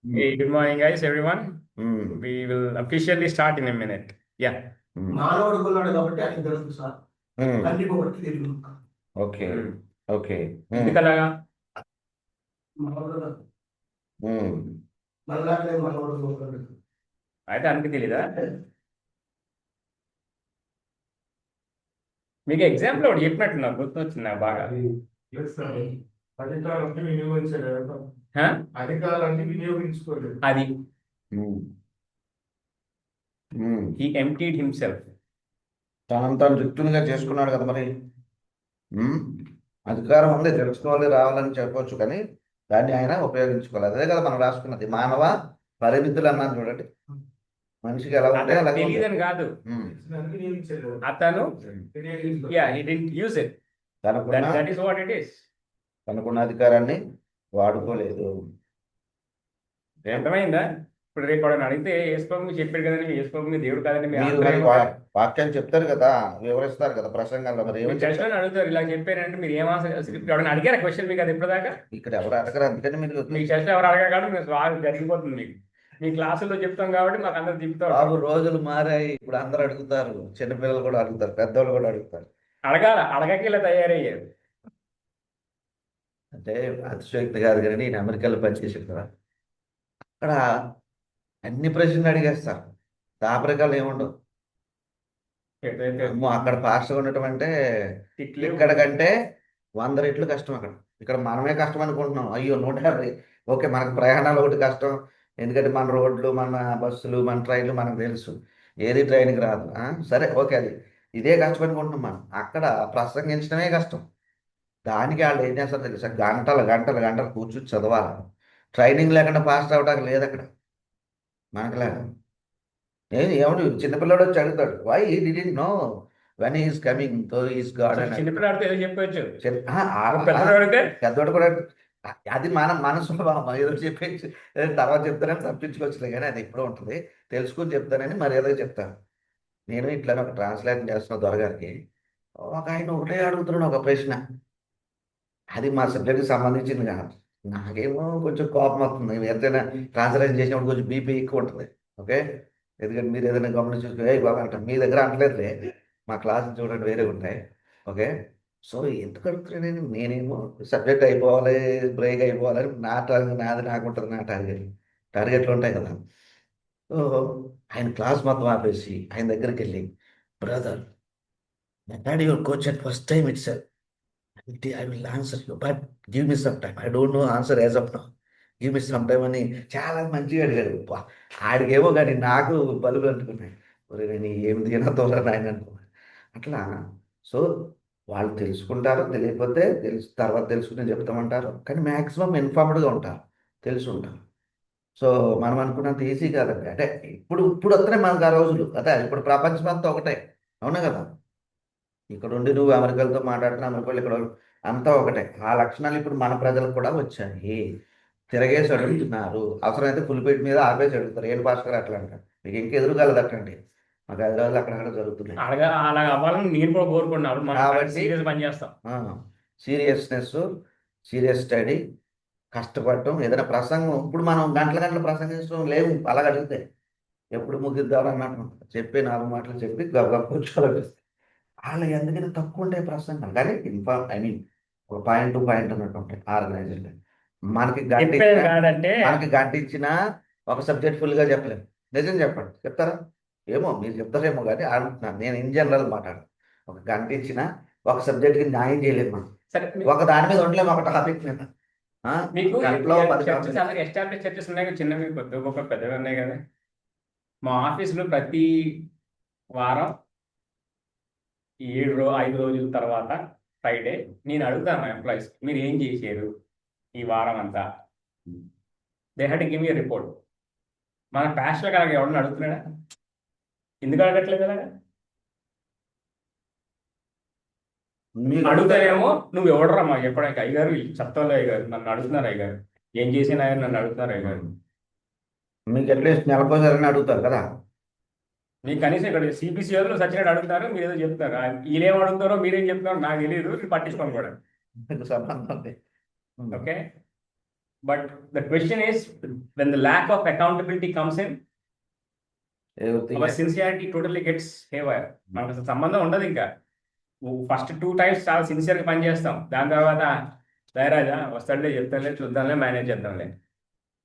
Hey, good morning, guys, everyone. Hmm. We will officially start in a minute. Yeah. మానవుడు కొన్నాడు కాబట్టి ఆయన తెలుసు సార్ Hmm. అన్ని ఒకటి తెలియదు ఓకే ఓకే ఎందుకలాగా మానవుడు Hmm. మళ్ళానే మనవాడు కొన్నాడు అయితే అందుకు తెలీదా మీకు ఎగ్జాంపుల్ ఒకటి చెప్పినట్టు నాకు గుర్తొచ్చింది నాకు బాగా అధికారాన్ని వినియోగించలేదు హ? అధికారాన్ని వినియోగించుకోలేదు అది Hmm. Hmm. He emptied himself. తను రిక్తునిగా చేసుకున్నాడు కదా మరి. అధికారం ఉంది, తెలుసుకోవాలి, రావాలని చెప్పొచ్చు, కానీ దాన్ని ఆయన ఉపయోగించుకోవాలి. అదే కదా మనం రాసుకున్నది, మానవ పరిమితులు అన్నాను చూడండి. మనిషికి ఎలా ఉంటే అలా తెలియదని కాదు, వినియోగించలేదు అతను yeah he didn't use it. That is what it is. తనకున్న అధికారాన్ని వాడుకోలేదు. అర్థమైందా? ఇప్పుడు రేపు వాడు అడిగితే యేసుప్రభు చెప్పాడు కదండి, మీ యేసుప్రభు మీ దేవుడు కాదండి, మీ మీరు మరి వాక్యాలు చెప్తారు కదా, వివరిస్తారు కదా ప్రసంగాల్లో, మరి ఏమని చర్చలో అడుగుతారు ఇలా చెప్పారంటే మీరు ఏం ఎవరైనా అడిగారా క్వశ్చన్ మీకు? అది ఇప్పటిదాకా ఇక్కడ ఎవరు అడగరు, అందుకని మీరు మీ చర్చలో ఎవరు అడగారు కాబట్టి మీరు బాగా జరిగిపోతుంది మీకు. మీ క్లాసుల్లో చెప్తాం కాబట్టి మాకు అందరు చెప్తారు. బాబు రోజులు మారాయి, ఇప్పుడు అందరు అడుగుతారు, చిన్నపిల్లలు కూడా అడుగుతారు, పెద్దవాళ్ళు కూడా అడుగుతారు. అడగక ఇలా తయారయ్యారు. అంటే అతిశయోక్తి కాదు, కానీ నేను అమెరికాలో పనిచేసాను కదా, అక్కడ అన్ని ప్రశ్నలు అడిగేస్తారు, దాపరికాలు ఏముండవు. అమ్మో, అక్కడ పాస్టర్ ఉండటం అంటే ఇక్కడ కంటే 100 రెట్లు కష్టం. ఇక్కడ మనమే కష్టం అనుకుంటున్నాం. అయ్యో 150. ఓకే, మనకు ప్రయాణాలు ఒకటి కష్టం, ఎందుకంటే మన రోడ్లు, మన బస్సులు, మన ట్రైన్లు మనకు తెలుసు, ఏది ట్రైన్కి రాదు. సరే ఓకే, అది ఇదే కష్టం అనుకుంటున్నాం. మనం అక్కడ ప్రసంగించడమే కష్టం. దానికి వాళ్ళు ఏం చేస్తారు తెలుసా, గంటలు గంటలు గంటలు కూర్చుని చదవాలి. ట్రైనింగ్ లేకుండా పాస్ అవ్వడానికి లేదు అక్కడ మనకులాగా. ఏమన్నా చిన్నపిల్లడు వచ్చి అడుగుతాడు, why he didn't know when he's coming to is God అని. చిన్నపిల్లడితో ఏదో చెప్పొచ్చు, పెద్దోడు కూడా. అది మన స్వభావం, ఏదో చెప్పేసి తర్వాత చెప్తానని తప్పించుకోవచ్చులే, కానీ అది ఎప్పుడూ ఉంటుంది. తెలుసుకుని చెప్తానని మరి ఏదో చెప్తాను. నేను ఇట్లా ఒక ట్రాన్స్లేషన్ చేస్తున్న దొరగారికి ఒక ఆయన ఒకటే అడుగుతున్నాడు ఒక ప్రశ్న, అది మా సబ్జెక్ట్కి సంబంధించింది కాదు. నాకేమో కొంచెం కోపం వస్తుంది, ఏదైనా ట్రాన్స్లేషన్ చేసినప్పుడు కొంచెం బీపీ ఎక్కువ ఉంటుంది. ఓకే, ఎందుకంటే మీరు ఏదైనా గమనించుకో, ఏ బాబా అంటాం, మీ దగ్గర అంటలేదులే, మా క్లాస్ చూడండి వేరే ఉంటాయి. ఓకే, సో ఎందుకు అడుగుతున్నాను, నేనేమో సబ్జెక్ట్ అయిపోవాలి, బ్రేక్ అయిపోవాలని నా టార్గెట్, నాది నాకు ఉంటుంది, నా టార్గెట్లు ఉంటాయి కదా. సో ఆయన క్లాస్ మొత్తం ఆపేసి ఆయన దగ్గరికి వెళ్ళి, brother, daddy your coach at first time it's I will answer you, but give me some time. I don't know answer as of now. Give me some time అని చాలా మంచిగా అడిగాడు. ఆడికేమో కానీ నాకు బలుపు అనుకున్నాయి, నేను ఏం తినతోరా నాయన అనుకున్నాను. అట్లా సో వాళ్ళు తెలుసుకుంటారు, తెలియకపోతే తర్వాత తెలుసుకుని చెప్తామంటారు, కానీ మ్యాక్సిమం ఇన్ఫార్మ్డ్గా ఉంటారు, తెలిసి ఉంటారు. సో మనం అనుకున్నంత ఈజీ కాదండి. అంటే ఇప్పుడు వస్తున్నాయి మనకు ఆ రోజులు, అదే ఇప్పుడు ప్రపంచం అంతా ఒకటే, అవునా కదా. ఇక్కడ ఉండి నువ్వు అమెరికాలతో మాట్లాడుతున్నా, అమెరికాలో ఇక్కడ అంతా ఒకటే. ఆ లక్షణాలు ఇప్పుడు మన ప్రజలకు కూడా వచ్చాయి. తిరగేసి అడుగుతున్నారు, అవసరమైతే ఫుల్పేట్ మీద ఆపేసి అడుగుతారు, ఏంటి భాస్కర్ అట్లా అంటారు. మీకు ఇంకా ఎదురుగాలదు అట్లాంటి, మాకు హైదరాబాద్ అక్కడక్కడ జరుగుతున్నాయి. అలా అవ్వాలని నేను కూడా కోరుకుంటున్నాను. కాబట్టి పని చేస్తాం, సీరియస్నెస్, సీరియస్ స్టడీ, కష్టపడటం. ఏదైనా ప్రసంగం ఇప్పుడు మనం గంటల గంటల ప్రసంగించడం లేవు, అలాగ అడిగితే ఎప్పుడు ముగిద్దాం అన్నట్టు చెప్పి 4 మాటలు చెప్పి గబగబా కూర్చోాలనిపిస్తుంది. వాళ్ళు ఎందుకంటే తక్కువ ఉంటాయి ప్రసంగాలు, కానీ ఐ మీన్ ఒక పాయింట్ టు పాయింట్ అన్నట్టు ఉంటాయి ఆర్గనైజర్లు. మనకి గంట ఇచ్చినా ఒక సబ్జెక్ట్ ఫుల్గా చెప్పలేము. నిజం చెప్పండి, చెప్తారా? ఏమో మీరు చెప్తారేమో, కానీ అంటున్నాను నేను ఇన్ జనరల్ మాట్లాడను. ఒక గంట ఇచ్చినా ఒక సబ్జెక్ట్కి న్యాయం చేయలేము మనం, ఒక దాని మీద ఉండలేము, ఒక టాపిక్ మీద. గంటలో 10 ఎస్టాబ్లిష్ చర్చెస్ ఉన్నాయి కదా, చిన్నవి గొప్ప పెద్దవి ఉన్నాయి కదా. మా ఆఫీసులో ప్రతి వారం 5 రోజుల తర్వాత ఫ్రైడే నేను అడుగుతాను మా ఎంప్లాయీస్, మీరు ఏం చేశారు ఈ వారం అంతా. They had to give me report. మన ప్యాషన్లో అలాగే ఎవడన్నా అడుగుతున్నాడా? ఎందుకు అడగట్లేదు అలాగా? అడుగుతారేమో, నువ్వు ఎవడరా మాకు చెప్పడానికి, అయ్యగారు చెప్తాలో అయ్యగారు నన్ను అడుగుతున్నారు, అయ్యగారు ఏం చేసినా నన్ను అడుగుతున్నారు అయ్యగారు. మీకు అట్లీస్ట్ నెలకోసారి అడుగుతారు కదా. మీకు కనీసం ఇక్కడ సిబిసిఆర్లో సచ్చినట్టు అడుగుతారు, మీరు ఏదో చెప్తారు. వీళ్ళేం అడుగుతారో మీరేం చెప్తారో నాకు తెలియదు, మీరు పట్టించుకోండి కూడా. సంబంధం. Okay, But the question is, when the lack of accountability comes in, Everything our sincerity totally gets haywire. మనకు అసలు సంబంధం ఉండదు ఇంకా. ఫస్ట్ 2 times చాలా సిన్సియర్గా పని చేస్తాం, దాని తర్వాత దయరాజా వస్తాడులే, చెప్తానులే, చూద్దాంలే, మేనేజ్ చేద్దాంలే.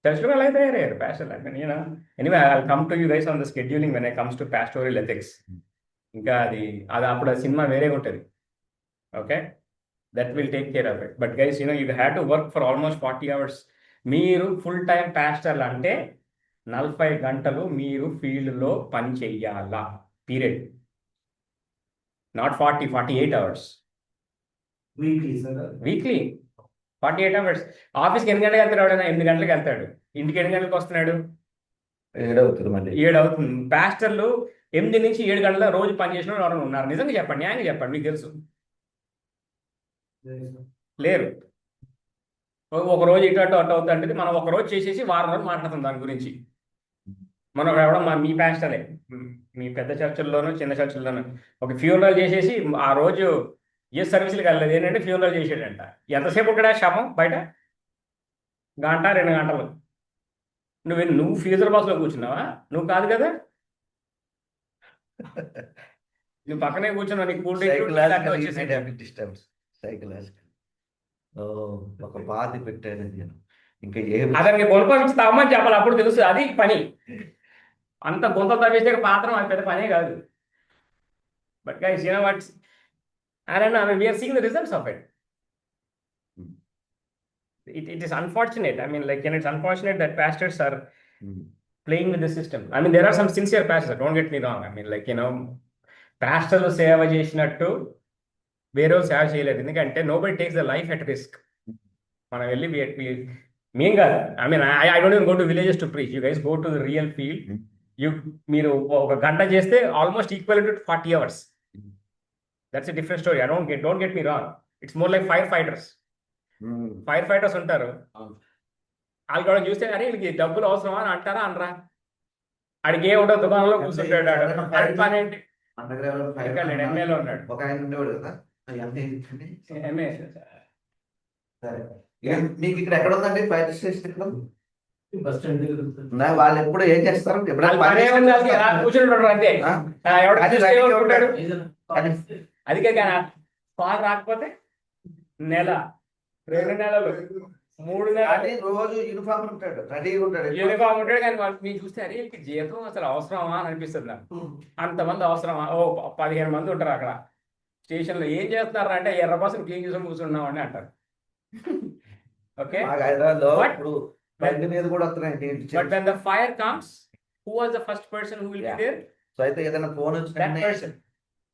చర్చ్లో అలా తయారయ్యారు ప్యాస్టర్లు. అంటే నేను anyway I come to you guys on the scheduling when I comes to pastoral ethics. ఇంకా అది అప్పుడు ఆ సినిమా వేరేగా ఉంటుంది. Okay, that will take care of it. But guys you have to work for almost 40 hours. మీరు full time పాస్టర్లు అంటే 40 గంటలు మీరు ఫీల్డ్లో పని చెయ్యాలా, period. Not 48 hours. Weekly sir. Weekly 48 hours. ఆఫీస్కి ఎన్ని గంటలకు వెళ్తాడు? ఎవడైనా 8 గంటలకు వెళ్తాడు, ఇంటికి 8 గంటలకు వస్తున్నాడు, 7 అవుతుంది మళ్ళీ. 7 అవుతుంది. పాస్టర్లు 8 నుంచి 7 గంటల రోజు పని చేసిన వాళ్ళు ఎవరైనా ఉన్నారు? నిజంగా చెప్పండి, న్యాయంగా చెప్పండి, మీకు తెలుసు. లేరు. ఒక రోజు ఇటు అటు అవుతుంటే మనం ఒక రోజు చేసేసి వారం రోజులు మాట్లాడుతాం దాని గురించి. మనం ఎవడో మీ పాస్టరే, మీ పెద్ద చర్చల్లోనూ చిన్న చర్చల్లోనూ ఒక ఫ్యూనరల్ చేసేసి ఆ రోజు ఏ సర్వీసులకు వెళ్ళలేదు, ఏంటంటే ఫ్యూనరల్ చేసాడంట. ఎంతసేపు ఉంటాడా శవం బయట? 1-2 గంటలు. నువ్వు ఫ్యూచర్ బాక్స్లో కూర్చున్నావా? నువ్వు కాదు కదా, నువ్వు పక్కనే కూర్చున్నావు, నీకు కూల్ డ్రింక్ వచ్చేసి డిస్టర్బ్ సైకలాజికల్. ఒక బాధ పెట్టాను నేను, ఇంకా ఏ అతనికి కొనుక్కొనిస్తామని చెప్పాలి, అప్పుడు తెలుసు అది పని. అంత గొంత తవ్వేసే పాత్రం అది పెద్ద పనే కాదు. But guys you know what, I don't know, I mean, we are seeing the results of it. It is unfortunate. I mean, like, and it's unfortunate that pastors are playing with the system. I mean, there are some sincere pastors, don't get me wrong. I mean, like, pastors సేవ చేసినట్టు వేరే సేవ చేయలేదు. ఎందుకంటే nobody takes the life at risk. మనం వెళ్ళి మేం కాదు, I mean, I don't even go to villages to preach. You guys go to the real field. మీరు ఒక గంట చేస్తే almost equivalent to 40 hours. That's a different story. Don't get me wrong. It's more like firefighters. Firefighters ఉంటారు, వాళ్ళు కూడా చూస్తే అరే వీళ్ళకి డబ్బులు అవసరమా అని అంటారా అనరా? అడిగే ఉండవు, దుకాణంలో కూర్చుంటాడు. ఆడి పని ఏంటి? ఎంఏలో ఉన్నాడు, ఒక ఆయన ఉండేవాడు కదా. ఎంఏ. సరే, మీకు ఇక్కడ ఎక్కడ ఉందండి ఫైర్ స్టేషన్? ఇక్కడ బస్ స్టాండ్ దగ్గర ఉంటుంది. వాళ్ళు ఎప్పుడు ఏం చేస్తారు? కూర్చుంటాడు అంతే. ఎవడు చూస్తే ఎవడుకుంటాడు? అదికే కానీ కాల్ రాకపోతే నెల, 2 నెలలు, 3 నెలలు రోజు యూనిఫామ్ ఉంటాడు, రెడీగా ఉంటాడు, యూనిఫామ్ ఉంటాడు. కానీ వాళ్ళు మీరు చూస్తే అరే వీళ్ళకి జీతం అసలు అవసరమా అని అనిపిస్తుంది నాకు. అంతమంది అవసరమా? 15 మంది ఉంటారు అక్కడ స్టేషన్లో. ఏం చేస్తున్నారు అంటే ఎర్ర బస్సులు క్లీన్ చేసుకొని కూర్చున్నాం అని అంటారు. ఓకే, ఇప్పుడు బండి మీద కూడా వస్తున్నాయి. But when the fire comes, who was the first person who will be there? So అయితే ఏదైనా phone That person.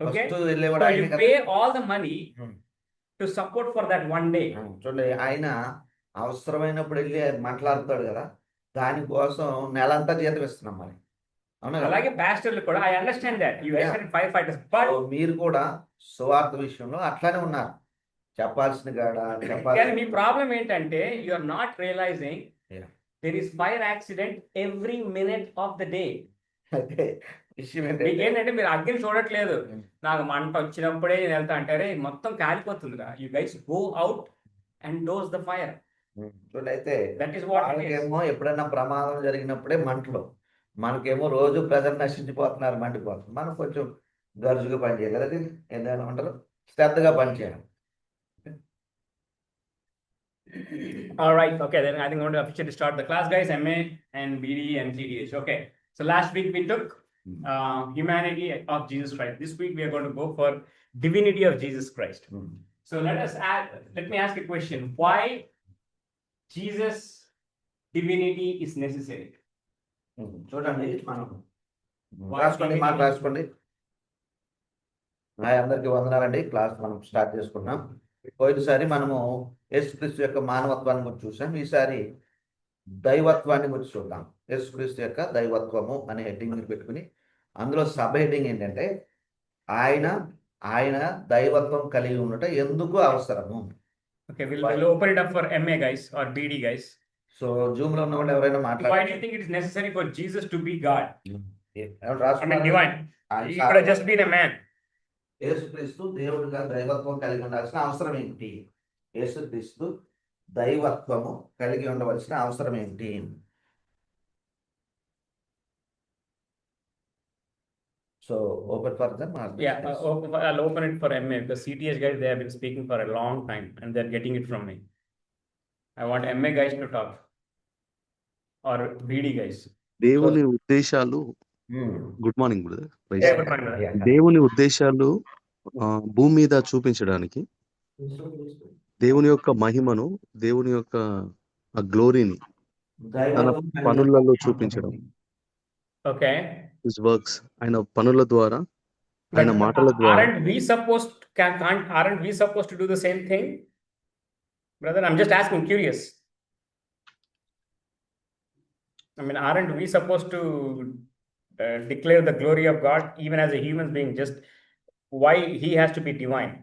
Okay, so వెళ్ళేవాడు you pay all the money to support for that one day. చూడండి, ఆయన అవసరమైనప్పుడు వెళ్ళి మాట్లాడుతాడు కదా, దానికోసం నెలంతా జీతం ఇస్తున్నాం మరి. అవునా? అలాగే పాస్టర్లు కూడా, I understand that you guys are firefighters, but మీరు కూడా సువార్త విషయంలో అట్లానే ఉన్నారు. చెప్పాల్సిన కాడ కానీ మీ ప్రాబ్లం ఏంటంటే you are not realizing there is fire accident every minute of the day. విషయం ఏంటంటే మీరు అగ్గిని చూడట్లేదు. నాకు మంట వచ్చినప్పుడే నేను వెళ్తా అంటారే మొత్తం కాలిపోతుందిరా. You guys go out and douse the fire. చూడైతే దట్ ఈస్ వాట్ వాళ్ళకేమో ఎప్పుడైనా ప్రమాదం జరిగినప్పుడే మంటలు, మనకేమో రోజు ప్రజలు నశించిపోతున్నారు, మండిపోతున్నారు. మనం కొంచెం గరుజుగా పనిచేయాలి కదా, ఏదైనా ఉంటారు, శ్రద్ధగా పనిచేయాలి. All right, okay, then I think I'm going to officially start the class, guys. MA and BD and CDH. Okay, so last week we took humanity of Jesus Christ. This week we are going to go for divinity of Jesus Christ. So let me ask a question. Why Jesus divinity is necessary? చూడండి, మనం రాసుకోండి, మాట రాసుకోండి. అందరికీ వందనాలండి. Class మనం start చేసుకున్నాం. పోయినసారి మనము యేసుక్రీస్తు యొక్క మానవత్వాన్ని గురించి చూసాం. ఈసారి దైవత్వాన్ని గురించి చూద్దాం. యేసుక్రీస్తు యొక్క దైవత్వము అనే హెడ్డింగ్ పెట్టుకుని, అందులో సబ్ హెడ్డింగ్ ఏంటంటే ఆయన దైవత్వం కలిగి ఉండటం ఎందుకు అవసరము. Okay, we'll open it up for MA guys or BD guys. So Zoom లో ఉన్న వాళ్ళు ఎవరైనా మాట్లాడారు. Why do you think it is necessary for Jesus to be God? I mean divine. He could have just been a man. యేసుక్రీస్తు దేవుడిగా దైవత్వం కలిగి ఉండాల్సిన అవసరం ఏంటి? యేసుక్రీస్తు దైవత్వము కలిగి ఉండవలసిన అవసరం ఏంటి? So open for the Yeah, I'll open it for MA because CTH guys, they have been speaking for a long time and they're getting it from me. I want MA guys to talk or BD guys. దేవుని ఉద్దేశాలు. Good morning brother. Yeah, good morning, brother. దేవుని ఉద్దేశాలు భూమి మీద చూపించడానికి, దేవుని యొక్క మహిమను, దేవుని యొక్క గ్లోరీని తన పనులలో చూపించడం. Okay. హిస్ వర్క్స్, ఆయన పనుల ద్వారా, ఆయన But మాటల ద్వారా. aren't we supposed to do the same thing? Brother, I'm just asking, curious. I mean, aren't we supposed to declare the glory of God even as a human being? Just why he has to be divine?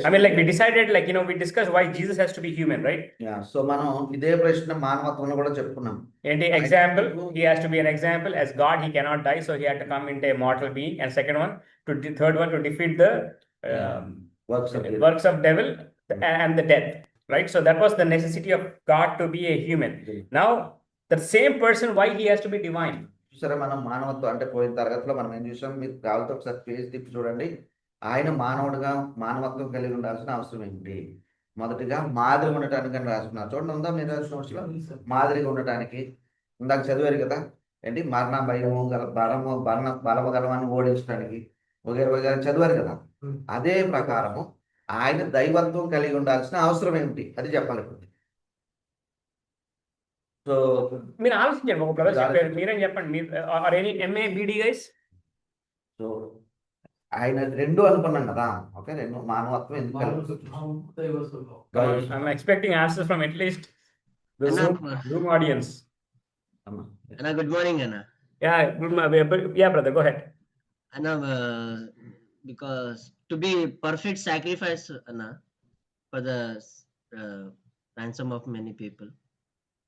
I mean, like we decided, like, we discussed why Jesus has to be human, right? So మనం ఇదే ప్రశ్న మానవత్వంలో కూడా చెప్పుకున్నాం. And the example, he has to be an example. As God, he cannot die, so he had to come into a mortal being. And second one, third one, to defeat the works of devil and the death, right? So that was the necessity of God to be a human. Now, the same person, why he has to be divine? చూసారా, మనం మానవత్వం అంటే పోయిన తరగతిలో మనం ఏం చూసాం? మీరు కావాలంటే ఒకసారి పేజ్ తిప్పి చూడండి. ఆయన మానవుడిగా మానవత్వం కలిగి ఉండాల్సిన అవసరం ఏంటి? మొదటిగా మాదిరిగా ఉండటానికి అని రాసుకున్నారు. చూడండి, ఉందా మీరు రాసిన నోట్స్లో? మాదిరిగా ఉండటానికి ఇందాక చదివారు కదా, ఏంటి? మరణ భయము గల బలము గలవాన్ని ఓడించడానికి వగేర వగేర చదివారు కదా. అదే ప్రకారము ఆయన దైవత్వం కలిగి ఉండాల్సిన అవసరం ఏంటి అది చెప్పాలి. సో మీరు ఆలోచించండి, ఒక బ్రదర్ చెప్పారు, మీరేం చెప్పండి. మీరు or any MA BD guys? So ఆయన రెండు అనుకున్నాం కదా. ఓకే, రెండు మానవత్వం ఎందుకు I'm expecting answers from at least the Zoom audience. Anna, good morning, Anna. Yeah, yeah, brother, go ahead. Anna, because to be perfect sacrifice, Anna, for the ransom of many people.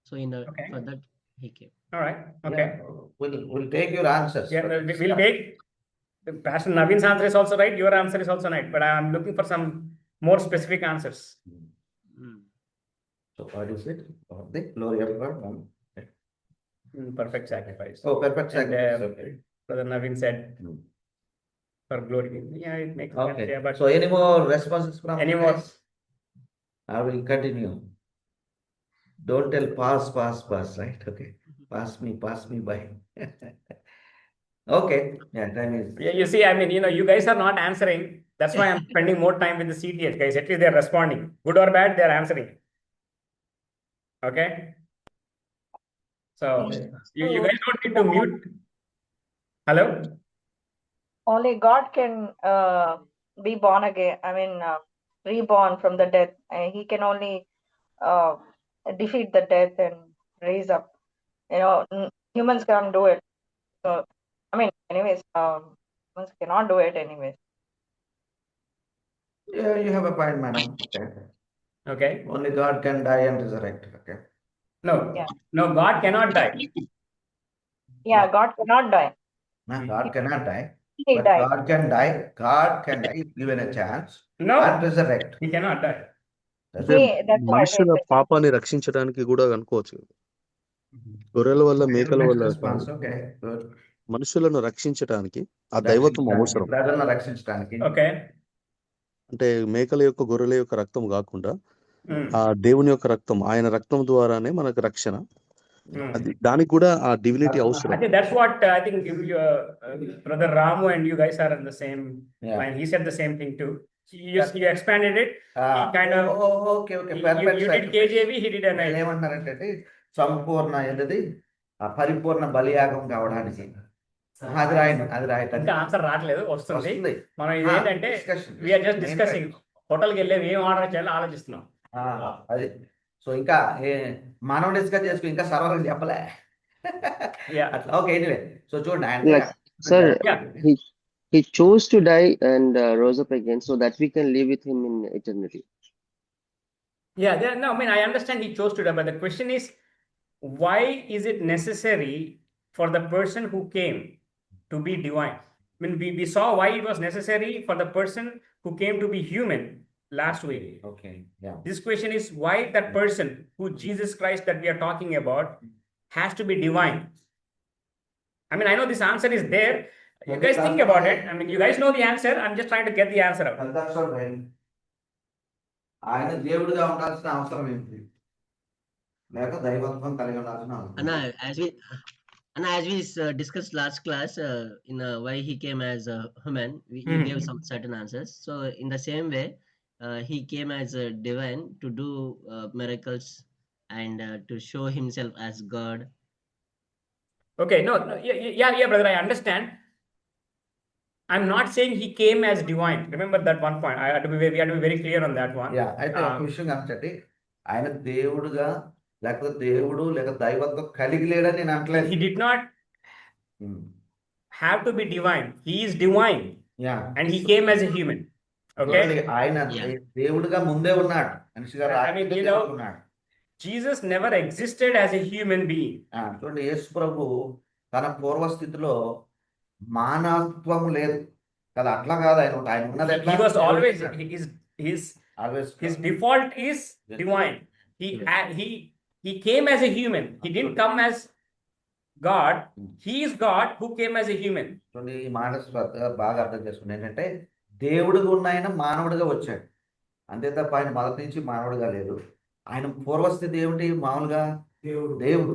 So Okay. for that he came. All right, okay. we'll take your answers. Yeah, we'll take Pastor Navin's answer is also right, your answer is also right, but I'm looking for some more specific answers. So what is it? The glory of God. Perfect sacrifice. Oh, perfect And, sacrifice. Okay. Brother Navin said for glory. Yeah, it makes sense. Okay. Yeah, but So any more responses from any you more? guys? I will continue. Don't tell pass, right? Okay. Pass me by. Okay. Yeah, time is. Yeah, you see, I mean, you guys are not answering. That's why I'm spending more time with the CTH guys. At least they're responding. Good or bad, they're answering. Okay? So, you guys don't need to mute. Hello? Only God can be born again. I mean, reborn from the death. He can only defeat the death and raise up. Humans can't do it. So, I mean, anyways, humans cannot do it anyways. Yeah, you have a point, madam. Okay. Okay. Only God can die and resurrect. Okay. No, Yeah. no, God cannot die. Yeah, God cannot die. No, God cannot die. He But died. God can die. God can die if given a chance No, and resurrect. he cannot die. That's it. That's why మనుషుల పాపాన్ని రక్షించడానికి కూడా అనుకోవచ్చు. గొర్రెల వల్ల, మేకల Next వల్ల response. Okay. Good. మనుషులను రక్షించడానికి ఆ దైవత్వం అవసరం. ప్రజలను రక్షించడానికి. Okay. అంటే మేకల యొక్క, గొర్రెల యొక్క రక్తం కాకుండా Mm. ఆ దేవుని యొక్క రక్తం, ఆయన రక్తం ద్వారానే మనకు రక్షణ. Mm. అది దానికి కూడా ఆ డివినిటీ అవసరం. I think that's what I think Brother Ramu and you guys are in the same Yeah. line. He said the same thing too. You expanded it. Kind of. Okay. You did KJV, he did an ఏమంటారంటే సంపూర్ణ ఏంటది ఆ పరిపూర్ణ బలియాగం కావడానికి అది రాయండి. ఇంకా answer రావట్లేదు, వస్తుంది. వస్తుంది. మనం ఇదేంటంటే వీఆర్ జస్ట్ డిస్కసింగ్. హోటల్కి వెళ్ళేవి ఏం ఆర్డర్ చేయాలో ఆలోచిస్తున్నాం. అది సో ఇంకా మనం డిస్కస్ చేసుకుని ఇంకా సర్వర్ చెప్పలే Yeah. అట్లా. Okay, anyway. సో చూడండి ఆయన Like, sir, Yeah. he chose to die and rose up again so that we can live with him in eternity. No, I mean, I understand he chose to die, but the question is, why is it necessary for the person who came to be divine? I mean, we saw why it was necessary for the person who came to be human. last week. Okay yeah This question is why that person who Jesus Christ that we are talking about has to be divine. I mean, I know this answer is there. You guys think about it. I mean, you guys know the answer. I'm just trying to get the answer out. That's all right. ఆయన దేవుడిగా ఉండాల్సిన అవసరం ఏంటి లేక దైవత్వం కలిగి ఉండాల్సిన అవసరం Anna, as we discussed last class, in why he came as a human, he gave some certain answers. So in the same way, he came as a divine to do miracles and to show himself as God. Okay, no, yeah, brother, I understand. I'm not saying he came as divine. Remember that one point. We had to be very clear on that one. Yeah అయితే ఒక విషయం గమనించండి ఆయన దేవుడుగా లేకపోతే దేవుడు లేక దైవత్వం కలిగి లేడని నేను అంటలేదు He did not have to be divine. He is divine yeah and he came as a human. Okay. ఆయన Yeah. దేవుడిగా ముందే ఉన్నాడు మనిషి గారు I mean, you know, Jesus never existed as a human being. చూడండి యేసు ప్రభు తన పూర్వస్థితిలో మానవత్వం లేదు కదా అట్లా కాదు ఆయన ఉన్నది He was always always his default is divine. He came as a human. He didn't come as God. He is God who came as a human. చూడండి ఈ మాట బాగా అర్థం చేసుకుని ఏంటంటే దేవుడిగా ఉన్న ఆయన మానవుడిగా వచ్చాడు అంతే తప్ప ఆయన మొదటి నుంచి మానవుడిగా లేదు ఆయన పూర్వస్థితి ఏమిటి మామూలుగా దేవుడు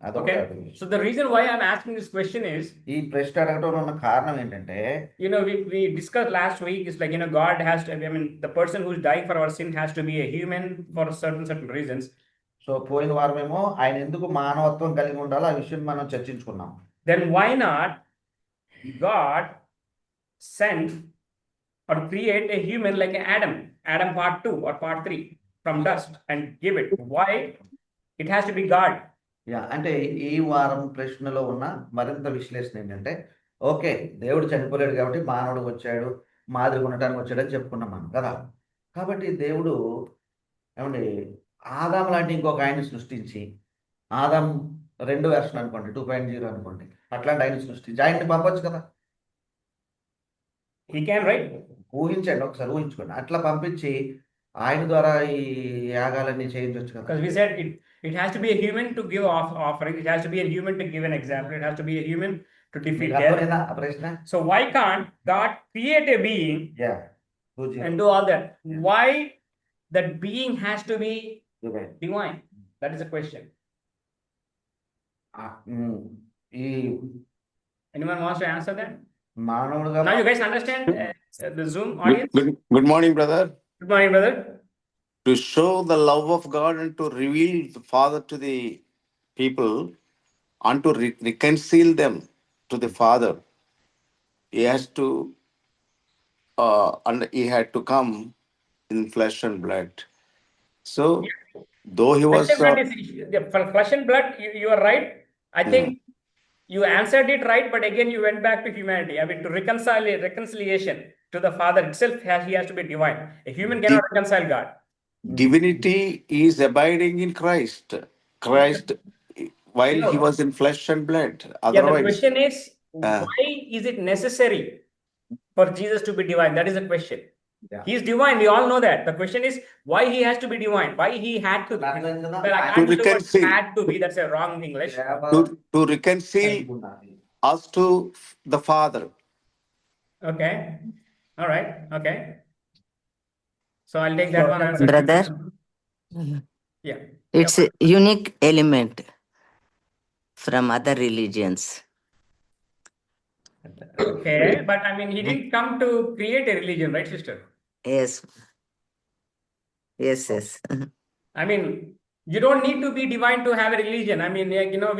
అదొక Okay. So the reason why I'm asking this question is, ఈ ప్రశ్న అడగటంలో ఉన్న కారణం ఏంటంటే we discussed last week, it's like, God has to, I mean, the person who's dying for our sin has to be a human for certain reasons. So పోయిన వారమేమో ఆయన ఎందుకు మానవత్వం కలిగి ఉండాలో ఆ విషయం మనం చర్చించుకున్నాం Then why not God send or create a human like Adam part 2 or part 3 from dust and give it? Why it has to be God? Yeah అంటే ఈ వారం ప్రశ్నలో ఉన్న మరింత విశ్లేషణ ఏంటంటే ఓకే దేవుడు చనిపోలేడు కాబట్టి మానవుడు వచ్చాడు మాదిరి ఉండటానికి వచ్చాడని చెప్పుకున్నాం మనం కదా కాబట్టి దేవుడు ఏమండి ఆదాం లాంటి ఇంకొక ఆయన సృష్టించి ఆదాం 2 వెర్షన్ అనుకోండి 2.0 అనుకోండి అట్లాంటి ఆయన సృష్టించి ఆయన్ని పంపొచ్చు కదా He can, right? ఊహించండి ఒకసారి ఊహించుకోండి అట్లా పంపించి ఆయన ద్వారా ఈ యాగాలన్నీ చేయించవచ్చు కదా Because we said it has to be a human to give offering. It has to be a human to give an example. It has to be a human to defeat మీకు death. అర్థమైందా ఆ ప్రశ్న So why can't God create a being yeah and do all that? Why that being has to be divine? That is the question. ఈ Anyone wants to answer that? మానవుడుగా Now you guys understand the Zoom audience? Good morning, brother. Good morning, brother. To show the love of God and to reveal the Father to the people and to reconcile them to the Father, he has to, and he had to come in flesh and blood. So, though he was, Flesh and blood, you are right. I think you answered it right, but again you went back to humanity. I mean, to reconciliation to the Father itself, he has to be divine. A human cannot reconcile God. divinity is abiding in Christ. Christ, while he was in flesh and blood. Yeah, the Otherwise, question is, why is it necessary for Jesus to be divine? That is the question. Yeah. He is divine. We all know that. The question is, why he has to be divine? Why he had to be? Well, I can't use the word reconcile. had to be. That's a wrong English. to reconcile us to the Father. Okay. All right. Okay. So I'll take that one answer. Brother, Yeah. it's a unique element from other religions. Okay. But I mean, he didn't come to create a religion, right, sister? Yes. Yes, yes. I mean, you don't need to be divine to have a religion. I mean,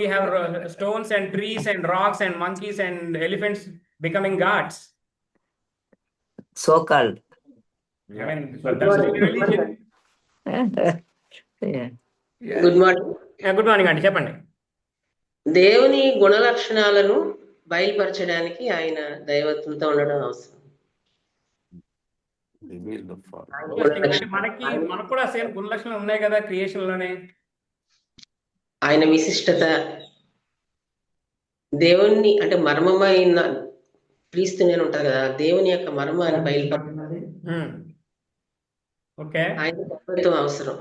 we have stones and trees and rocks and monkeys and elephants becoming gods. So called. I mean, but that's not a religion. Yeah. Good morning. Good morning, aunty. చెప్పండి. దేవుని గుణ లక్షణాలను బయలుపరచడానికి ఆయన దైవత్వంతో ఉండడం అవసరం. Reveal the Father. మనకు కూడా same గుణ లక్షణాలు ఉన్నాయి కదా క్రియేషన్ లోనే. ఆయన విశిష్టత, దేవుణ్ణి అంటే మర్మమైన క్రీస్తునే ఉంటది కదా, దేవుని యొక్క మర్మాన్ని బయలుపరచడం. ఓకే, ఆయన దైవత్వం అవసరం.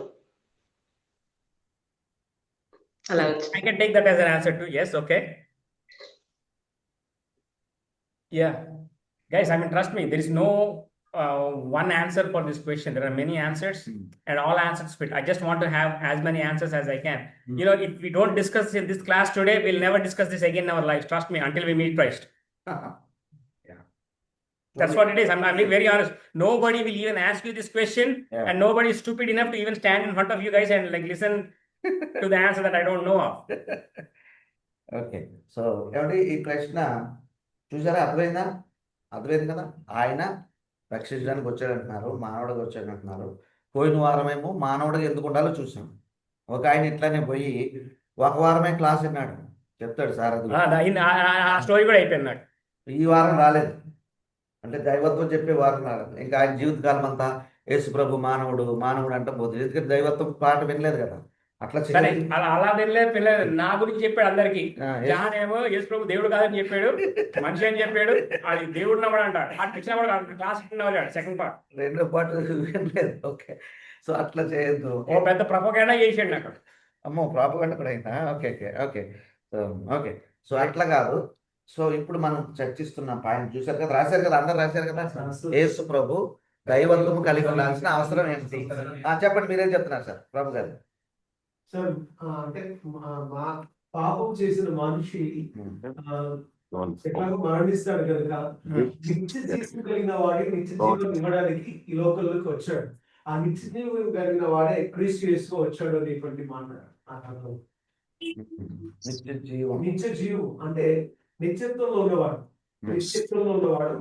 అలా I వచ్చింది. can take that as an answer too. Yes, okay. Yeah. Guys, I mean, trust me, there is no one answer for this question. There are many answers and all answers fit. I just want to have as many answers as I can. You know, if we don't discuss in this class today, we'll never discuss this again in our lives. Trust me, until we meet Christ. That's what it is. I'm being very honest. Nobody will even ask you this question, Yeah. and nobody is stupid enough to even stand in front of you guys and like listen to the answer that I don't know of. Okay, so ఏమంటే ఈ ప్రశ్న చూసారా, అర్థమైందా? అర్థమైంది కదా. ఆయన రక్షించడానికి వచ్చాడంటున్నారు, మానవుడికి వచ్చాడంటున్నారు. పోయిన వారమేమో మానవుడికి ఎందుకు ఉండాలో చూసాం. ఒక ఆయన ఇట్లానే పోయి ఒక వారమే క్లాస్ విన్నాడు, చెప్తాడు సార్ అది ఆ స్టోరీ కూడా అయిపోయింది నాకు. ఈ వారం రాలేదు, అంటే దైవత్వం చెప్పే వారం రాలేదు. ఇంకా ఆయన జీవితకాలం అంతా యేసు ప్రభు మానవుడు మానవుడు అంటే పోతుంది, ఎందుకంటే దైవత్వం పాట వినలేదు కదా. అట్లా సరే, చేయదు. అలా పిల్లలు నా గురించి చెప్పాడు అందరికి. ఆ, జాన్ ఏమో యేసు ప్రభు దేవుడు కాదని చెప్పాడు, మనిషి అని చెప్పాడు. అది దేవుడు నమ్మడు అంటాడు. ఆ ఇచ్చిన కూడా క్లాస్ ఇచ్చినవాడు సెకండ్ పార్ట్. రెండో పాట వినలేదు. ఓకే, సో అట్లా చేయొద్దు. ఓ పెద్ద ప్రపోగండా చేసాడు నాకు. అమ్మో, ప్రాపగండ కూడా అయిందా? Okay okay okay okay, so అట్లా కాదు. సో ఇప్పుడు మనం చర్చిస్తున్న పాయింట్ చూసారు కదా, రాశారు కదా, అందరు రాశారు కదా. యేసు ప్రభు దైవత్వము కలిగి ఉండాల్సిన అవసరం ఏంటి? చెప్పండి, మీరేం చెప్తున్నారు సార్ ప్రభు గారు? సార్ అంటే మా పాపం చేసిన మనిషి ఎట్లాగో మరణిస్తాడు కనుక నిత్య జీవం కలిగిన వాడి నిత్య జీవం ఇవ్వడానికి ఈ లోకంలోకి వచ్చాడు. ఆ నిత్య జీవం కలిగిన వాడే క్రీస్తు యేసు వచ్చాడు అనేటువంటి మాట. నిత్య జీవం, నిత్య జీవం అంటే నిత్యత్వంలో ఉన్నవాడు, నిత్యత్వంలో ఉన్నవాడు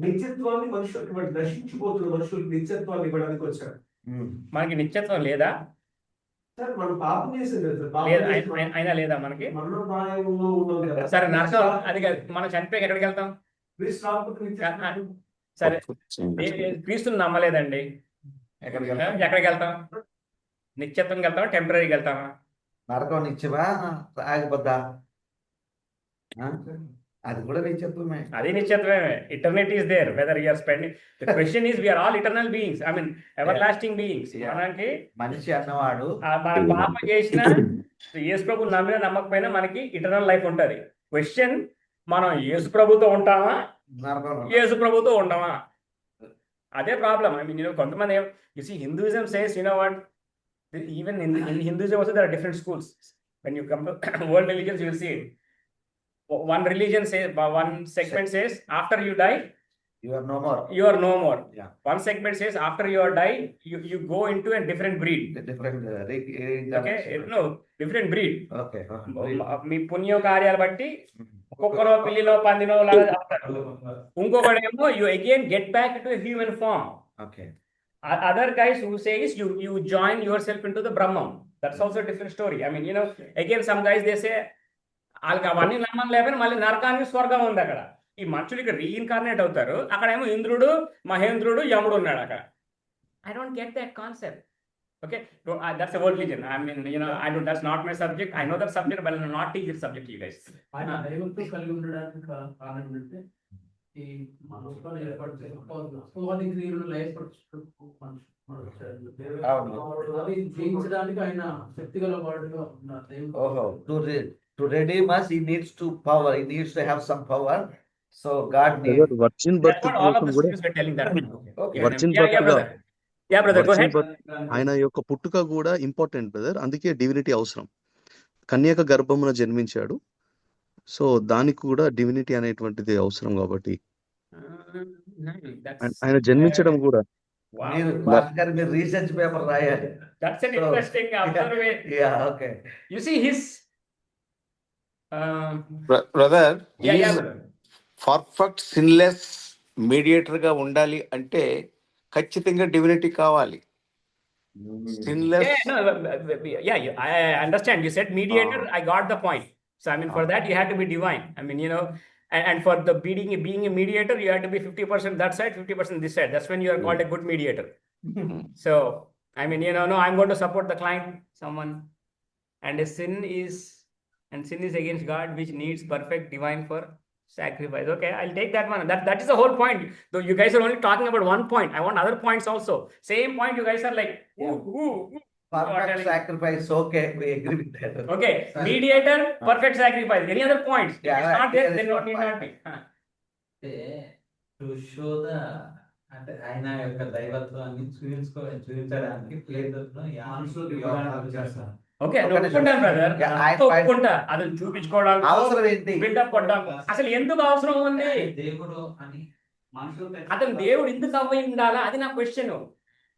నిత్యత్వాన్ని మనుషులకు నశించిపోతున్న మనుషులకు నిత్యత్వాన్ని ఇవ్వడానికి వచ్చాడు. మనకి నిత్యత్వం లేదా? సార్ మనం పాపం చేసింది అయినా లేదా మనకి? మరణ ప్రాయంలో ఉన్నాం కదా. సరే, నరకం అది కాదు. మనం చనిపోయి ఎక్కడికి వెళ్తాం? క్రీస్తు రాకపోతే నిత్యత్వం. సరే, క్రీస్తుని నమ్మలేదండి, ఎక్కడికి వెళ్తాం? నిత్యత్వంకి వెళ్తామా, టెంపరీకి వెళ్తామా? నరకం నిత్యమా ఆగిపోద్దా? అది కూడా నిత్యత్వమే. అది నిత్యత్వమే. Eternity is there whether you are spending. The question is we are all eternal beings, I mean everlasting beings. మనకి మనిషి అన్నవాడు మన పాప చేసిన యేసు ప్రభు నమ్మిన నమ్మకపోయినా మనకి ఇటర్నల్ లైఫ్ ఉంటది. క్వశ్చన్, మనం యేసు ప్రభుతో ఉంటామా, యేసు ప్రభుతో ఉండమా? అదే ప్రాబ్లం. ఐ మీన్ కొంతమంది you see Hinduism says, you know what, even in Hinduism also there are different schools. When you come to world religions you will see one religion says, one segment says after you die you are no more. You are no more. Yeah. One segment says after you are die, you go into a different breed. Different Okay, no, different breed. Okay. మీ పుణ్య కార్యాలు బట్టి ఒక్కొక్కరో పిల్లిలో పందినో లాగా చేస్తారు. ఇంకొకడేమో you again get back into a human form. Okay. Other guys who says you join yourself into the Brahman. That's also a different story. I mean, again some guys they say వాళ్ళకి అవన్నీ నమ్మం లేకపోయినా మళ్ళీ నరకానికి స్వర్గం ఉంది అక్కడ. ఈ మనుషులు ఇక్కడ రీఇన్కార్నేట్ అవుతారు, అక్కడేమో ఇంద్రుడు మహేంద్రుడు యముడు ఉన్నాడు అక్కడ. I don't get that concept. Okay, that's a world religion. I mean I don't, that's not my subject. I know that subject but I will not teach this subject you guys. ఆయన దైవత్వం కలిగి ఉండడానికి కారణం ఏంటంటే ఈ మనసులో ఏర్పాటు చేయాలి క్రియలు అవి జయించడానికి ఆయన శక్తిగల వాడుగా ఉన్నారు. To redeem us, he needs to power. He needs to have some power. So God needs. Virgin birth ఆయన యొక్క పుట్టుక కూడా ఇంపార్టెంట్ బ్రదర్. అందుకే డివినిటీ అవసరం. కన్యక గర్భమున జన్మించాడు, సో దానికి కూడా డివినిటీ అనేటువంటిది అవసరం. కాబట్టి ఆయన జన్మించడం కూడా మీరు రీసెర్చ్ పేపర్ రాయాలి. That's an interesting observation. Yeah, okay. You see his brother, he is perfect sinless mediator గా ఉండాలి అంటే ఖచ్చితంగా డివినిటీ కావాలి. Sinless. I understand. You said mediator. I got the point. So I mean, for that you had to be divine. I mean, and for the being a mediator, you had to be 50% that side, 50% this side. That's when you are called a good mediator. So I mean, no, I'm going to support the client, someone, and sin is against God, which needs perfect divine for Sacrifice. Okay, I'll take that one. That is the whole point. Though you guys are only talking about one point. I want other points also. Same point. You guys are like, ooh. Perfect sacrifice. Okay, we agree with that. Okay, mediator, perfect sacrifice. Any other points? If Yeah, it's not there, then yeah, need not be. అంటే to show the అంటే ఆయన యొక్క దైవత్వాన్ని చూపించడానికి ప్లేదత్వం మనుషులకు ఇవ్వడానికి చేస్తారు. Okay, ఒక్క నిమిషం. ఒప్పుకుంటాను బ్రదర్. Yeah, ఆయన ఒప్పుకుంటా. అది చూపించుకోవడానికి అవసరం ఏంటి? బిల్డప్ కొట్టడానికి అసలు ఎందుకు అవసరం ఉంది? దేవుడు అని మనుషులు అతను దేవుడు ఎందుకు అవ్వయి ఉండాలా? అది నా క్వశ్చన్.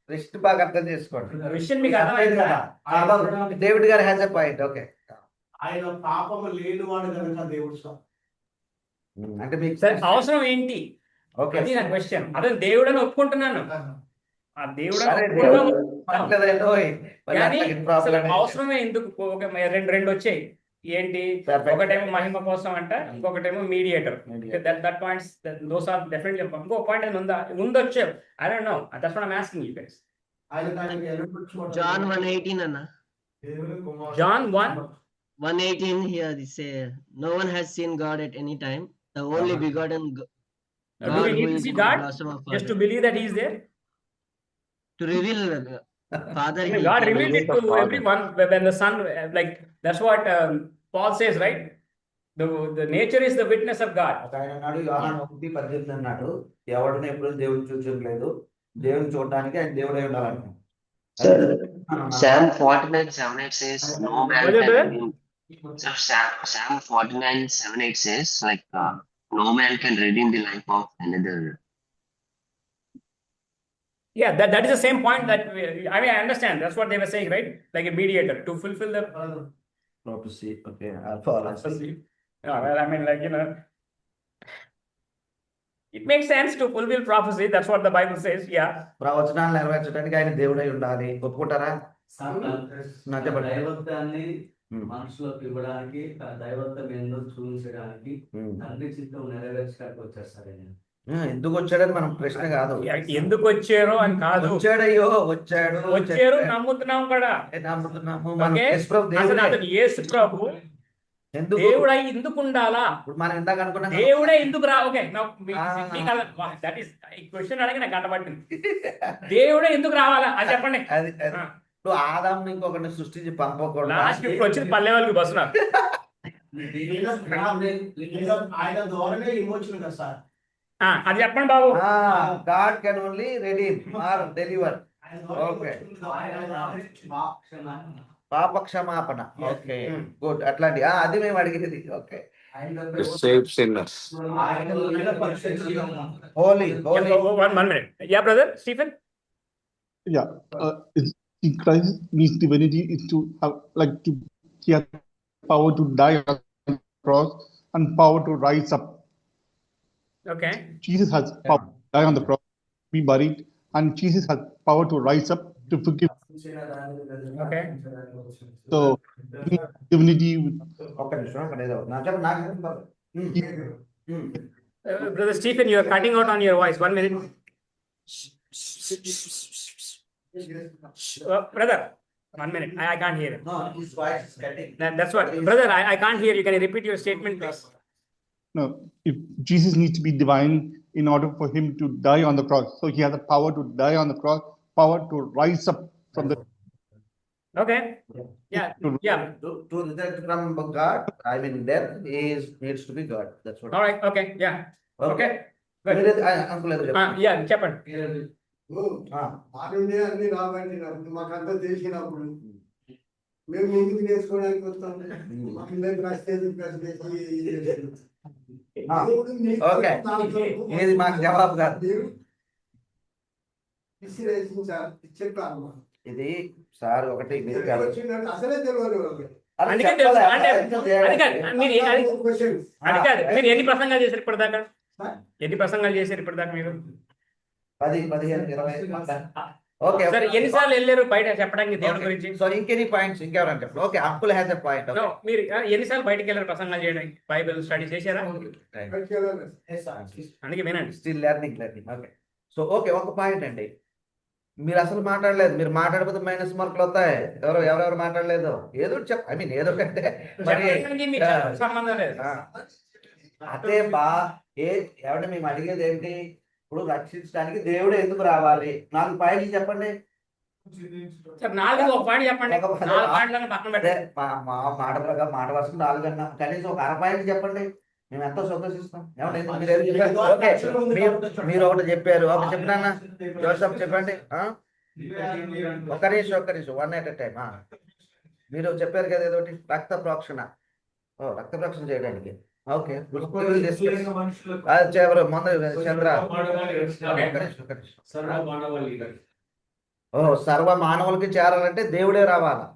రిస్ట్ బాగా అర్థం చేసుకోండి. క్వశ్చన్ మీకు అర్థమైంది కదా? డేవిడ్ గారు హ్యాస్ ఎ పాయింట్. ఓకే, ఆయన పాపము లేని వాడు కనుక దేవుడు స్వామి. అంటే మీకు సరే, అవసరం ఏంటి? ఓకే, అది నా క్వశ్చన్. అతను దేవుడు అని ఒప్పుకుంటున్నాను. ఆ దేవుడు అని సరే, ఒప్పుకుంటున్నాము. పర్లేదేంటో, మరి కానీ అట్లా అసలు ప్రాబ్లం అవసరమే ఎందుకు? ఒక రెండు వచ్చాయి. ఏంటి? Perfect. ఒకటేమో మహిమ కోసం అంట, ఇంకొకటేమో mediator. That points, those are definitely. ఇంకో పాయింట్ ఏమైనా ఉందా? ఉండొచ్చు. I don't know. That's what I am asking you guys. ఆయన దానికి ఎలుగుచ్చుకోవడం. John 1:18 Anna. దేవుని కుమారుడు. John 1:18 here they say, no one has seen God at any time. The only begotten do God we who need to is see in the God bosom of just to Father. believe that he is there? To reveal Father. he God came revealed as- it to everyone when the Son, like that's what Paul says, right? The nature is the witness of God. ఆయన అన్నాడు, యోహాను 1:18 అన్నాడు, ఎవడిని ఎప్పుడు దేవుడు చూడలేదు, దేవుని చూడడానికి ఆయన దేవుడై ఉండాలంట. Sir, Psalm 49:7-8 says, no man Brother, can brother? redeem. So Psalm 49:7-8 says, like, no man can redeem the life of another. Yeah, that is the same point that I mean, I understand. That's what they were saying, right? Like a mediator to fulfill the Prophecy. Okay, prophecy. Yeah, well, I mean, like, you know, it makes sense to fulfill prophecy. That's what the Bible says. Yeah. ప్రవచనాలు నెరవేర్చడానికి ఆయన దేవుడై ఉండాలి. ఒప్పుకుంటారా? నా చెప్పండి. దైవత్వాన్ని మనుషులకు ఇవ్వడానికి, తన దైవత్వం ఏందో చూపించడానికి, తండ్రి చిత్తం నెరవేర్చడానికి వచ్చేస్తారు ఆయన. ఎందుకు వచ్చాడని మనం ప్రశ్న కాదు. ఎందుకు వచ్చారో అని కాదు. వచ్చాడయ్యో, వచ్చాడు నమ్ముతున్నాం కూడా. నమ్ముతున్నాము. మన Okay? యేసు ప్రభు అసలు దేవుడే. అతను యేసు ప్రభు ఎందుకు? దేవుడై ఎందుకు ఉండాలా? ఇప్పుడు మనం ఇందాక అనుకున్నాం కదా. దేవుడే ఎందుకు రా? ఓకే, దట్ ఈస్ ఈ క్వశ్చన్ అడిగి నాకు గంట పట్టింది. దేవుడే ఎందుకు రావాలా అది చెప్పండి. అది ఇప్పుడు ఆదాంని ఇంకొకరిని సృష్టించి పంపకూడదు. లాస్ట్ ఇప్పుడు వచ్చింది పల్లె వాళ్ళకి బస్సు నాకు. ఆయన ద్వారానే విమోచన కదా సార్. అది చెప్పండి బాబు. God can only redeem or deliver. Okay, పాప క్షమాపణ. Okay, good. అట్లాంటి అది మేము అడిగేది. Okay, To save sinners. Holy. One minute. Yeah, brother Stephen. Yeah, in Christ means divinity is to have he has power to die on the cross and power to rise up. Okay. Jesus has power to die on the cross, be buried, and Jesus has power to rise up to forgive. Okay. So divinity. ఒక్క నిమిషం, అక్కడ ఏదో Brother Stephen, you are cutting out on your voice. 1 minute. Brother, 1 minute. I can't hear it. No, his voice is cutting. That's what, brother. I can't hear you. Can you repeat your statement, please? No, if Jesus needs to be divine in order for him to die on the cross, so he has the power to die on the cross, power to rise up from the. Okay. Yeah. Yeah. To result from God, I mean death, needs to be God. That's what. All right. Okay. Yeah. Okay. Good. Uncle ఏదో చెప్పండి. Yeah. చెప్పండి. మాటనే అన్ని రాబట్టి మాకంతా తెలిసినప్పుడు మేము ఎందుకు నేర్చుకోవడానికి వస్తాం? ఓకే, ఇది మాకు జవాబు కాదు. చెప్పాను ఇది సార్ ఒకటి మీరు కాదు. అసలే తెలియదు. అందుకే తెలుసు. అంటే అది కాదు. మీరు ఎన్ని ప్రసంగాలు చేశారు ఇప్పటిదాకా? ఎన్ని ప్రసంగాలు చేశారు ఇప్పటిదాకా మీరు? 10, 15, 20. ఓకే, సరే, ఎన్నిసార్లు వెళ్ళారు బయట చెప్పడానికి దేవుడి గురించి? సో ఇంకెన్ని పాయింట్స్ ఇంకెవరైనా చెప్పండి. Okay, uncle has a point. No, మీరు ఎన్నిసార్లు బయటకు వెళ్ళారు ప్రసంగాలు చేయడానికి? బైబిల్ స్టడీ చేశారా? అందుకే వినండి. Still learning. Okay, so okay, ఒక పాయింట్ అండి. మీరు అసలు మాట్లాడలేదు. మీరు మాట్లాడకపోతే మైనస్ మార్కులు వస్తాయి. ఎవరెవరు మాట్లాడలేదు ఏదో ఏదో కంటే మరి సంబంధం లేదు. అదే బా ఏమంటే మేము అడిగేది ఏంటి? ఇప్పుడు రక్షించడానికి దేవుడు ఎందుకు రావాలి? 4 పాయింట్లు చెప్పండి. సార్ 4 ఒక పాయింట్ చెప్పండి. 4 పాయింట్లను పక్కన అదే పెట్టండి. మాట ప్రకారం మాట వరుస 4 అన్నా కనీసం ఒక 1/2 పాయింట్ చెప్పండి. మేము ఎంతో సంతోషిస్తాం. ఏమంటే మీరు ఏదో చెప్పారు. ఓకే, మీరు ఒకటి చెప్పారు. ఒకటి చెప్పినా జోసఫ్ చెప్పండి. ఒక్క నిమిషం 1 at a time. మీరు చెప్పారు కదా ఏదో ఒకటి రక్త ప్రోక్షణ. రక్త ప్రోక్షణ చేయడానికి. ఓకే, ఎవరు ముందు చంద్ర సర్వ మానవులకి చేరాలంటే దేవుడే రావాలా?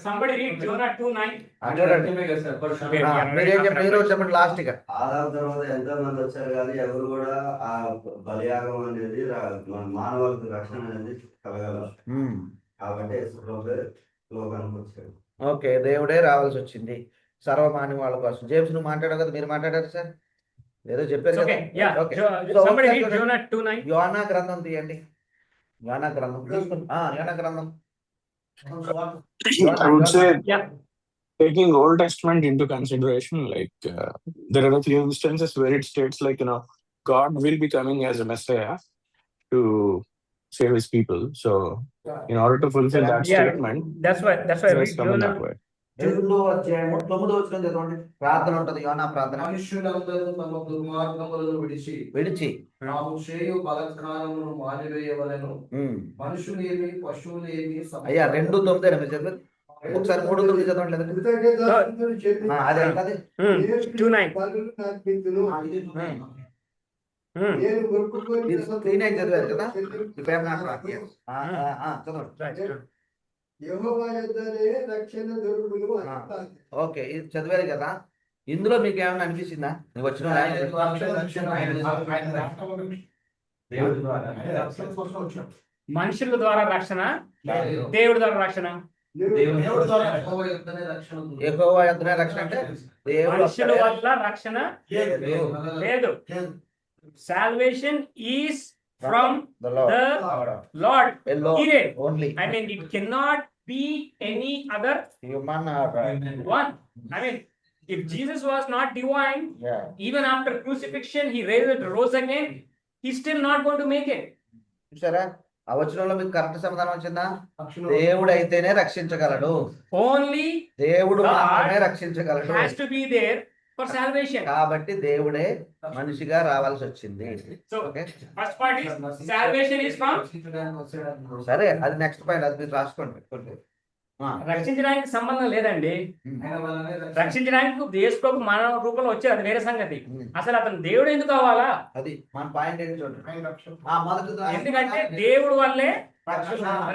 Somebody read Jonah 2:9. చూడండి మీరు చెప్పండి లాస్ట్ గా. ఆదాము తర్వాత ఎంతో మంది వచ్చారు కానీ ఎవరు కూడా ఆ బలియాగం అనేది మానవులకు రక్షణ అనేది కలగలరు. కాబట్టి లోకానికి వచ్చాడు. ఓకే, దేవుడే రావాల్సి వచ్చింది సర్వమానవ వాళ్ళ కోసం. జేమ్స్ నువ్వు మాట్లాడావు కదా, మీరు మాట్లాడారు సార్, ఏదో చెప్పారు కదా. ఓకే, యోనా గ్రంథం తీయండి. యోనా గ్రంథం యోనా గ్రంథం. I would say, taking Old Testament into consideration, there are a few instances where it states God will be coming as a Messiah to save his people. So, in order to fulfill that statement, that's why Christ come in that way. 2వ అధ్యాయము 9వ వచనం చదవండి. ప్రార్థన ఉంటది, యోనా ప్రార్థన. మనుష్యులందరూ తమ దుర్మార్గములను విడిచి తాము చేయు బలత్కారమును మానివేయవలెను. మనుషులేమి పశువులేమి అయ్యా 2:9 మీరు చదివారు. ఒకసారి 3:9 చదవండి. అదే 2:9 3:9 చదివారు కదా. చదవండి. ఓకే, ఇది చదివారు కదా. ఇందులో మీకు ఏమైనా అనిపిస్తుందా? వచ్చిన మనుషుల ద్వారా రక్షణ, దేవుడి ద్వారా రక్షణ. యెహోవా యొద్దనే రక్షణ అంటే మనుషుల వల్ల రక్షణ లేదు. Salvation is from the lord. Only. I mean, it cannot be any other human one. I mean, if Jesus was not divine, even after crucifixion, he rose again, he's still not going to make it. చూసారా, ఆ వచనంలో మీకు correct సమాధానం వచ్చిందా? దేవుడు అయితేనే రక్షించగలడు. Only దేవుడు మాత్రమే రక్షించగలడు. has to be there for salvation. కాబట్టి దేవుడే మనిషిగా రావాల్సి వచ్చింది. So, first part is salvation is from. సరే, అది నెక్స్ట్ పాయింట్, అది మీరు రాసుకోండి. రక్షించడానికి సంబంధం లేదండి. రక్షించడానికి యేసు ప్రభు మానవ రూపంలో వచ్చారు, అది వేరే సంగతి. అసలు అతను దేవుడు ఎందుకు కావాలా? అది మన పాయింట్ ఏంటి చూడండి. ఎందుకంటే దేవుడు వల్లే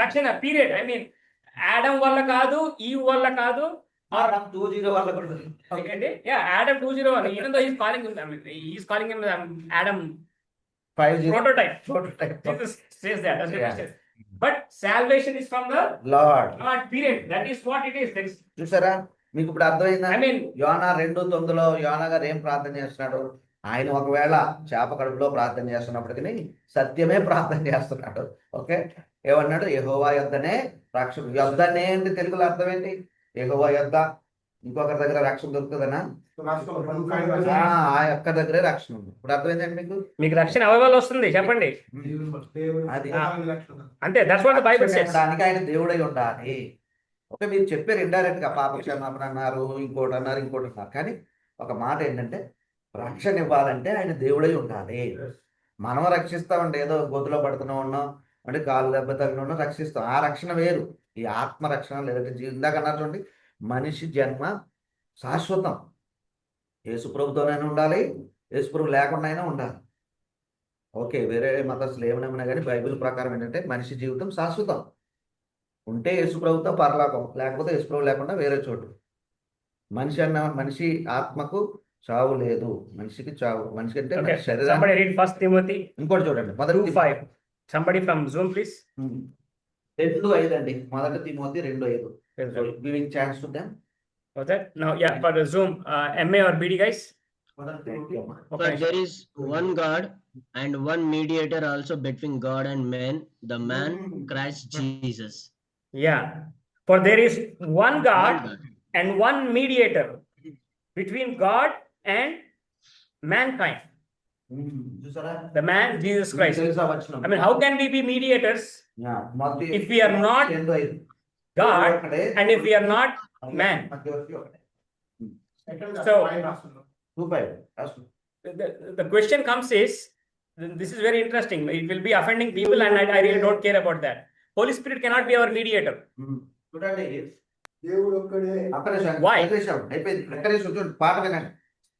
రక్షణ. పీరియడ్. ఐ మీన్ ఆడమ్ వల్ల కాదు, ఈవ్ వల్ల కాదు, Adam 2:0 వల్ల కూడా. Adam 2:01. Even though he's calling him Adam 5:0 prototype. Jesus says that. That's what he says. But salvation is from the Lord. Period. That is what it is. చూసారా, మీకు ఇప్పుడు అర్థమైందా? I mean, యోనా 2:9లో యోనా గారు ఏం ప్రార్థన చేస్తున్నాడు? ఆయన ఒకవేళ చేప కడుపులో ప్రార్థన చేస్తున్నప్పటికీ సత్యమే ప్రార్థన చేస్తున్నాడు. ఓకే, ఏమన్నాడు? యెహోవా యొద్దనే రక్షణ. యొద్దనే అంటే తెలుగులో అర్థం ఏంటి? యెహోవా యొద్ద. ఇంకొకరి దగ్గర రక్షణ దొరుకుతుందనా? ఆ యొక్క దగ్గరే రక్షణ ఉంది. ఇప్పుడు అర్థమైందండి మీకు రక్షణ అవైలబుల్ వస్తుంది. చెప్పండి. అది అంతే. That's what the Bible says. దానికి ఆయన దేవుడై ఉండాలి. ఓకే, మీరు చెప్పారు ఇండైరెక్ట్ గా పాప క్షమాపణ అన్నారు, ఇంకోటి అన్నారు. కానీ ఒక మాట ఏంటంటే, రక్షణ ఇవ్వాలంటే ఆయన దేవుడై ఉండాలి. మనం రక్షిస్తామంటే ఏదో గొద్దులో పడుతూనే ఉన్నాం అంటే కాలు దెబ్బ తగిన ఉన్నాం రక్షిస్తాం. ఆ రక్షణ వేరు. ఈ ఆత్మ రక్షణ లేదంటే ఇందాక అన్నారు చూడండి, మనిషి జన్మ శాశ్వతం. యేసుప్రభుతోనైనా ఉండాలి, యేసుప్రభు లేకుండా అయినా ఉండాలి. ఓకే, వేరే మతస్థులు ఏమన్నా కానీ బైబిల్ ప్రకారం ఏంటంటే మనిషి జీవితం శాశ్వతం. ఉంటే యేసుప్రభుతో పరలోకం, లేకపోతే యేసుప్రభు లేకుండా వేరే చోటు. మనిషి ఆత్మకు చావు లేదు, మనిషికి చావు. మనిషి అంటే శరీరం. ఇంకోటి చూడండి, మొదటి 2:5. Somebody from Zoom, please. 2:5 అండి. మొదటి Timothy 2:5. Giving chance to them. Was that? No, for the Zoom, MA or BD guys. But there is one God and one mediator also between God and man, the man Christ Jesus. For there is one God and one mediator between God and mankind. చూసారా The man Jesus Christ. తెలుసా వచనం? I mean, how can we be mediators Mattayi if we are not 8:5. God ఒకడే, and if we are not man? మధ్యవర్తి ఒకడే. So 2:5 రాసుకో. the question comes is, this is very interesting. It will be offending people, and I really don't care about that. Holy Spirit cannot be our mediator. చూడండి దేవుడు ఒక్కడే. ఒక్క నిమిషం, Why? ఒక్క నిమిషం, అయిపోయింది. ఒక్క నిమిషం చూడండి, పాట వినండి.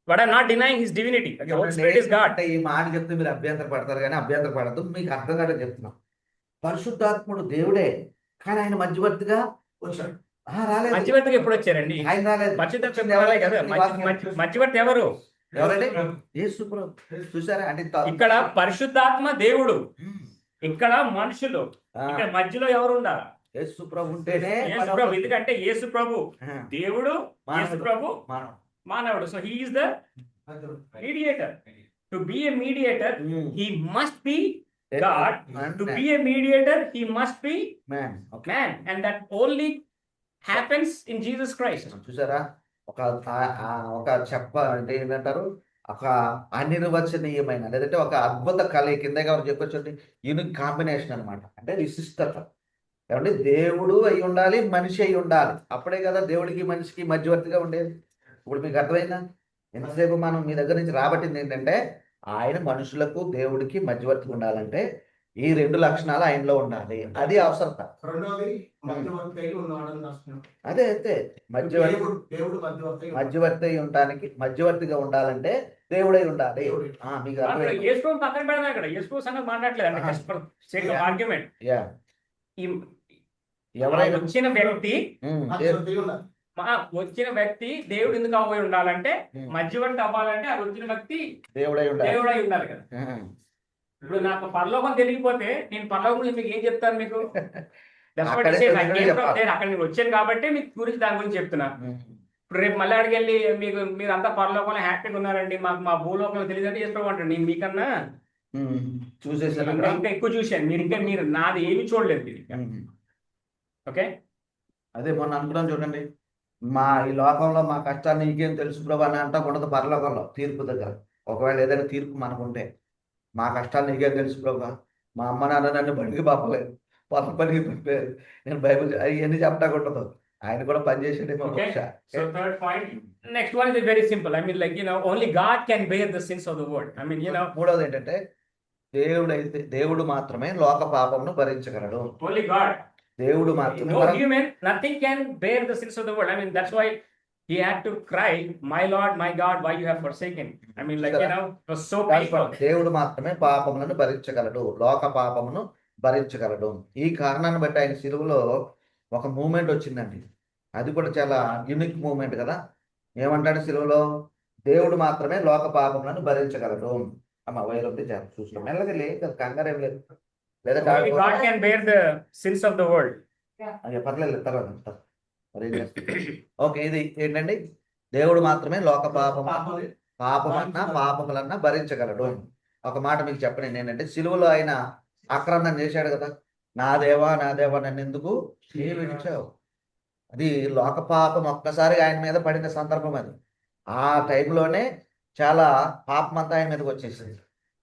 But I'm not denying his divinity. The Holy Spirit is God. అంటే ఈ మాట చెప్తే మీరు అభ్యంతర పడతారు కానీ అభ్యంతర పడద్దు, మీకు అర్థం కాదని చెప్తున్నాం. పరిశుద్ధాత్ముడు దేవుడే, కానీ ఆయన మధ్యవర్తిగా వచ్చాడు. రాలేదు. మధ్యవర్తికి ఎప్పుడు వచ్చారండి? ఆయన రాలేదు. మధ్యవర్తి రాలే కదా. మధ్యవర్తి ఎవరు? ఎవరండి? యేసు ప్రభు. చూసారా అంటే ఇక్కడ పరిశుద్ధాత్మ దేవుడు, ఇక్కడ మనుషులు, ఇక్కడ మధ్యలో ఎవరు ఉండాలి? యేసు ప్రభు ఉంటేనే యేసు ప్రభు. ఎందుకంటే యేసు ప్రభు దేవుడు, యేసు ప్రభు మానవుడు. మానవుడు. So he is the mediator. To be a mediator, he must be God. To be a mediator, he must be man. man, and that only happens in Jesus Christ. చూసారా ఒక చెప్ప అంటే ఏంటంటారు, ఒక అనిర్వచనీయమైన లేదంటే ఒక అద్భుత కలయిక కింద ఎవరు చెప్పొచ్చు, యూనిక్ కాంబినేషన్ అన్నమాట. అంటే విశిష్టత. ఏమంటే దేవుడు అయి ఉండాలి, మనిషి అయి ఉండాలి, అప్పుడే కదా దేవుడికి మనిషికి మధ్యవర్తిగా ఉండేది. ఇప్పుడు మీకు అర్థమైందా? ఎంతసేపు మనం మీ దగ్గర నుంచి రాబట్టింది ఏంటంటే, ఆయన మనుషులకు దేవుడికి మధ్యవర్తిగా ఉండాలంటే ఈ 2 లక్షణాలు ఆయనలో ఉండాలి. అది అవసరత. రెండోది మధ్యవర్తి అయి ఉన్నాడని రాస్తున్నాడు. అదే అయితే దేవుడు మధ్యవర్తి మధ్యవర్తి అయి ఉండడానికి, మధ్యవర్తిగా ఉండాలంటే దేవుడై ఉండాలి. మీకు అర్థమైంది? యేసు ప్రభు పక్కన పెడదాం. ఇక్కడ యేసు ప్రభు సంగతి మాట్లాడలేదు అంటే just for sake of argument. ఎవరైనా వచ్చిన వ్యక్తి వచ్చిన వ్యక్తి దేవుడు ఎందుకు అవ్వయి ఉండాలంటే, మధ్యవర్తి అవ్వాలంటే ఆ వచ్చిన వ్యక్తి దేవుడై ఉండాలి కదా. ఇప్పుడు నాకు పరలోకం తెలియకపోతే నేను పరలోకం గురించి మీకు ఏం చెప్తాను? మీకు అక్కడ నేను వచ్చాను కాబట్టి మీకు గురించి దాని గురించి చెప్తున్నా. ఇప్పుడు రేపు మళ్ళీ అడిగి వెళ్ళి మీరు అంతా పరలోకంలో హ్యాపీగా ఉన్నారండి, మాకు మా భూలోకంలో తెలియదంటే చేసుకోమంటారు. నేను మీకన్నా చూసేసాను, ఇంకా ఎక్కువ చూశాను. మీరు నాది ఏమి చూడలేదు. ఓకే, అదే మొన్న అనుకున్నాం చూడండి, ఈ లోకంలో మా కష్టాన్ని నీకేం తెలుసు ప్రభు అని అంటా ఉండదు. పరలోకంలో తీర్పు దగ్గర ఒకవేళ ఏదైనా తీర్పు మనకుంటే, మా కష్టాలు నీకేం తెలుసు ప్రభు, మా అమ్మ నాన్న నన్ను బడికి పంపలేదు, పొలం పనికి పంపారు, నేను బైబిల్ అవన్నీ చెప్పడానికి ఉండదు. ఆయన కూడా పనిచేసేదేమో. So third point, next one is very simple. I mean, like, only God can bear the sins of the world. I mean, మూడవది ఏంటంటే, దేవుడు మాత్రమే లోక పాపమును భరించగలడు. Only God. దేవుడు మాత్రమే. No human, nothing can bear the sins of the world. I mean, that's why he had to cry, my Lord, my God, why you have forsaken me. I mean, like, it was so painful. దేవుడు మాత్రమే పాపములను భరించగలడు, లోక పాపమును భరించగలడు. ఈ కారణాన్ని బట్టి ఆయన సిలువలో ఒక మూమెంట్ వచ్చిందండి. అది కూడా చాలా యూనిక్ మూమెంట్ కదా. ఏమంటాడు సిలువలో? దేవుడు మాత్రమే లోక పాపములను భరించగలడు. అమ్మ వైరొద్దు చూసుకో, మెల్లగా లేదు, కంగారు ఏం లేదు. లేదా God can bear the sins of the world. పర్లేదు, తర్వాత ఓకే. ఇది ఏంటండి? దేవుడు మాత్రమే లోక పాపములన్నా భరించగలడు. ఒక మాట మీకు చెప్పండి ఏంటంటే, సిలువలో ఆయన ఆక్రమణ చేశాడు కదా, నా దేవా నన్ను ఎందుకు విడిచావు. అది లోక పాపం ఒక్కసారిగా ఆయన మీద పడిన సందర్భం. అది ఆ టైంలోనే చాలా పాపం అంతా ఆయన మీదకి వచ్చేసింది.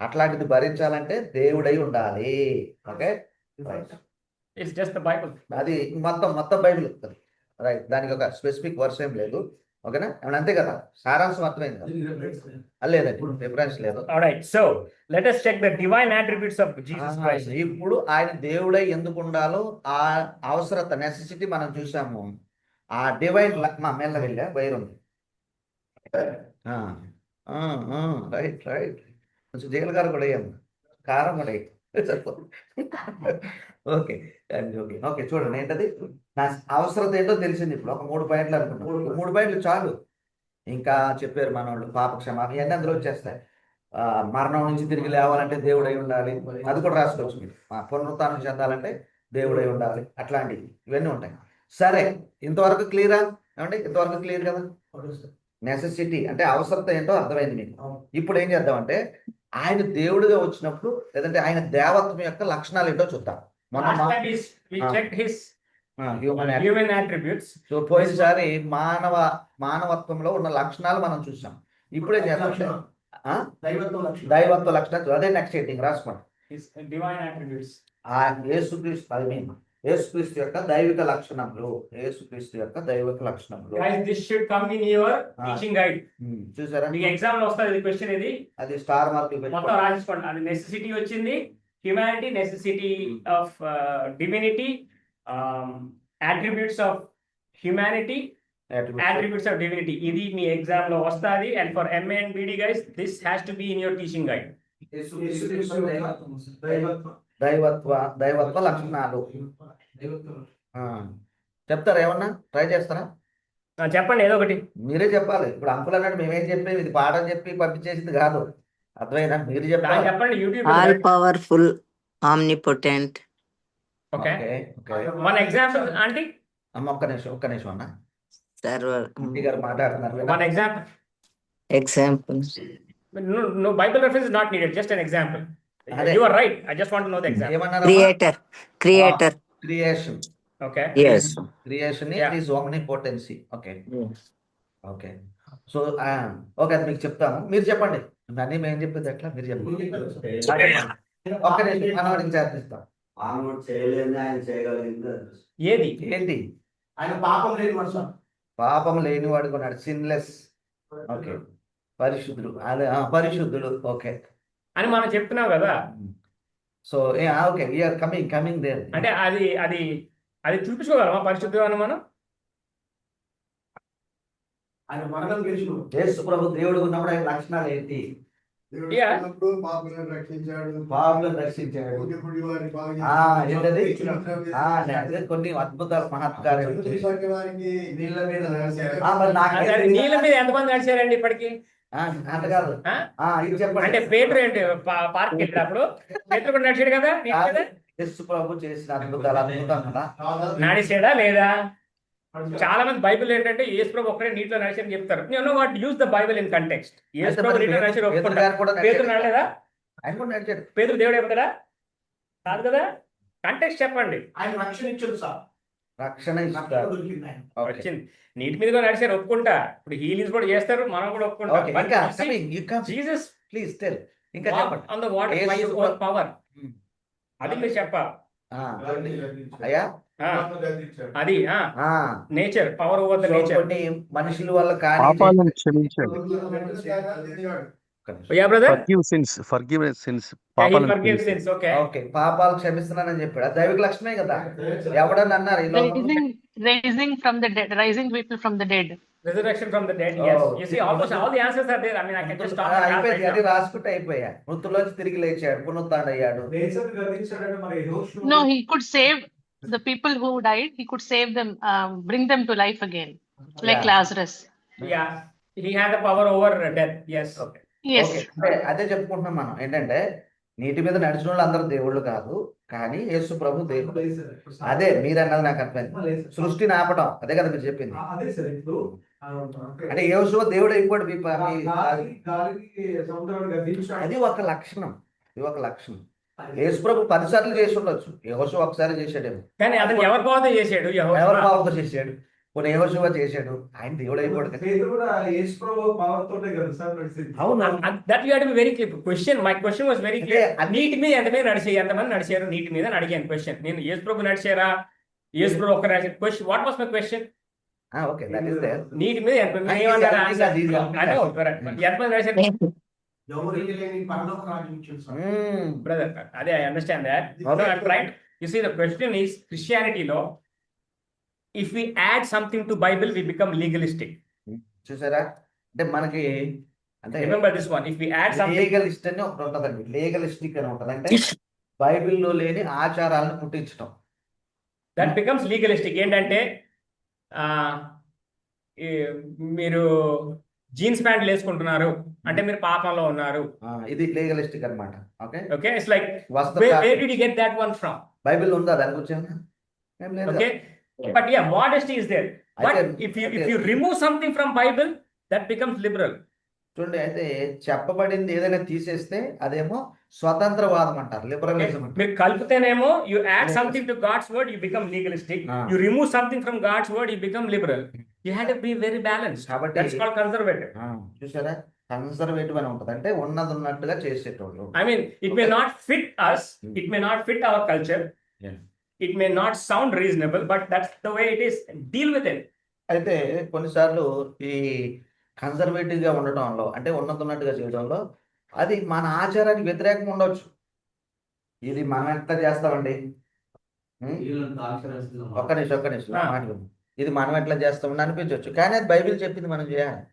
అట్లాంటిది భరించాలంటే దేవుడై ఉండాలి. Okay, It's just the Bible. అది మొత్తం బైబిల్ చెప్తుంది. రైట్, దానికి ఒక స్పెసిఫిక్ వర్స్ ఏం లేదు. ఓకేనా? అంతే కదా, సారాంశం అర్థమైంది కదా? లేదండి, రిఫరెన్స్ లేదు. Alright, so let us check the divine attributes of Jesus Christ. ఇప్పుడు ఆయన దేవుడై ఎందుకు ఉండాలో ఆ అవసరత, నెసెసిటీ మనం చూసాము. ఆ డివైన్ మెల్ల వెళ్ళా వైరుంది. రైట్ కొంచెం జీలకర్ర కూడా వేయము, కారం కూడా ఓకే ఓకే. చూడండి ఏంటది నా అవసరత ఏంటో తెలిసింది. ఇప్పుడు ఒక 3 పాయింట్లు అనుకున్నాం. 3 పాయింట్లు చాలు. ఇంకా చెప్పారు మన వాళ్ళు, పాప క్షమాపణ ఇవన్నీ అందులో వచ్చేస్తాయి. మరణం నుంచి తిరిగి లేవాలంటే దేవుడై ఉండాలి, అది కూడా రాసుకోవచ్చు మీరు. పునరుత్థానం చెందాలంటే దేవుడై ఉండాలి, అట్లాంటివి ఇవన్నీ ఉంటాయి. సరే, ఇంతవరకు క్లియరా? ఏమంటే ఇంతవరకు క్లియర్ కదా? నెసెసిటీ అంటే అవసరత ఏంటో అర్థమైంది మీకు. ఇప్పుడు ఏం చేద్దామంటే, ఆయన దేవుడిగా వచ్చినప్పుడు లేదంటే ఆయన దేవత్వం యొక్క లక్షణాలు ఏంటో చూద్దాం. Human attributes. సో పోయినసారి మానవత్వంలో ఉన్న లక్షణాలు మనం చూసాం. ఇప్పుడే చేస్తాం. దైవత్వ లక్షణాలు అదే నెక్స్ట్ హెడ్డింగ్ రాసుకోండి. His divine attributes. ఆ యేసుక్రీస్తు యేసుక్రీస్తు యొక్క దైవిక లక్షణములు, యేసుక్రీస్తు యొక్క దైవిక లక్షణములు. Guys, this should come in your teaching guide. చూసారా, మీకు ఎగ్జామ్ లో వస్తుంది క్వశ్చన్ ఇది, అది స్టార్ మార్క్ మొత్తం రాసుకోండి. అది నెసెసిటీ వచ్చింది, humanity, necessity of divinity, attributes of humanity, attributes of divinity. ఇది మీ ఎగ్జామ్ లో వస్తుంది. And for MA and BD guys, this has to be in your teaching guide. దైవత్వ లక్షణాలు చెప్తారా? ఏమన్నా ట్రై చేస్తారా? చెప్పండి ఏదో ఒకటి. మీరే చెప్పాలి. ఇప్పుడు అంకుల్ అన్నాడు మేమేం చెప్పేది, ఇది పాఠం చెప్పి పంపించేసింది కాదు. అర్థమైనా? మీరు చెప్పాలి. చెప్పండి. YouTube all powerful, omnipotent. Okay, one example aunty. అమ్మ ఒక్క నిమిషం అన్న, సర్వర్ గారు మాట్లాడుతున్నారు. One example. Examples. No Bible reference is not needed, just an example. You are right, I just want to know the example. ఏమన్నారు? Creator creation. Okay. Yes. Creation is omnipotency. Okay. Okay. So okay, అది మీకు చెప్తాము. మీరు చెప్పండి. అన్నీ మేము చెప్పేది ఎట్లా, మీరు చెప్పండి. ఒక్క నిమిషం మనవాడికి చేర్పిస్తాం. మానవుడు చేయలేని ఆయన చేయగలిగింది ఏది? ఏంటి? ఆయన పాపం లేని మనుషులు. పాపం లేని వాడు కొన్నాడు, సిన్లెస్. ఓకే, పరిశుద్ధుడు. అదే పరిశుద్ధుడు. ఓకే అని మనం చెప్తున్నాం కదా. So okay, we're coming there. అంటే అది చూపించుకోగలమా పరిశుద్ధం అని మనం? ఆయన మరణం గెలిచిన యేసు ప్రభు దేవుడు ఉన్నప్పుడు ఆయన లక్షణాలు ఏంటి? పాపులను రక్షించాడు. ఏంటది? కొన్ని అద్భుతాలు, మహత్కార్యాలు. నీళ్ళ మీద నీళ్ళ మీద ఎంతమంది నడిచారండి ఇప్పటికి? అంత కాదు, ఇది చెప్పండి. అంటే పేతురు ఏంటి పార్క్ వెళ్ళినప్పుడు పేతురు కూడా నడిచాడు కదా నీళ్ళ మీద? యేసు ప్రభు చేసిన అద్భుతాలు అద్భుతం కదా. నడిచాడా లేదా? చాలా మంది బైబిల్ ఏంటంటే యేసు ప్రభు ఒక్కడే నీటిలో నడిచారని చెప్తారు. No what use the Bible in context. Yesu ప్రభు నీటిలో నడిచారు ఒప్పుకుంటారు. పేతురు నడలేదా? పేతురు దేవుడు చెప్తాడా? కాదు కదా. కంటెక్స్ట్ చెప్పండి. ఆయన రక్షణ ఇచ్చాడు సార్. రక్షణ వచ్చింది. నీటి మీద నడిచారు ఒప్పుకుంటా. ఇప్పుడు హీలింగ్స్ కూడా చేస్తారు, మనం కూడా ఒప్పుకుంటాం. జీసస్ ప్లీజ్ టెల్ ఇంకా చెప్పండి. On the water by his own power. అది మీరు చెప్పాలి. అయ్యా అది nature, power over the nature. మనుషుల వల్ల కానీ పాపాలను క్షమించాడు. పాపాలు క్షమిస్తున్నానని చెప్పాడు. దైవిక లక్షణమే కదా. ఎవడన్నా అన్నారు raising from the dead, rising people from the dead. Resurrection from the dead. Yes. You see, almost all the answers are there. I mean, I can just talk. అయిపోయింది, అది రాసుకుంటే అయిపోయా. మృతుల్లోంచి తిరిగి లేచాడు, పునరుత్థానుడయ్యాడు. No, he could save the people who died. He could save them, bring them to life again, like Lazarus. Yeah, he had the power over death. Yes. Okay. Yes. అదే చెప్పుకుంటున్నాం మనం. ఏంటంటే నీటి మీద నడిచిన వాళ్ళు అందరూ దేవుళ్ళు కాదు, కానీ యేసు ప్రభు దేవుడు. అదే మీరు అన్నది నాకు అర్థమైంది. సృష్టిని ఆపటం అదే కదా మీరు చెప్పింది. అంటే యేసు దేవుడు అయిపోయాడు. అది ఒక లక్షణం. ఇది ఒక లక్షణం. యేసు ప్రభు 10 సార్లు చేసి ఉండొచ్చు, యెహోషువ ఒకసారి చేశాడేమో. కానీ అతను ఎవరి పాపంతో చేశాడు? ఎవరి పాపంతో చేశాడు? కొన్ని యెహోషువ చేశాడు. ఆయన దేవుడు అయిపోయాడు. అవును. That you have to be very clear. Question, my question was very clear. నీటి మీద ఎంతమంది నడిచారు? నీటి మీద అడిగాను క్వశ్చన్. నేను యేసు ప్రభు నడిచారా, యేసు ప్రభు ఒక్క నడిచారు? Question, what was my question? Okay, that is there. నీటి మీద ఎంతమంది నడిచారు? Brother, I understand that. Okay. I'm trying. You see, the question is, Christianity law, if we add something to Bible, we become legalistic. చూసారా? అంటే మనకి అంటే remember this one. If we add something, లీగలిస్ట్ అని ఒకటి ఉంటుందండి. లీగలిస్టిక్ అని ఉంటుంది. అంటే బైబిల్లో లేని ఆచారాలను పుట్టించడం. that becomes legalistic. ఏంటంటే మీరు జీన్స్ ప్యాంట్లు వేసుకుంటున్నారు అంటే మీరు పాపంలో ఉన్నారు. ఇది లీగలిస్టిక్ అన్నమాట. Okay okay, it's like where did you get that one from? Bible ఉందా దాని గురించి? Okay, but yeah, modesty is there. But if you remove something from Bible, that becomes liberal. చూడండి, అయితే చెప్పబడింది ఏదైనా తీసేస్తే అదేమో స్వతంత్రవాదం అంటారు, లిబరలిజం. మీరు కలిపితేనేమో you add something to God's word, you become legalistic. You remove something from God's word, you become liberal. You have to be very balanced. That's called conservative. చూసారా? Conservative అని ఉంటుంది, అంటే ఉన్నది ఉన్నట్టుగా చేసేటోళ్ళు. I mean, it may not fit us, it may not fit our culture, Yeah. it may not sound reasonable, but that's the way it is. Deal with it. అయితే కొన్నిసార్లు ఈ కన్సర్వేటివ్గా ఉండటంలో, అంటే ఉన్నది ఉన్నట్టుగా చేయడంలో, అది మన ఆచారానికి వ్యతిరేకంగా ఉండవచ్చు. ఇది మనం ఎట్లా చేస్తామండి, ఒక్క నిమిషం నా మాట విను. ఇది మనం ఎట్లా చేస్తామని అనిపించవచ్చు, కానీ అది బైబిల్ చెప్పింది మనం చేయాలి.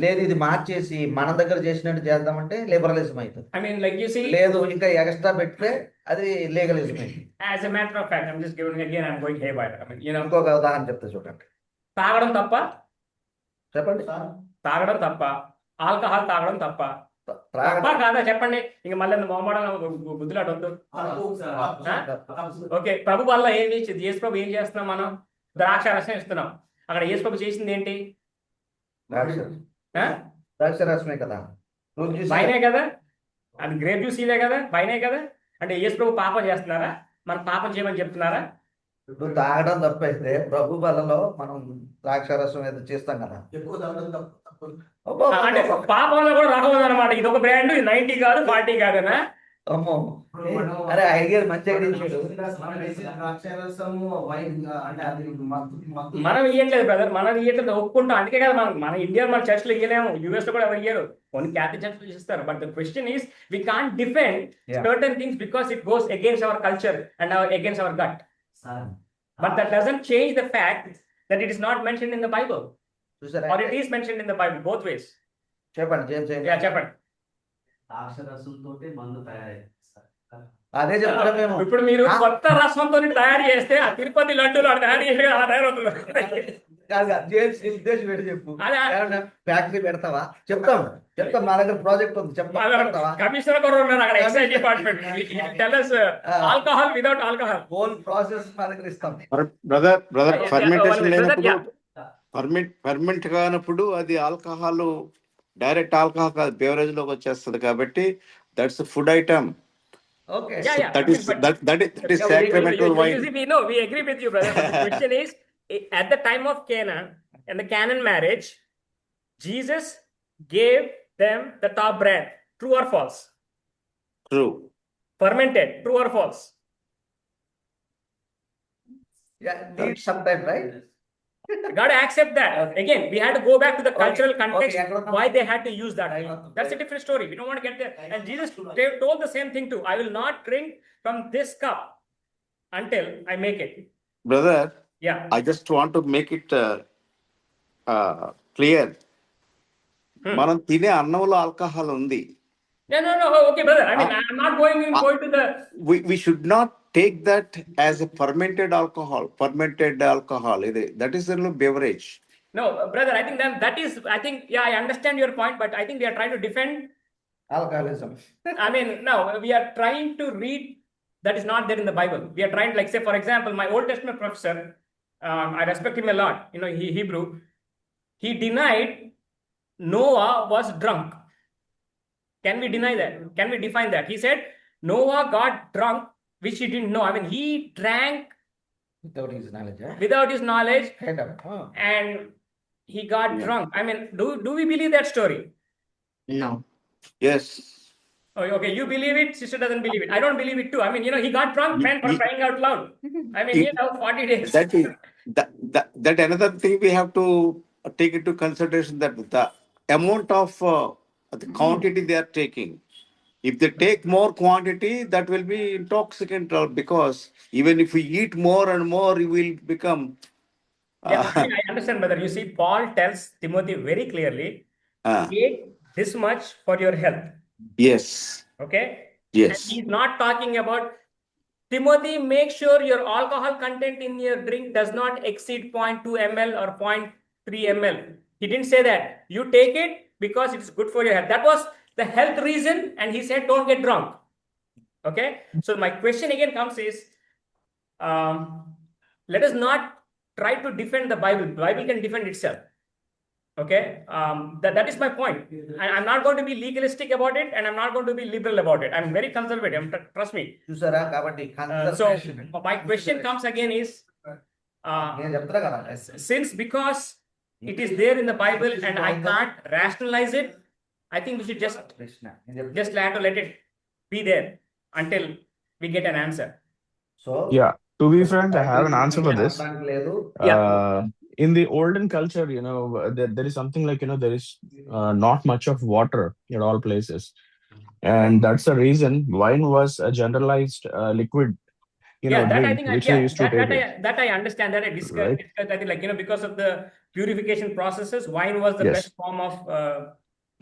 లేదు ఇది మార్చేసి మన దగ్గర చేసినట్టు చేద్దామంటే లిబరలిజం అవుతుంది. I mean, like you see, లేదు ఇంకా ఎక్స్ట్రా పెడితే అది లీగలిజం అవుతుంది. as a matter of fact, I'm just giving again, I'm going haywire. I mean, you know, ఇంకొక ఉదాహరణ చెప్తే చూడండి. తాగడం తప్ప, చెప్పండి. తాగడం తప్ప, ఆల్కహాల్ తాగడం తప్ప, తప్ప కాదా చెప్పండి. ఇంకా మళ్ళీ మొహమాటం బుద్ధులాట వద్దు. ఓకే, ప్రభు వల్ల ఏం చేసింది? యేసు ప్రభు ఏం చేస్తున్నాం? మనం ద్రాక్ష రసం ఇస్తున్నాం. అక్కడ యేసు ప్రభు చేసింది ఏంటి? ద్రాక్ష రసమే కదా, వైనే కదా, అది గ్రేప్ జ్యూస్ ఇదే కదా, వైనే కదా. అంటే యేసు ప్రభు పాపం చేస్తున్నారా? మనం పాపం చేయమని చెప్తున్నారా? ఇప్పుడు తాగడం తప్పైతే ప్రభు బలలో మనం ద్రాక్ష రసం ఏదో చేస్తాం కదా. అంటే పాపంలో కూడా రకం ఉందన్నమాట. ఇది ఒక బ్రాండ్, ఇది 90 కాదు 40 కాదనా? అమ్మో, అరే ఐడియా మంచిగా మనం ఇయ్యట్లేదు బ్రదర్, మనం ఇయ్యట్లేదు, ఒప్పుకుంటాం. అందుకే కదా మన ఇండియా, మన చర్చ్ లో ఇయ్యలేము, యుఎస్ లో కూడా ఎవరు ఇయ్యరు, కొన్ని క్యాథలిక్ చర్చ్ లో ఇస్తారు. But the question is, we can't defend certain things because it goes against our culture and against our gut. But that doesn't change the fact that it is not mentioned in the Bible, or it is mentioned in the Bible, both ways. చెప్పండి James. Yeah, చెప్పండి. ద్రాక్షరసంతోటి మందు తయారైంది. అదే చెప్తారా మేము. ఇప్పుడు మీరు కొత్త రసంతో తయారు చేస్తే ఆ తిరుపతి లడ్డూలు తయారు చేసి అలా తయారవుతుంది. జేమ్స్ ఉద్దేశం ఏంటి చెప్పు. ఫ్యాక్టరీ పెడతావా? చెప్తాం మా దగ్గర ప్రాజెక్ట్ ఉంది, చెప్తావా? కమిషనర్ కూడా ఉన్నారు అక్కడ, excise department. Tell us alcohol without alcohol whole process మా దగ్గర ఇస్తాం. బ్రదర్ ఫర్మెంటేషన్ లేనప్పుడు, ఫర్మెంట్ కానప్పుడు అది ఆల్కహాల్, డైరెక్ట్ ఆల్కహాల్ కాదు, బెవరేజ్ లోకి వచ్చేస్తుంది. కాబట్టి that's food item. Okay. That is sacramental wine. We agree with you, brother. But the question is, at the time of Cana and the Canaan marriage, Jesus gave them the top brand. True or false? True. Fermented. True or false? Yeah, need some time, right? Got to accept that. Again, we had to go back to the cultural context, why they had to use that. That's a different story. We don't want to get there. And Jesus told the same thing too. I will not drink from this cup until I make it. Brother, yeah, I just want to make it clear. మనం తినే అన్నంలో alcohol ఉంది. No. Okay, brother. I mean, I'm not going to the. We should not take that as a fermented alcohol. That is a beverage. No, brother. I think that is. I think, yeah, I understand your point, but I think they are trying to defend alcoholism. I mean, no, we are trying to read that is not there in the Bible. We are trying to, like, say, for example, my Old Testament professor, I respect him a lot. You know, he Hebrew. He denied Noah was drunk. Can we deny that? Can we define that? He said Noah got drunk, which he didn't know. I mean, he drank without his knowledge. Without his knowledge, Kind of. and he got drunk. I mean, do we believe that story? No. Yes. Oh, okay, you believe it. Sister doesn't believe it. I don't believe it too. I mean, you know, he got drunk, man, for crying out loud. I mean, he had 40 days. That another thing we have to take into consideration, that the amount of the quantity they are taking. If they take more quantity, that will be intoxicant, because even if we eat more and more, you will become. Yeah, I understand, brother. You see, Paul tells Timothy very clearly, take this much for your health. Yes. Okay? Yes. And he's not talking about, Timothy, make sure your alcohol content in your drink does not exceed 0.2 ml or 0.3 ml. He didn't say that. You take it because it's good for your health. That was the health reason, and he said, don't get drunk. Okay? So my question again comes is, let us not try to defend the Bible. The Bible can defend itself. Okay? That is my point. I'm not going to be legalistic about it, and I'm not going to be liberal about it. I'm very conservative. Trust me. So my question comes again is, since because it is there in the Bible and I can't rationalize it, I think we should Krishna నేను చెప్తాను. just have to let it be there until we get an answer. So Yeah, to be frank, I have an answer for this. అనడానికి లేదు. In the olden culture, there is something like, there is not much of water in all places. And that's the reason wine was a generalized liquid, Yeah, that I drink, think which they used to take it. that I understand, that I discussed, Right. I think, like, because of the purification processes, wine was the Yes. best form of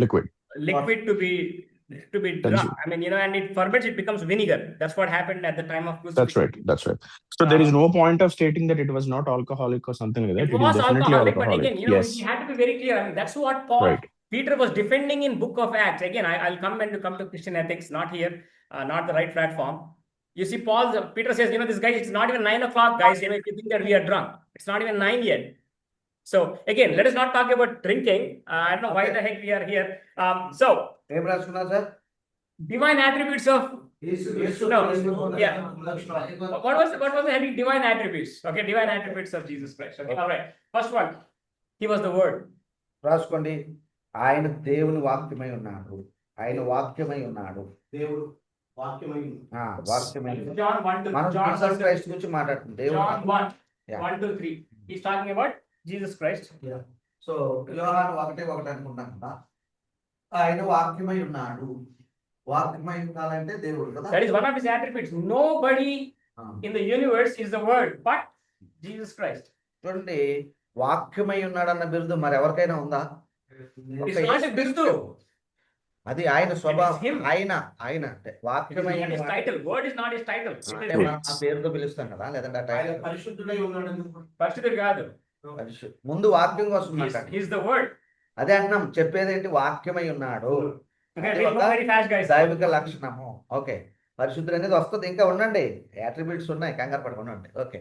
Liquid. liquid to be drunk. Consume. I mean, and it ferments, it becomes vinegar. That's what happened at the time of That's right. That's right. So there is no point of stating that it was not alcoholic or something like that. It It is was definitely alcoholic, but alcoholic. again, Yes. we had to be very clear. I mean, that's what Paul, Right. Peter was defending in Book of Acts. Again, I'll come to Christian ethics, not here, not the right platform. You see, Peter says, this guy, it's not even 9 o'clock, guys. If you think that we are drunk, it's not even 9 yet. So again, let us not talk about drinking. I don't know why the heck we are here. So ఏం రాసుకున్నారు sir? divine attributes of no, yeah. What was the heading? Divine attributes. Okay, divine attributes of Jesus Christ. Okay, all right. First one, he was the Word. రాసుకోండి. ఆయన దేవుని వాక్యమై ఉన్నాడు. ఆయన వాక్యమై ఉన్నాడు. దేవుడు వాక్యమై వాక్యమై. John 1 to మనం John జీసస్ క్రైస్ట్ గురించి మాట్లాడుతున్నాం. దేవుడు John 1, Yeah. 1 to 3. He's talking about Jesus Christ. So యోహాను 1:1 అనుకుంటాం కదా. ఆయన వాక్యమై ఉన్నాడు. వాక్యమై ఉండాలంటే దేవుడు కదా. That is one of his attributes. Nobody in the universe is the Word but Jesus Christ. చూడండి, వాక్యమై ఉన్నాడన్న బిరుదు మరి ఎవరికైనా ఉందా? It's not a బిరుదు. అది ఆయన స్వభావం. him. ఆయన అంటే It is వాక్యమై not his title. Word is not his title. అంటే మనం ఆ పేరుతో పిలుస్తాం కదా, లేదంటే ఆ ఆయన టైటిల్. పరిశుద్ధుడై ఉన్నాడు. పరిశుద్ధుడు కాదు. ముందు వాక్యం కోసం మాట్లాడు. He's the Word. అదే అంటున్నాం, చెప్పేది ఏంటి? వాక్యమై ఉన్నాడు. Okay, అది we'll ఒక go very fast, guys. దైవిక లక్షణము. ఓకే, పరిశుద్ధుడు అనేది వస్తుంది. ఇంకా ఉండండి, అట్రిబ్యూట్స్ ఉన్నాయి, కంగారు పడకుండా. ఓకే,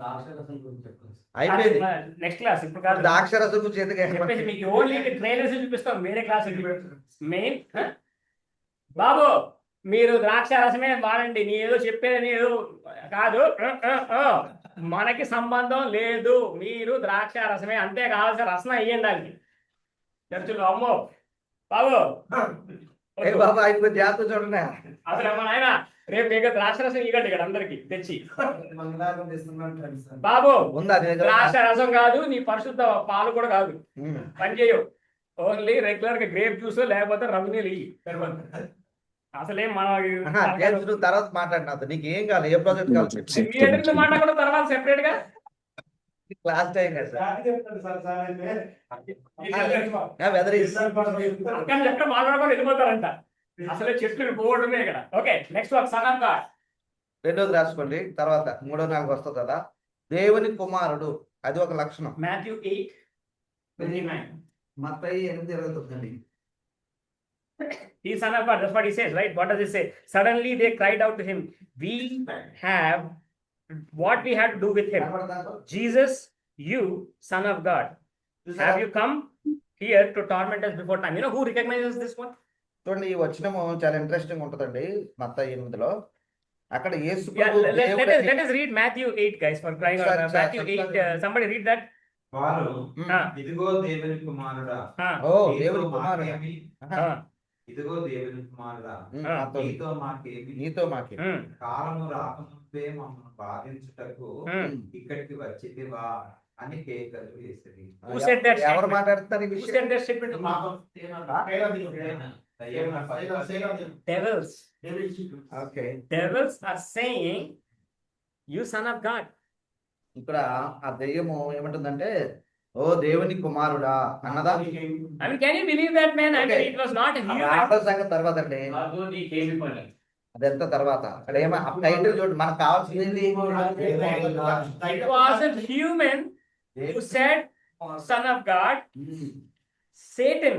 ద్రాక్షరసం గురించి చెప్పండి. అయిపోయింది. నెక్స్ట్ క్లాస్ ఇప్పుడు కాదు. ద్రాక్షరసం గురించి ఎందుకు చెప్పేసి మీకు ఓన్లీ ట్రైలర్స్ చూపిస్తాం, వేరే క్లాస్ మెయిన్. బాబు, మీరు ద్రాక్ష రసమే వాడండి, నీ ఏదో చెప్పేది ఏదో కాదు, మనకి సంబంధం లేదు. మీరు ద్రాక్ష రసమే, అంతే కావాల్సిన రసం అయ్యండి దానికి. చర్చలు అమ్మో బాబు, బాబు ఆయన కొంచెం జాగ్రత్త చూడండి. అసలు అమ్మ నాయన, రేపు మీకు ద్రాక్ష రసం ఇవ్వండి ఇక్కడ అందరికి తెచ్చి. బాబు, ఉందా నీ దగ్గర? ద్రాక్ష రసం కాదు, నీ పరిశుద్ధ పాలు కూడా కాదు, పని చేయవు. ఓన్లీ రెగ్యులర్ గా గ్రేప్ జ్యూస్ లేకపోతే రవ్వ నీళ్ళు ఇయ్యి. అసలేం మనం నువ్వు తర్వాత మాట్లాడినా నీకు ఏం కావాలి, ఏ ప్రాజెక్ట్ కావాలి మీ ఎదురు మాట్లాడడం తర్వాత సెపరేట్ గా క్లాస్ టైం కదా సార్. వెదర్ ఎక్కడ మాట్లాడకుండా వెళ్ళిపోతారంట. అసలే చెట్లు పోవడమే ఇక్కడ. Okay, next one, sun of God. రెండోది రాసుకోండి, తర్వాత 3, 4 వస్తుంది కదా. దేవుని కుమారుడు, అది ఒక లక్షణం. Matthew 8:29. Mattayi 8:29. He is son of God. That's what he says, right? What does it say? Suddenly they cried out to him, we have what we had to do with him. Jesus, you, son of God, have you come here to torment us before time? Who recognizes this one? చూడండి, ఈ వచనము చాలా interesting ఉంటుందండి. మత్తయి 8లో అక్కడ యేసు Yeah, let us read Matthew 8, guys, for crying out loud. Matthew 8, somebody read that. వారు ఇదిగో దేవుని కుమారుడా, ఓ దేవుని కుమారుడా, ఇదిగో దేవుని కుమారుడా, నీతో మాకేమి కాలము రాకముందే మమ్మల్ని బాధించుటకు ఇక్కడికి వచ్చితివా అని కేకలు వేసిరి. ఎవరు మాట్లాడుతున్నారు ఈ Who విషయం? said that statement? Devils. Okay, Devils are saying, you son of God. ఇక్కడ ఆ దెయ్యము ఏమంటుందంటే, ఓ దేవుని కుమారుడా అన్నదా. I mean, can you believe that, man? I mean, it was not a human. ఆటల సంగతి తర్వాత అండి, అదంతా తర్వాత. అక్కడ ఏమో ఆ టైటిల్ చూడండి, మనకు కావాల్సింది It wasn't human who said, son of God. Satan,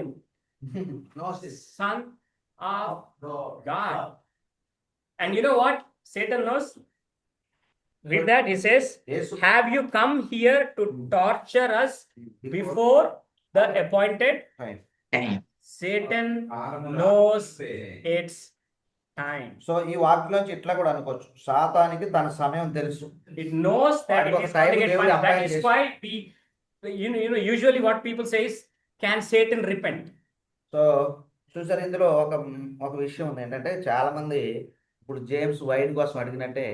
son of God. And you know what Satan knows? Read that. He says, have you come here to torture us before the appointed time? Satan knows its time. So ఈ వాక్యంలోంచి ఇట్లా కూడా అనుకోవచ్చు, సాతానికి తన సమయం తెలుసు. It knows that it is going to get punished. That is why we, usually what people say is, can Satan repent? So చూసారు, ఇందులో ఒక విషయం ఉంది ఏంటంటే, చాలా మంది ఇప్పుడు జేమ్స్ వైట్ కోసం అడిగినట్టే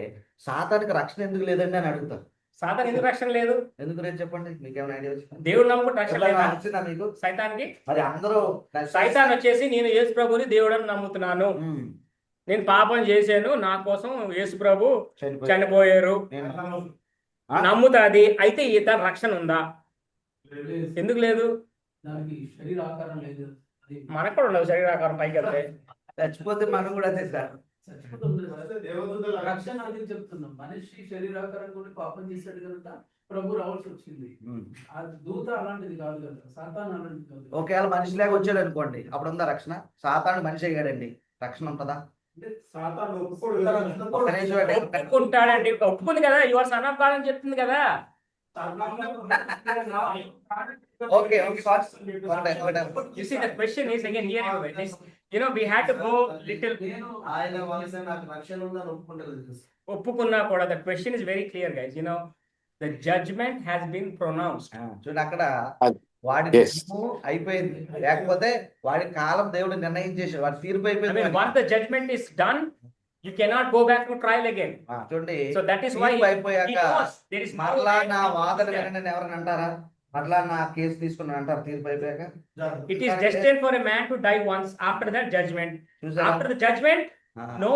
సాతానికి రక్షణ ఎందుకు లేదండి అని అడుగుతారు. సాతాన్ ఎందుకు రక్షణ లేదు? ఎందుకు లేదు చెప్పండి, మీకేమైనా ఐడియా వచ్చిందా? దేవుడు నమ్ముకుంటే రక్షణ లేదా? వచ్చిందా మీకు? సైతానికి మరి అందరూ సైతాన్ వచ్చేసి నేను యేసు ప్రభుని దేవుడని నమ్ముతున్నాను, నేను పాపం చేశాను, నా కోసం యేసు ప్రభు చనిపోయారు నమ్ముతాది. అయితే దాని రక్షణ ఉందా? ఎందుకు లేదు? దానికి శరీరాకారం లేదు. మనకు కూడా ఉండదు శరీరాకారం పైకి వెళ్తే. చచ్చిపోతే మనం కూడా అదే సార్. రక్షణ అని చెప్తున్నాం. మనిషి శరీరాకారం కూడా పాపం చేశాడు కనుక ప్రభు రావాల్సి వచ్చింది. ఆ దూత అలాంటిది కాదు కదా, సాతాన్ అలాంటిది కాదు. ఒకవేళ మనిషిలాగా వచ్చాడు అనుకోండి, అప్పుడు ఉందా రక్షణ? సాతాను మనిషి అయ్యాడండి, రక్షణ ఉంటుందా? అంటే సాతాన్ ఒప్పుకోడు. ఒక్క నిమిషం అండి. ఒప్పుకుంటాడండి, ఒప్పుకుంది కదా, యువర్ సన్ ఆఫ్ గాడ్ అని చెప్తుంది కదా. Okay. You see, the question is again here. You know, we had to go little. ఆయన వలస నాకు రక్షణ ఉందని ఒప్పుకుంటలేదు. ఒప్పుకున్నా కూడా the question is very clear, guys. You know, the judgment has been pronounced. చూడండి, అక్కడ వాడి తీర్పు అయిపోయింది, లేకపోతే వాడి కాలం దేవుడు నిర్ణయించేసాడు, వాడి తీర్పు I అయిపోయింది. mean, once the judgment is done, you cannot go back to trial again. చూడండి, So that is why తీర్పు అయిపోయాక he knows there is no మరలా way నా to వాదన do that. వినండి ఎవరైనా అంటారా? మరలా నా కేసు తీసుకున్నాను అంటారు తీర్పు అయిపోయాక? It is destined for a man to die once. After that judgment, చూసారా? after the judgment, no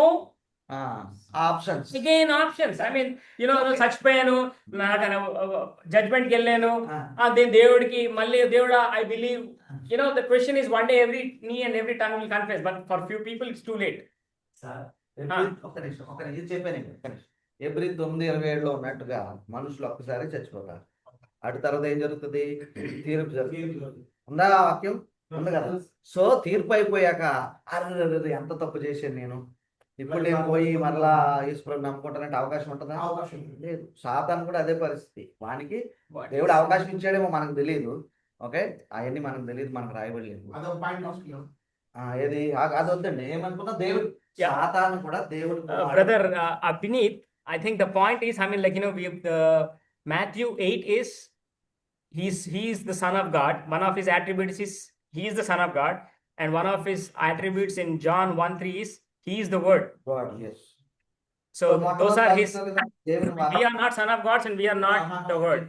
options. again options. I mean, you know, చచ్చిపోయాను, నాకు జడ్జ్మెంట్ కి వెళ్ళాను, దేని దేవుడికి మళ్ళీ దేవుడా I believe. You know, the question is one day every knee and every tongue will confess, but for few people it's too late. ఒక్క నిమిషం చెప్పాను. ఎబ్రి 9:27 ఉన్నట్టుగా మనుషులు ఒక్కసారి చచ్చిపోతారు, అటు తర్వాత ఏం జరుగుతుంది? తీర్పు జరుగుతుంది. ఉందా వాక్యం? ఉంది కదా. సో తీర్పు అయిపోయాక అరే ఎంత తప్పు చేశాను నేను, ఇప్పుడు నేను పోయి మరలా ఈశ్వరుని నమ్ముకుంటానంటే అవకాశం ఉంటుందా? లేదు. సాతాను కూడా అదే పరిస్థితి. వానికి దేవుడు అవకాశం ఇచ్చాడేమో మనకు తెలియదు. ఓకే, అవన్నీ మనకు తెలియదు, మనకు రాయబడలేదు. ఏది అది వద్దండి, ఏమనుకున్నా దేవుడు సాతాను కూడా దేవుడు. Brother Abhineet, I think the point is, I mean, like, you know, we have the Matthew 8 is he is the Son of God. One of his attributes is he is the Son of God, and one of his attributes in John 1:3 is he is the Word. God, yes. So those are his. We are not son of gods and we are not the Word.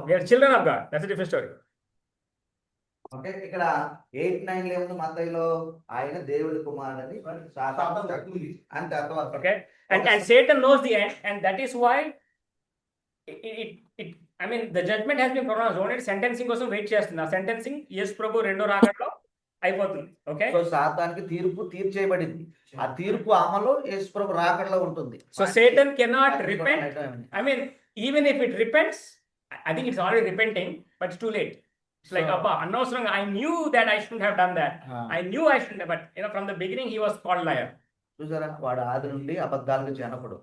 We are children of God. That's a different story. Okay, ఇక్కడ 8:9 ఏముంది మత్తయిలో? ఆయన దేవుడి కుమారుడని అంతే అర్థం. Okay, and Satan knows the end, and that is why it I mean, the judgment has been pronounced. Only sentencing కోసం wait చేస్తుంది. ఆ సెంటెన్సింగ్ యేసు ప్రభు రెండో రాకడలో అయిపోతుంది. ఓకే, సో సాతానికి తీర్పు తీర్చేయబడింది, ఆ తీర్పు అమలు యేసు ప్రభు రాకడలో ఉంటుంది. So Satan cannot repent. I mean, even if it repents, I think it's already repenting, but it's too late. It's like, Abba, అనవసరంగా I knew that I shouldn't have done that. I knew I shouldn't have, but you know, from the beginning he was called liar. చూసారా, వాడు ఆది నుండి అబద్ధాలకు జనకుడు.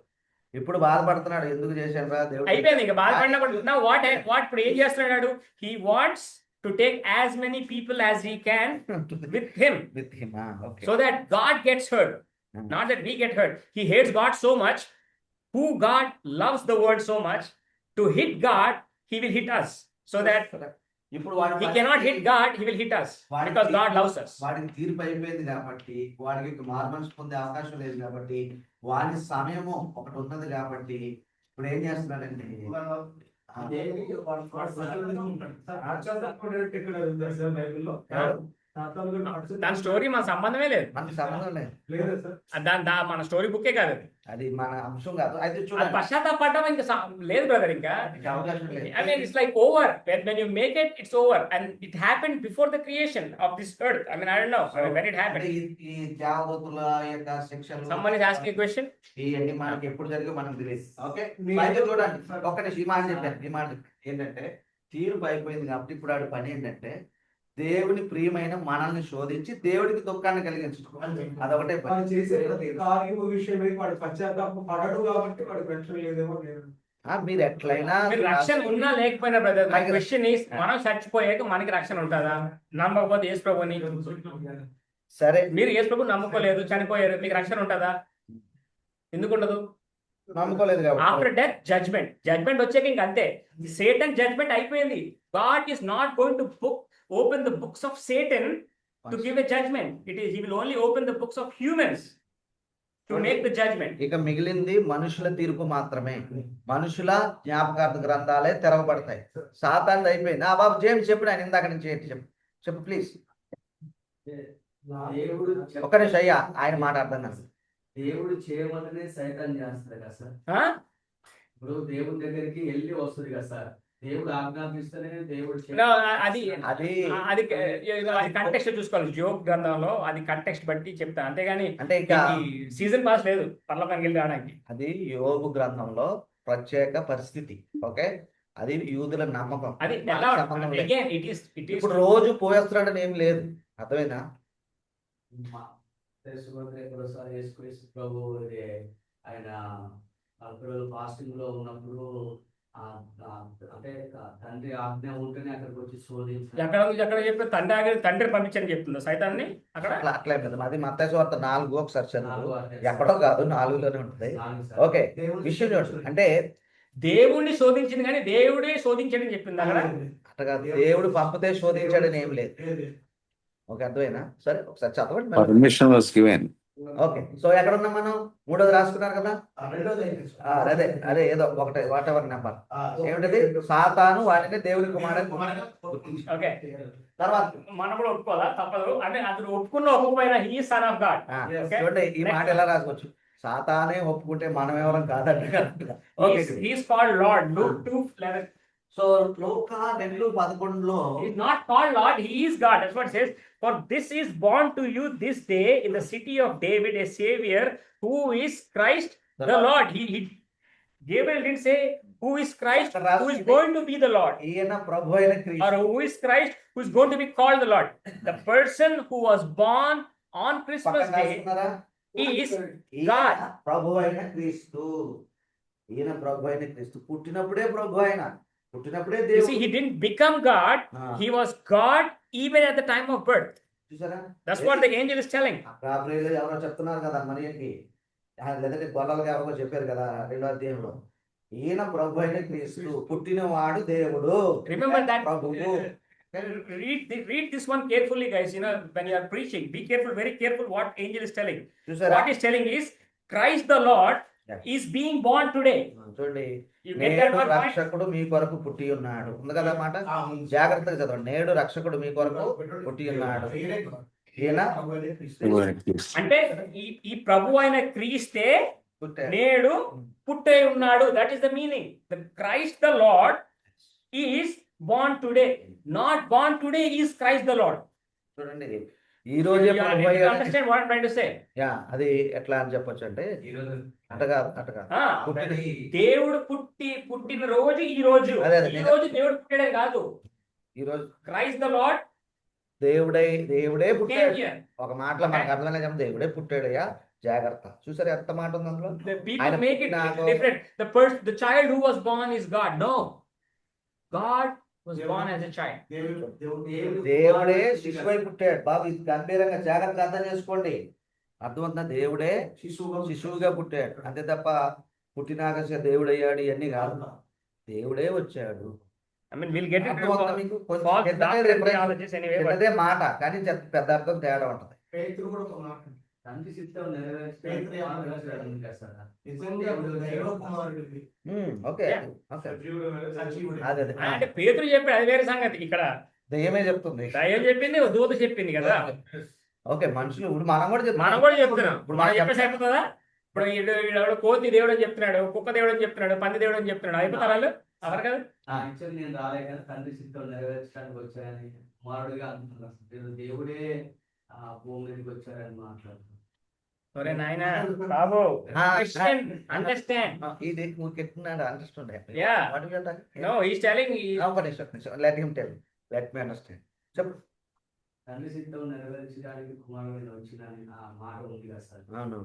ఇప్పుడు బాధపడుతున్నాడు, ఎందుకు చేశాను రా దేవుడు. అయిపోయింది ఇంకా బాధపడినా కూడా. Now what ఇప్పుడు ఏం చేస్తున్నాడు? He wants to take as many people as he can with him. Okay. So that God gets hurt, not that we get hurt. He hates God so much. Who God loves the world so much, to hit God, he will hit us. So that ఇప్పుడు he cannot hit God, he will hit us because God loves us. వాడికి తీర్పు అయిపోయింది కాబట్టి, వాడికి Mormons పొందే అవకాశం లేదు కాబట్టి, వాడి సమయము ఒకటి ఉన్నది కాబట్టి ఇప్పుడు ఏం చేస్తున్నాడండి? దాని స్టోరీ మన సంబంధమే లేదు, మనకి సంబంధం లేదు. మన స్టోరీ బుక్కే కాదు అది మన అంశం కాదు. అయితే అది చూడండి, పశ్చాత్తాపడడం ఇంకా లేదు బ్రదర్. ఇంకా అవకాశం లేదు. I mean, it's like over. When you make it, it's over. And it happened before the creation of this earth. I mean, I don't know when it happened. ఈ దేవదూతల యొక్క శిక్షలు, Someone is asking a question. ఇవన్నీ మనకి ఎప్పుడు జరిగే మనకు తెలియదు. ఓకే, అయితే చూడండి, ఒక్కటి ఈ మాట చెప్పాను. ఈ మాట ఏంటంటే, తీర్పు అయిపోయింది కాబట్టి ఇప్పుడు ఆడి పని ఏంటంటే, దేవుని ప్రియమైన మనల్ని శోధించి దేవుడికి దుఃఖాన్ని కలిగించుకోవాలి. అదొకటే పని. విషయమై వాడు పశ్చాత్తాపం పడడు కాబట్టి వాడు రక్షణ లేదేమో లేదు. మీరు ఎట్లయినా మీరు రక్షణ ఉన్నా లేకపోయినా బ్రదర్, మై క్వశ్చన్ ఈస్, మనం చచ్చిపోయాక మనకి రక్షణ ఉంటుందా? నమ్మకపోతే యేసు ప్రభుని, సరే మీరు యేసు ప్రభు నమ్ముకోలేదు, చనిపోయారు, మీకు రక్షణ ఉంటుందా? ఎందుకు ఉండదు? నమ్ముకోలేదు కాబట్టి. ఆఫ్టర్ డెత్ జడ్జ్మెంట్ వచ్చాక ఇంక అంతే. సేటన్ జడ్జ్మెంట్ అయిపోయింది. God is not going to open the books of Satan to give a judgment. He will only open the books of humans to make the judgment. ఇక మిగిలింది మనుషుల తీర్పు మాత్రమే. మనుషుల జ్ఞాపకార్థ గ్రంథాలే తెరవబడతాయి. సాతాన్ అయిపోయింది. బాబు జేమ్స్ చెప్పు, ఆయన ఇందాక నుంచి చెప్పు ప్లీజ్. దేవుడు ఒక్క నిమిషం అయ్యా, ఆయన మాట్లాడుతున్నాను. దేవుడు చేయమంటేనే సైతాన్ చేస్తాడు కదా సార్. ఇప్పుడు దేవుడి దగ్గరికి వెళ్ళి వస్తుంది కదా సార్. దేవుడు ఆజ్ఞాపిస్తేనే దేవుడు అది కంటెక్స్ట్ చూసుకోవాలి. జోబ్ గ్రంథంలో అది కంటెక్స్ట్ బట్టి చెప్తాను, అంతేగాని అంటే ఇక సీజన్ పాస్ లేదు పర్లోకానికి వెళ్ళి రావడానికి. అది యోబు గ్రంథంలో ప్రత్యేక పరిస్థితి. ఓకే, అది యూదుల నమ్మకం. అది సంబంధం లేదు. ఇప్పుడు రోజు పోయేస్తున్నాడని ఏం లేదు, అర్థమైనా? ప్రభు ఆయన ఫాస్టింగ్ లో ఉన్నప్పుడు అంటే తండ్రి ఆజ్ఞ ఉంటేనే అక్కడికి వచ్చి శోధించారు. ఎక్కడ చెప్పి తండ్రి పంపించని చెప్తుందా సైతాన్ని అక్కడ? అట్లా కదా, అది మత్తయి సువార్త 4 ఒకసారి చదువు, ఎక్కడో కాదు 4లోనే ఉంటుంది. ఓకే, విషయం చూడండి, అంటే దేవుణ్ణి శోధించింది కానీ దేవుడే శోధించడని చెప్పింది అక్కడ. అట్లా కాదు, దేవుడు పంపితే శోధించాడని ఏం లేదు. ఓకే, అర్థమైనా? సరే ఒకసారి చదవండి. Permission was given. Okay, so ఎక్కడ ఉన్నాం మనం? 3వది రాసుకున్నారు కదా. అదే ఏదో ఒకటి వాటెవర్ నెంబర్ ఏమిటది? సాతాను వాటిని దేవుని కుమారుడు. ఓకే, తర్వాత మనం కూడా ఒప్పుకోవాలా? తప్పదు. అంటే అతను ఒప్పుకున్న he is sun of God. చూడండి, ఈ మాట ఎలా రాసుకోవచ్చు? సాతానే ఒప్పుకుంటే మనం ఎవరం కాదంట. He is called Lord. Luke 2:11. So Luka 2:11లో is not called Lord, he is God. That's what it says. For this is born to you this day in the city of David a savior who is Christ the Lord. Gabriel didn't say who is Christ, who is going to be the Lord, ఈయన ప్రభు అయిన క్రీస్తు, or who is Christ who is going to be called the Lord. The person who was born on Christmas day is God. ప్రభు అయిన క్రీస్తు, ఈయన ప్రభు అయిన క్రీస్తు. పుట్టినప్పుడే ప్రభు అయిన, పుట్టినప్పుడే దేవుడు. See, he didn't become God, he was God even at the time of birth. చూసారా? That's what the angel is telling. Gabriel ఎవరో చెప్తున్నారు కదా మరియకి, లేదంటే గొల్లలుగా ఎవరో చెప్పారు కదా 2వ అధ్యాయంలో, ఈయన ప్రభు అయిన క్రీస్తు, పుట్టినవాడు దేవుడు. Remember that. ప్రభువు. Read this one carefully, guys. When you are preaching, be careful, very careful what angel is telling. చూసారా? What is telling is Christ the Lord is being born today. చూడండి, You get that నేడు one point? రక్షకుడు మీ కొరకు పుట్టి ఉన్నాడు. ఉంది కదా మాట, జాగ్రత్తగా చదవండి. నేడు రక్షకుడు మీ కొరకు పుట్టి ఉన్నాడు. ఈయన అంటే ఈ ప్రభు అయిన క్రీస్తే నేడు పుట్టే ఉన్నాడు. That is the meaning. The Christ the lord is born today, not born today is Christ the Lord. చూడండి, ఈ రోజే ప్రభు You understand what I'm trying to say? Yeah, అది ఎట్లా అని చెప్పొచ్చు అంటే అటగా దేవుడు పుట్టిన రోజు ఈ రోజు. ఈ రోజు దేవుడు పుట్టాడే కాదు. ఈ రోజు క్రైస్ట్ ద లార్డ్ దేవుడే పుట్టాడు. here. ఒక మాటలో మనకు అర్థమైనా చెప్పండి, దేవుడే పుట్టాడయ్యా, జాగ్రత్త. చూసారు ఎంత మాట ఉంది అందులో? The people make it different. The child who was born is God. No, God was born as a child. దేవుడే శిశువై పుట్టాడు. బాబు ఇది గంభీరంగా జాగ్రత్తగా అర్థం చేసుకోండి. అర్థమవుతుందా? దేవుడే శిశువుగా పుట్టాడు, అంతే తప్ప పుట్టినాక దేవుడు అయ్యాడు ఇవన్నీ కాదు. దేవుడే వచ్చాడు. I mean, we'll get it. అర్థమవుతుందా మీకు? False doctrine theologies anyway, but చిన్నదే మాట, కానీ పెద్ద అర్థం తేడా ఉంటది. పేతురు కూడా ఒక మాట, తండ్రి చిత్తం నెరవేర్చడానికి ఓకే, అదే అంటే పేతురు చెప్పాడు, అది వేరే సంగతి. ఇక్కడ దయ్యమే చెప్తుంది, దయ్యం చెప్పింది, దూత చెప్పింది కదా. ఓకే, మనుషులు ఇప్పుడు మనం కూడా చెప్తున్నాం. ఇప్పుడు మనం చెప్పేసి అయిపోతుందా? ఇప్పుడు ఈడు కోతి దేవుడు అని చెప్తున్నాడు, కుక్క దేవుడు అని చెప్తున్నాడు, పంది దేవుడు అని చెప్తున్నాడు, అయిపోతారు వాళ్ళు? అవరు కదా. నేను రాలే కదా, తండ్రి చిత్తం నెరవేర్చడానికి వచ్చాయని కుమారుడిగా అంటున్నాను. దేవుడే ఆ భూమి మీదకి వచ్చారని మాట్లాడుతున్నాను. ఒరే నాయనా బాబు, అండర్స్టాండ్. ఇది ఊరికెట్టున్నాడు, understand. Yeah. No, he's telling. Let him tell. Let me understand. చెప్పు. తండ్రి చిత్తం నెరవేర్చడానికి కుమారుడు వచ్చిన ఆ మాట ఉంది కదా సార్. అవును,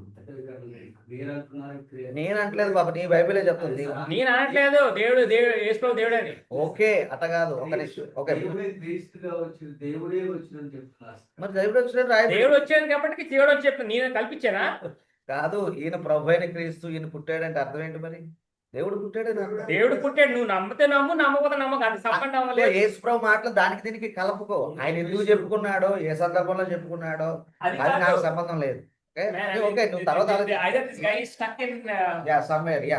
మీరు అంటున్నారు. నేను అంటలేదు బాబు, నీ బైబిలే చెప్తుంది. నేను అనట్లేదు దేవుడు యేసుప్రభు దేవుడు అని. ఓకే, అట్ట కాదు, ఒక నిమిషం. ఓకే, క్రీస్తుగా వచ్చి దేవుడే వచ్చిందని చెప్తున్నారు. మరి దేవుడు వచ్చిన దేవుడు వచ్చాను కాబట్టి దేవుడు వచ్చి చెప్తాను, నేను కల్పించానా? కాదు, ఈయన ప్రభు అయిన క్రీస్తు ఈయన పుట్టాడంటే అర్థం ఏంటి మరి? దేవుడు పుట్టాడు దేవుడు పుట్టాడు, నువ్వు నమ్మితే నమ్ము, నమ్మకపోతే నమ్మకు, అది సంబంధం అవ్వలేదు. యేసుప్రభు మాటలు దానికి దీనికి కలుపుకో. ఆయన ఎందుకు చెప్పుకున్నాడో, ఏ సందర్భంలో చెప్పుకున్నాడో అది అది నాకు కాదు. సంబంధం లేదు. Man, ఓకే నువ్వు తర్వాత either this guy is stuck in yeah somewhere yeah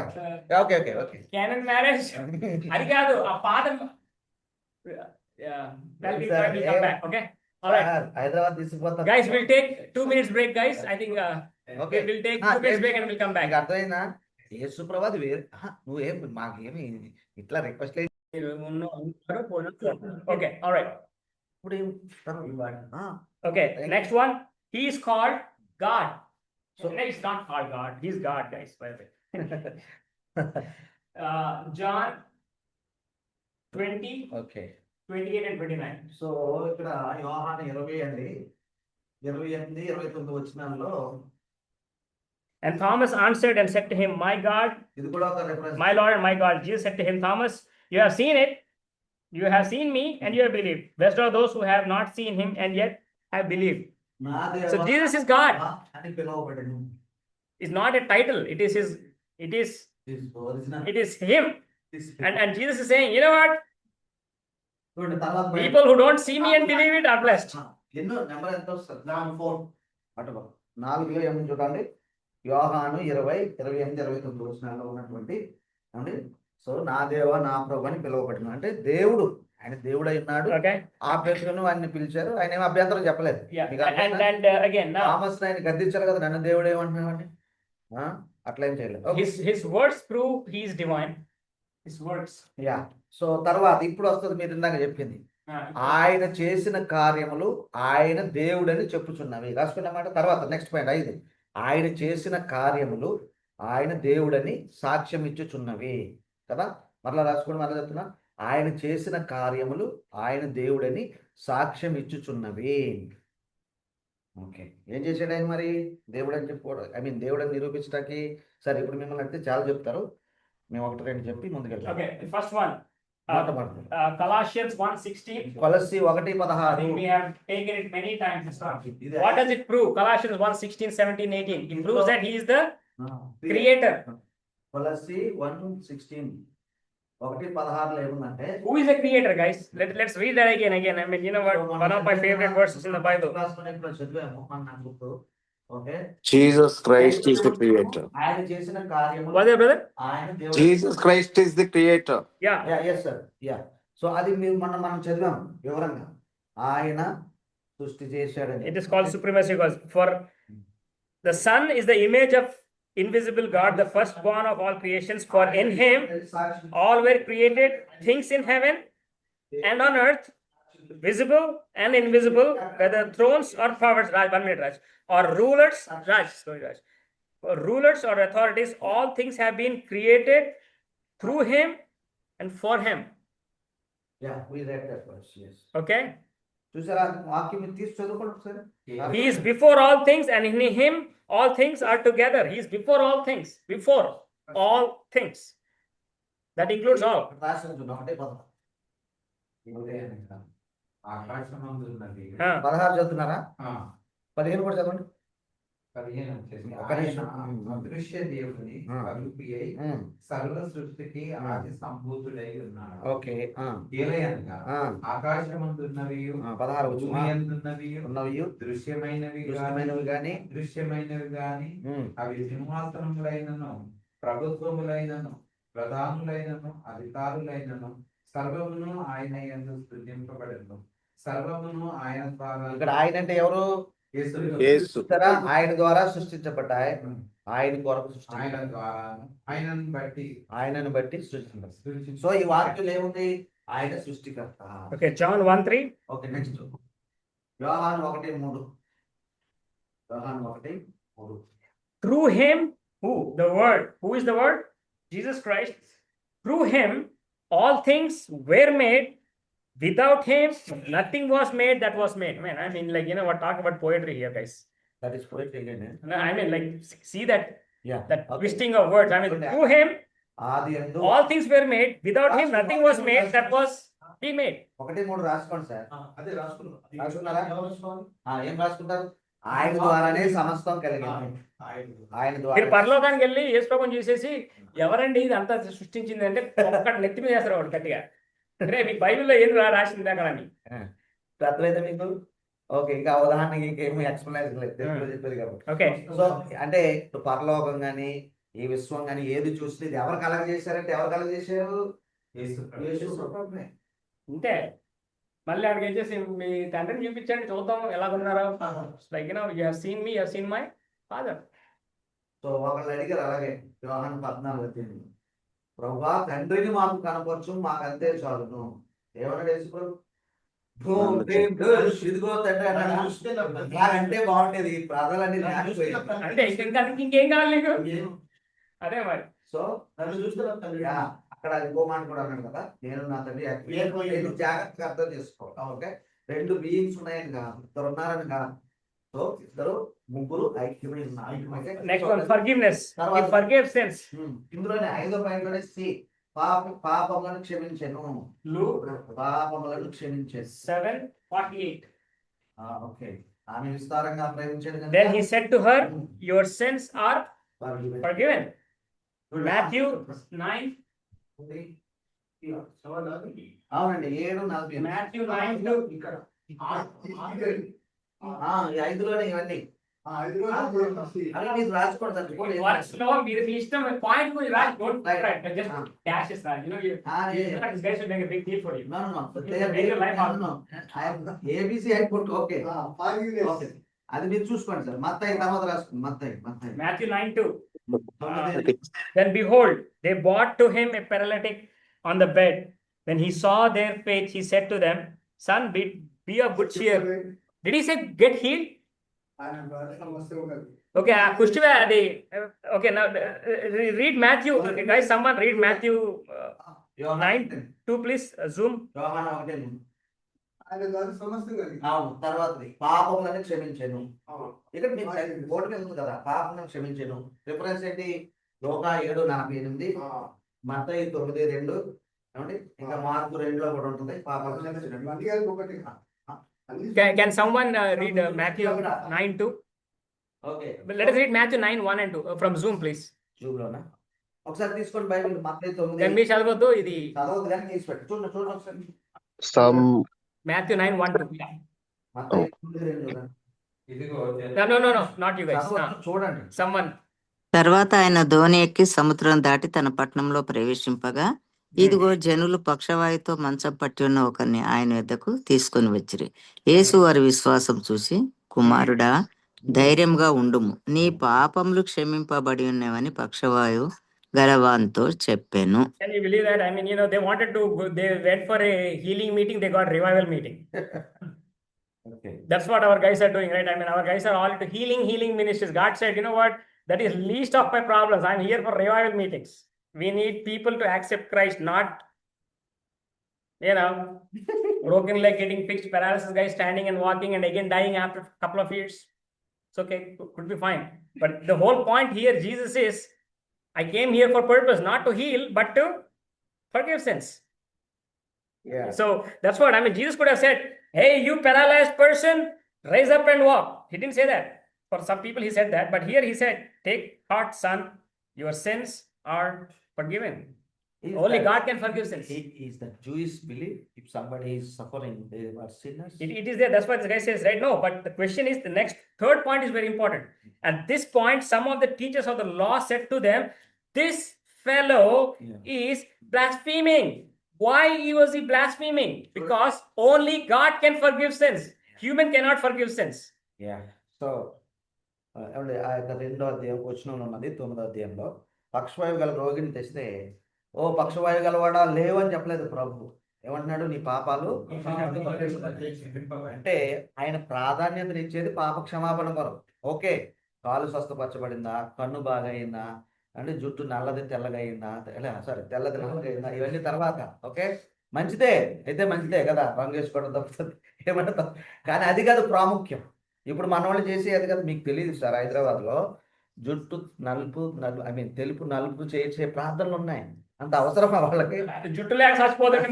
okay okay okay canon marriage. అది కాదు, ఆ పాత that will come back. Okay, all right Hyderabad తీసుకుపోతా. guys, we'll take 2 minutes break guys. I think Okay. we'll take 2 minutes break and we'll come back. నీకు అర్థమైందా? యేసుప్రభు అది వేరు. నువ్వేం మాకేమి ఇట్లా రిక్వెస్ట్ లేదు. Okay, all right. ఇప్పుడు Okay, next one. He is called God. So no, he's not called God. He's God, guys, by the way. John 20, okay 28 and 29. So ఇక్కడ యోహాను 20 అండి 28 29 వచనాల్లో And Thomas answered and said to him, My God, ఇది కూడా ఒక reference. my Lord and my God. Jesus said to him, Thomas, you have seen it. You have seen me and you have believed. Blessed are those who have not seen him and yet have believed. నా దేవా So Jesus is God. అని పిలువబడెను. It's not a title. It is his, it is original it is him. And Jesus is saying, you know what? చూడండి తర్వాత People who don't see me and believe it are blessed. ఎన్నో number ఎంత వస్తుంది? 4 అటు 4లో ఏమని చూడండి. యోహాను 20 28 29 వచనాల్లో ఉన్నటువంటి అండి. సో నా దేవా నా ప్రభు అని పిలువబడిన అంటే దేవుడు, ఆయన దేవుడై ఉన్నాడు. Okay. ఆ పేరును ఆయన్ని పిలిచారు. ఆయన ఏమి అభ్యంతరం చెప్పలేదు. Yeah. మీకు And అర్థమైందా? again, now థామస్ ఆయన గద్దించారు కదా, నన్ను దేవుడు ఏమంటున్నావండి. అట్లా ఏం చేయలేదు. his words prove he is divine. His words. Yeah so తర్వాత ఇప్పుడు వస్తుంది మీరు ఇందాక చెప్పింది. ఆయన చేసిన కార్యములు ఆయన దేవుడని చెప్పుచున్నవి. రాసుకున్నమాట. తర్వాత నెక్స్ట్ పాయింట్ 5. ఆయన చేసిన కార్యములు ఆయన దేవుడని సాక్ష్యం ఇచ్చుచున్నవి కదా. మరలా రాసుకోండి, మరలా చెప్తున్నా. ఆయన చేసిన కార్యములు ఆయన దేవుడని సాక్ష్యం ఇచ్చుచున్నవి. ఓకే, ఏం చేశాడు ఆయన మరి? దేవుడు అని చెప్పుకోవడం, దేవుడని నిరూపించడానికి. సరే, ఇప్పుడు మిమ్మల్ని అడిగితే చాలా చెప్తారు, మేము 1 2 చెప్పి ముందుకెళ్తాం. Okay, the first one. Colossians 1:16. కొలస్సీ 1:16. I think we have taken it many times this one. What does it prove? Colossians 1:16, 17, 18. It proves that he is the creator. కొలస్సీ 1:16 1:16 ఏముందంటే, Who is the creator, guys? Let's read that again. I mean, you know what? One of my favorite verses in the Bible. చదివాము నాకు గుర్తు. Okay, Jesus Christ is the creator. ఆయన చేసిన కార్యములు Was there, brother? ఆయన దేవుడు. Jesus Christ is the creator. Yeah. yes sir. So అది మీరు మనం చదివాం వివరంగా. ఆయన సృష్టి చేశాడని. It is called supremacy because for the Son is the image of invisible God, the firstborn of all creations. For in him all were created, things in heaven and on earth, visible and invisible, whether thrones or powers. Raj, 1 minute, Raj. Or rulers, Raj, sorry, Raj. Or rulers or authorities, all things have been created through him and for him. We read that verse. Yes. Okay. చూసారా వాక్యం తీసి చదువుకోండి ఒకసారి. He is before all things, and in him all things are together. He is before all things. Before all things. That includes all. రాసిన చూడండి, 1:16. ఆకాశమందున్నది 16 చదువుతున్నారా? 15 కూడా చదవండి. 15 వచ్చేసి ఒక నిమిషం. ఆయన అదృశ్య దేవుని స్వరూపి అయి సర్వ సృష్టికి ఆది సంభూతుడై ఉన్నాడు. ఓకే, ఏలయనగా ఆకాశమందున్నవి 16 భూమి యందున్నవి ఉన్నవి దృశ్యమైనవి గాని దృశ్యమైనవి గాని అవి సింహాసనములైనను ప్రభుత్వములైనను ప్రధానులైనను అధికారులైనను సర్వమును ఆయన యందు స్తుతింపబడెను. సర్వమును ఆయన ద్వారా. ఇక్కడ ఆయన అంటే ఎవరు? యేసు. ఆయన ద్వారా సృష్టించబడ్డాయి. ఆయన కొరకు ఆయన ద్వారా ఆయనను బట్టి సృష్టించారు. సో ఈ వాక్యం ఏముంది? ఆయన సృష్టికర్త. Okay, John 1:3. ఓకే, నెక్స్ట్ యోహాను 1:3. యోహాను 1:3. Through him, who? The word. Who is the word? Jesus Christ. Through him all things were made. Without him nothing was made that was made. Man, I mean, like, you know what, talk about poetry here, guys. That is poetry again. No, I mean, like, see that that Okay. twisting of words. I mean, through him all things were made. Without him nothing was made that was he made. 1:3 రాసుకోండి sir. అదే రాసుకున్నారా? ఏం రాసుకుంటారు? ఆయన ద్వారానే సమస్తం కలిగింది. ఆయన మీరు ద్వారా పరలోకానికి వెళ్ళి యేసు ప్రభువుని చూసేసి ఎవరండి ఇది అంతా సృష్టించింది అంటే ఒక్కటి నెత్తి మీద వేస్తారు వాడు గట్టిగా. రే మీ బైబిల్లో ఏం రాసింది అక్కడ అని. అర్థమైతే మీకు? ఓకే, ఇంకా ఉదాహరణకి ఇంకేమి ఎక్స్ప్లెనేషన్ లేదు, తెలుగులో చెప్పేది కాబట్టి. ఓకే, సో అంటే ఇప్పుడు పరలోకం కానీ ఈ విశ్వం కానీ ఏది చూస్తే ఇది ఎవరు కలగ చేశారంటే ఎవరు కలగ చేశారు? యేసు ప్రభువే. అంతే. మళ్ళీ అక్కడికి వచ్చేసి మీ తండ్రిని చూపించండి చూద్దాం ఎలా ఉన్నారో. Like you have seen me, you have seen my father. So ఒకళ్ళు అడిగారు అలాగే యోహాను 14:8, ప్రభువా తండ్రిని మాకు కనపరచు, మాకు అంతే చాలును. ఏమన్నాడు యేసు ప్రభు? ఇదిగో తండ్రి అంటే బాగుండేది, ఈ ప్రాంతాలన్నీ అంటే ఇంకేం కావాలి నీకు? అదే మరి. సో నన్ను చూస్తే అక్కడ ఇంకో మాట కూడా అన్నాడు కదా, నేను నా తండ్రి జాగ్రత్తగా అర్థం చేసుకో. ఓకే, 2 బీయింగ్స్ ఉన్నాయని కాదు, ఇద్దరు ఉన్నారని కాదు. సో ఇద్దరు ముగ్గురు ఐక్యమై ఉన్నారు. Next one forgiveness. He forgives sins. ఇందులోనే 5వ పాయింట్లోనే సి పాపములను క్షమించెను. పాపములను క్షమించెను. 7:48. ఓకే, ఆమె విస్తారంగా ప్రేమించాడు. Then he said to her, your sins are forgiven. Matthew 9. అవునండి, 7:40. Matthew 9:2. ఈ 5లోనే ఇవన్నీ అవి మీరు రాసుకోండి. మీరు మీ ఇష్టం పాయింట్ గురించి రాసి don't write, just dashes రాసి. You know, this guy should make a big deal for you. No. Make your life hard. ABC అయిపోతుంది. ఓకే, అది మీరు చూసుకోండి సార్. మత్తయి తర్వాత రాసుకోండి. మత్తయి Matthew 9:2. Then behold, they brought to him a paralytic on the bed. When he saw their faith, he said to them, son, be of good cheer. Did he say get healed? Okay, kushtiva adi. Okay, now read Matthew. Okay, guys, someone read Matthew 9:2, please. Zoom. తర్వాత పాపములను క్షమించాను. ఇక్కడ board మీద ఉంది కదా, పాపములను క్షమించాను. Reference ఏంటి? లోకా 7:48, మత్తయి 9:2, ఏమండి ఇంకా మార్కు 2లో కూడా ఉంటుంది. పాపాలు క్షమించాను. Can someone read Matthew 9:2? Okay. Let us read Matthew 9:1 and 2 from Zoom, please. Zoom లోనా? ఒకసారి తీసుకోండి బైబిల్. మత్తయి 9. Then me చదవద్దు ఇది. చదవద్దు కానీ తీసి పెట్టు. చూడండి ఒకసారి. Matthew 9:1-2. Mattayi 9:2. No, not you guys. చూడండి. Someone. తర్వాత ఆయన ధోని ఎక్కి సముద్రం దాటి తన పట్టణంలో ప్రవేశింపగా ఇదిగో జనులు పక్షవాయుతో మంచం పట్టి ఉన్న ఒకరిని ఆయన వద్దకు తీసుకొని వచ్చిరి. యేసు వారి విశ్వాసం చూసి, కుమారుడా ధైర్యంగా ఉండుము, నీ పాపములు క్షమింపబడి ఉన్నవని పక్షవాయు గలవాంతో చెప్పాను. Can you believe that? I mean, they wanted to go, they went for a healing meeting, they got revival meeting. Okay. That's what our guys are doing, right? I mean, our guys are all into healing ministries. God said, you know what? That is least of my problems. I'm here for revival meetings. We need people to accept Christ, not, broken leg getting fixed, paralysis guy standing and walking and again dying after a couple of years. It's okay, could be fine. But the whole point here, Jesus is, I came here for purpose, not to heal, but to forgive sins. Yeah. So that's what, I mean, Jesus could have said, hey, you paralyzed person, rise up and walk. He didn't say that. For some people he said that, but here he said, take heart, son, your sins are forgiven. Only God can forgive sins. Is the Jewish belief if somebody is suffering, they are sinners? It is there. That's what this guy says, right? No, but the question is, the next third point is very important. At this point, some of the teachers of the law said to them, this fellow is blaspheming. Why was he blaspheming? Because only God can forgive sins. Human cannot forgive sins. Yeah. So, ఏమండి ఆ యొక్క 2వ అధ్యాయం వచనంలో ఉన్నది 9వ అధ్యాయంలో పక్షవాయువు గల రోగిని తెస్తే, ఓ పక్షవాయువు గలవాడా లేవు అని చెప్పలేదు ప్రభు. ఏమంటున్నాడు? నీ పాపాలు. అంటే ఆయన ప్రాధాన్యతనిచ్చేది పాప క్షమాపణ కొరకు. ఓకే, కాలు స్వస్థపరచబడిందా, కన్ను బాగా అయిందా, అంటే జుట్టు నల్లది తెల్లగా అయిందా, తెల్లది నల్లగా అయిందా, ఇవన్నీ తర్వాత. ఓకే, మంచిదే అయితే మంచిదే కదా, రంగు వేసుకోవడం తప్పుతుంది, ఏమంటారు, కానీ అది కాదు ప్రాముఖ్యం. ఇప్పుడు మన వాళ్ళు చేసేది కదా, మీకు తెలియదు సార్, హైదరాబాద్లో జుట్టు తెలుపు నలుపు చేసే ప్రార్థనలు ఉన్నాయి. అంత అవసరమా వాళ్ళకి? జుట్టు లేక చచ్చిపోతుంది.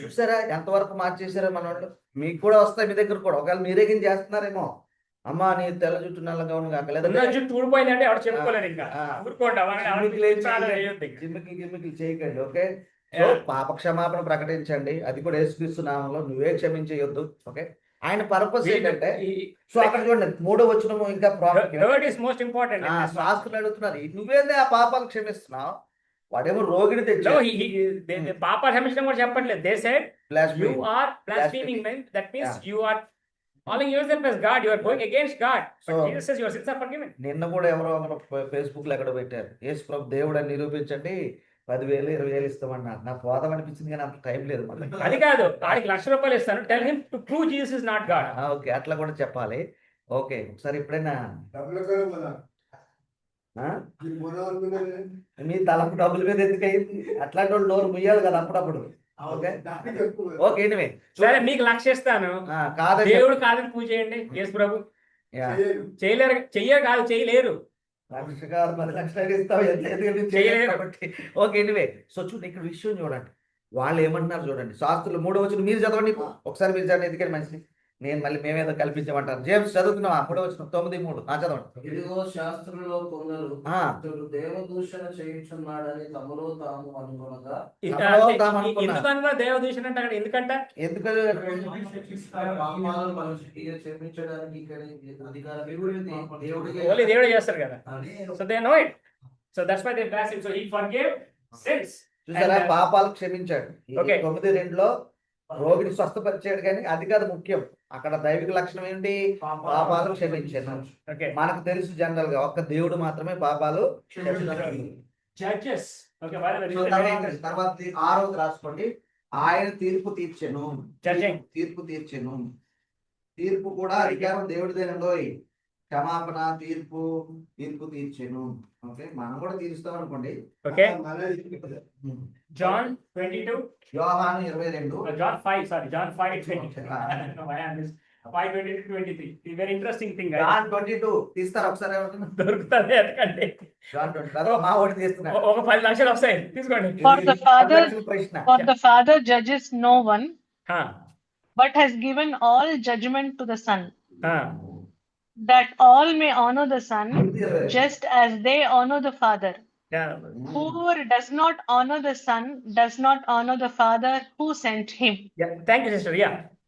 చూసారా ఎంతవరకు మార్చేసారో మన వాళ్ళు? మీకు కూడా వస్తాయి, మీ దగ్గర కూడా. ఒకవేళ మీరే కింద చేస్తున్నారేమో, అమ్మా నీ తెల్ల జుట్టు నల్లగా ఉంది కాక ఉన్న లేదంటే జుట్టు ఊడిపోయిందంటే ఎవరు చెప్పుకోలేరు ఇంకా ఊరుకోండి గిమ్మికిలు చేయకండి. ఓకే, సో పాప క్షమాపణ ప్రకటించండి, అది కూడా యేసుక్రీస్తు నామంలో. నువ్వే క్షమించేయొద్దు. ఓకే, ఆయన పర్పస్ ఏంటంటే, సో అక్కడ చూడండి 3వ వచనము ఇంకా మోస్ట్ ఇంపార్టెంట్. శాస్త్రులు అడుగుతున్నారు, నువ్వేందే ఆ పాపాలు క్షమిస్తున్నావు? వాడేమో రోగిని తెచ్చి పాప క్షమించడం కూడా చెప్పట్లేదు. They said you are blaspheming men, that means you are calling yourself as God, you are going against God. So Jesus says your sins are forgiven. నిన్న కూడా ఎవరో ఫేస్బుక్ లో ఎక్కడ పెట్టారు, యేసు ప్రభు దేవుడు అని నిరూపించండి 10,000 20,000 ఇస్తామన్నారు. నాకు పోదాం అనిపించింది కానీ అంత టైం లేదు. అది కాదు, ఆడికి ₹1,00,000 ఇస్తాను, tell him to prove Jesus is not God. Okay, అట్లా కూడా చెప్పాలి. ఓకే, ఒకసారి ఎప్పుడైనా మీ తలకు డబ్బుల మీద ఎందుకయింది? అట్లాంటి వాళ్ళు నోరు ముయ్యాలి కదా అప్పుడప్పుడు. ఓకే ఓకే, ఎనివే సరే మీకు 1,00,000 ఇస్తాను, కాదని దేవుడు కాదని పూజ చేయండి. యేసు ప్రభు చేయలేరు, చేయలేరు. 1,00,000 కాదు 10,00,000 ఇస్తావు, చేయలేరు. ఓకే, ఎనివే సో చూడండి ఇక్కడ విషయం చూడండి, వాళ్ళు ఏమంటున్నారు చూడండి. శాస్త్రులు 3వ వచనం మీరు చదవండి ఒకసారి, మీరు చదవండి, ఎందుకంటే మంచిది. నేను మళ్ళీ మేమేదో కల్పించమంటారు. జేమ్స్ చదువుతున్నావా? 3వ వచనం 9:3 చదవండి. ఇదిగో శాస్త్రులలో కొందరు ఇతడు దేవదూషణ చేయుచున్నాడని తమలో తాము అనుకునగా. ఎందుకన్నా దేవదూషణ అంటే అక్కడ ఎందుకంట? క్షమించడానికి దేవుడే చేస్తారు కదా. So they know it, so that's why they bless him, so he forgive sins. చూసారా, పాపాలు క్షమించాడు. 9:2లో రోగిని స్వస్థపరిచాడు, కానీ అది కాదు ముఖ్యం. అక్కడ దైవిక లక్షణం ఏంటి? పాపాలు క్షమించాను. మనకు తెలుసు జనరల్ గా ఒక్క దేవుడు మాత్రమే పాపాలు జడ్జెస్. తర్వాత 6వ రాసుకోండి, ఆయన తీర్పు తీర్చెను. తీర్పు తీర్చెను, తీర్పు కూడా అధికారం దేవుడిదేనండో. క్షమాపణ, తీర్పు తీర్చెను. ఓకే, మనం కూడా తీరుస్తాం అనుకోండి. ఓకే, జాన్ 22, యోహాను 22, John 5, sorry, John 5:22. I don't know why I'm this 5:22-23. It's very interesting thing. John 22 తీస్తారా ఒకసారి? దొరుకుతుంది ఎందుకంటే John 22 మా ఓడి తీస్తున్నా. ఒక 10,00,000 వస్తాయి, తీసుకోండి. For the Father judges no one, but has given all judgment to the Son, that all may honor the Son just as they honor the Father. Whoever does not honor the Son does not honor the Father who sent him. Thank you, sister.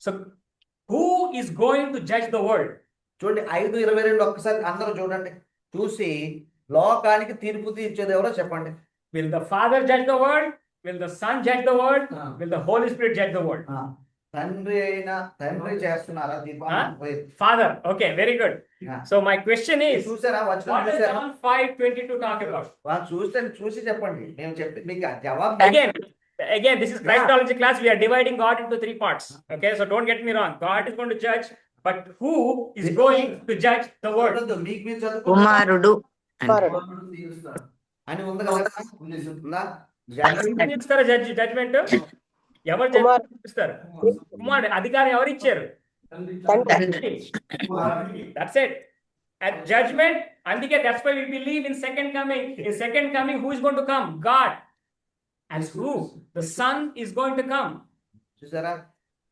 So who is going to judge the world? చూడండి 5:22 ఒక్కసారి అందరూ చూడండి, చూసి లోకానికి తీర్పు తీర్చేది ఎవరో చెప్పండి. Will the Father judge the world? Will the Son judge the world? Will the Holy Spirit judge the world? తండ్రి చేస్తున్నారా Father. Okay, very good. So my question is, చూసారా what does John 5:22 talk about? చూసి చెప్పండి, నేను చెప్పి మీకు జవాబు. Again, this is Christology class. We are dividing God into 3 parts. Okay, so don't get me wrong. God is going to judge, but who is going to judge the world? కుమారుడు అని ఉంది కదా. జడ్జ్మెంట్ ఎవరు ఇస్తారు? కుమారుడు. అధికారం ఎవరు ఇచ్చారు? That's it. At judgment, అందుకే that's why we believe in second coming. In second coming, who is going to come? God. And who? The Son is going to come. చూసారా,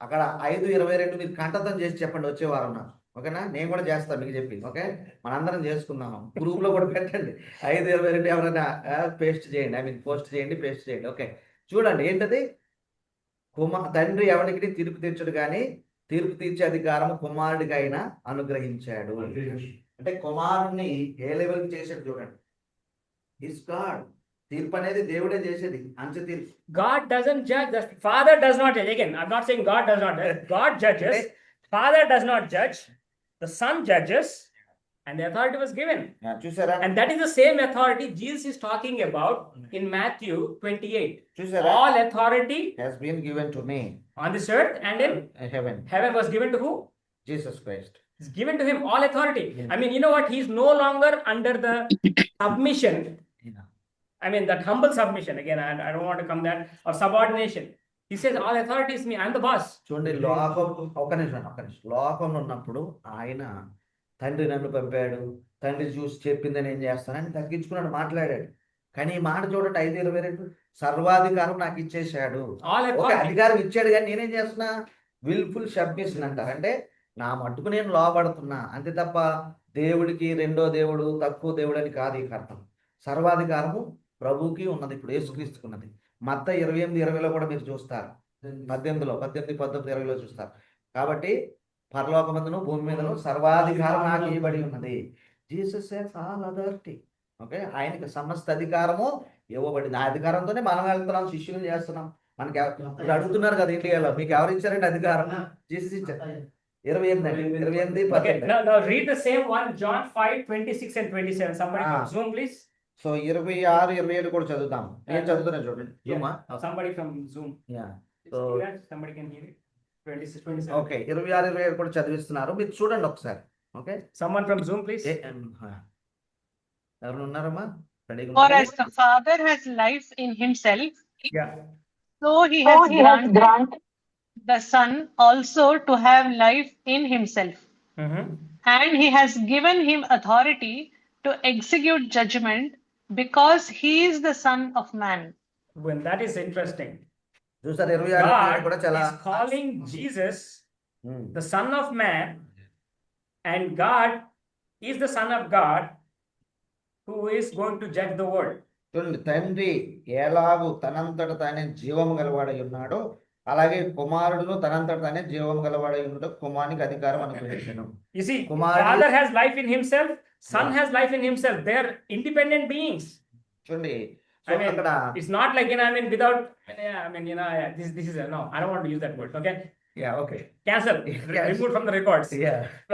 అక్కడ 5:22 మీరు కంఠతం చేసి చెప్పండి వచ్చే వారం నాకు. ఓకేనా, నేను కూడా చేస్తాను మీకు చెప్పి. ఓకే, మనందరం చేసుకుందాం, గ్రూప్ లో కూడా పెట్టండి. 5:22 ఎవరైనా పోస్ట్ చేయండి, పోస్ట్ చేయండి. ఓకే, చూడండి ఏంటది? తండ్రి ఎవరికి తీర్పు తీర్చడు కానీ తీర్పు తీర్చే అధికారం కుమారుడికి అయినా అనుగ్రహించాడు. అంటే కుమారుడిని ఏ లెవెల్ చేశాడు చూడండి. Is God. తీర్పు అనేది దేవుడే చేసేది, అంచె తీర్పు. God doesn't judge. The Father does not judge. Again, I'm not saying God does not judge. God judges. Father does not judge. The Son judges, and the authority was given. చూసారా, and that is the same authority Jesus is talking about in Matthew 28. చూసారా, all authority has been given to me on this earth and in heaven. Heaven was given to who? Jesus Christ. It's given to him all authority. I mean, you know what? He's no longer under the submission. I mean, that humble submission. Again, I don't want to come that, or subordination. He says, all authority is me. I'm the boss. చూడండి, ఒక నిమిషం లోకంలో ఉన్నప్పుడు ఆయన తండ్రి నన్ను పంపాడు, తండ్రి చూసి చెప్పిందని నేను చేస్తానని తగ్గించుకున్నాడు, మాట్లాడాడు. కానీ ఈ మాట చూడండి 5:22 సర్వాధికారం నాకు ఇచ్చేసాడు. ఒక అధికారం ఇచ్చాడు, కానీ నేనేం చేస్తున్నా? విల్ఫుల్ సబ్మిషన్ అంటారు. అంటే నా మట్టుకు నేను లోబడుతున్నా అంతే తప్ప దేవుడికి రెండో దేవుడు తక్కువ దేవుడు అని కాదు ఈ అర్థం. సర్వాధికారము ప్రభువుకి ఉన్నది, ఇప్పుడు యేసుక్రీస్తుకు ఉన్నది. మత్తయి 28:20 కూడా మీరు చూస్తారు, 18, 19 చూస్తారు. కాబట్టి పరలోకమందును భూమి మీదను సర్వాధికారం నాకు ఇవ్వబడి ఉన్నది. Jesus has all authority. Okay, ఆయనకి సమస్త అధికారము ఇవ్వబడింది. ఆ అధికారంతోనే మనం వెళ్తున్నాం, శిష్యులు చేస్తున్నాం. మనకి ఇప్పుడు అడుగుతున్నారు కదా ఇండియాలో, మీకు ఎవరు ఇచ్చారండి అధికారం? జీసస్ ఇచ్చారు. 28. Now read the same one, John 5:26 and 27. Somebody from Zoom, please. So 26, 27 కూడా చదువుతాం. నేను చదువుతున్నా చూడండి. Somebody from Zoom. Yeah. So somebody can hear it. 26, 27. Okay, 26, 27 కూడా చదివిస్తున్నారు, మీరు చూడండి ఒకసారి. Okay, Someone from Zoom, please. ఎవరు ఉన్నారమ్మా? For as the Father has life in himself, Yeah. so he has granted the Son also to have life in himself. And he has given him authority to execute judgment because he is the Son of Man. Well, that is interesting. చూసారు 26 కూడా God చాలా is calling Jesus the Son of Man, and God is the Son of God who is going to judge the world. చూడండి, తండ్రి ఎలాగూ తనంతట తానే జీవము గలవాడై ఉన్నాడో అలాగే కుమారుడును తనంతట తానే జీవము గలవాడై ఉన్నాడు, కుమారునికి అధికారం అనుగ్రహించెను. You see, Father has life in himself, Son has life in himself. They are independent beings. చూడండి, I mean, అక్కడ it's not like, I mean, without, this is, no, I don't want to use that word, okay? Okay. Cancel, remove from the records.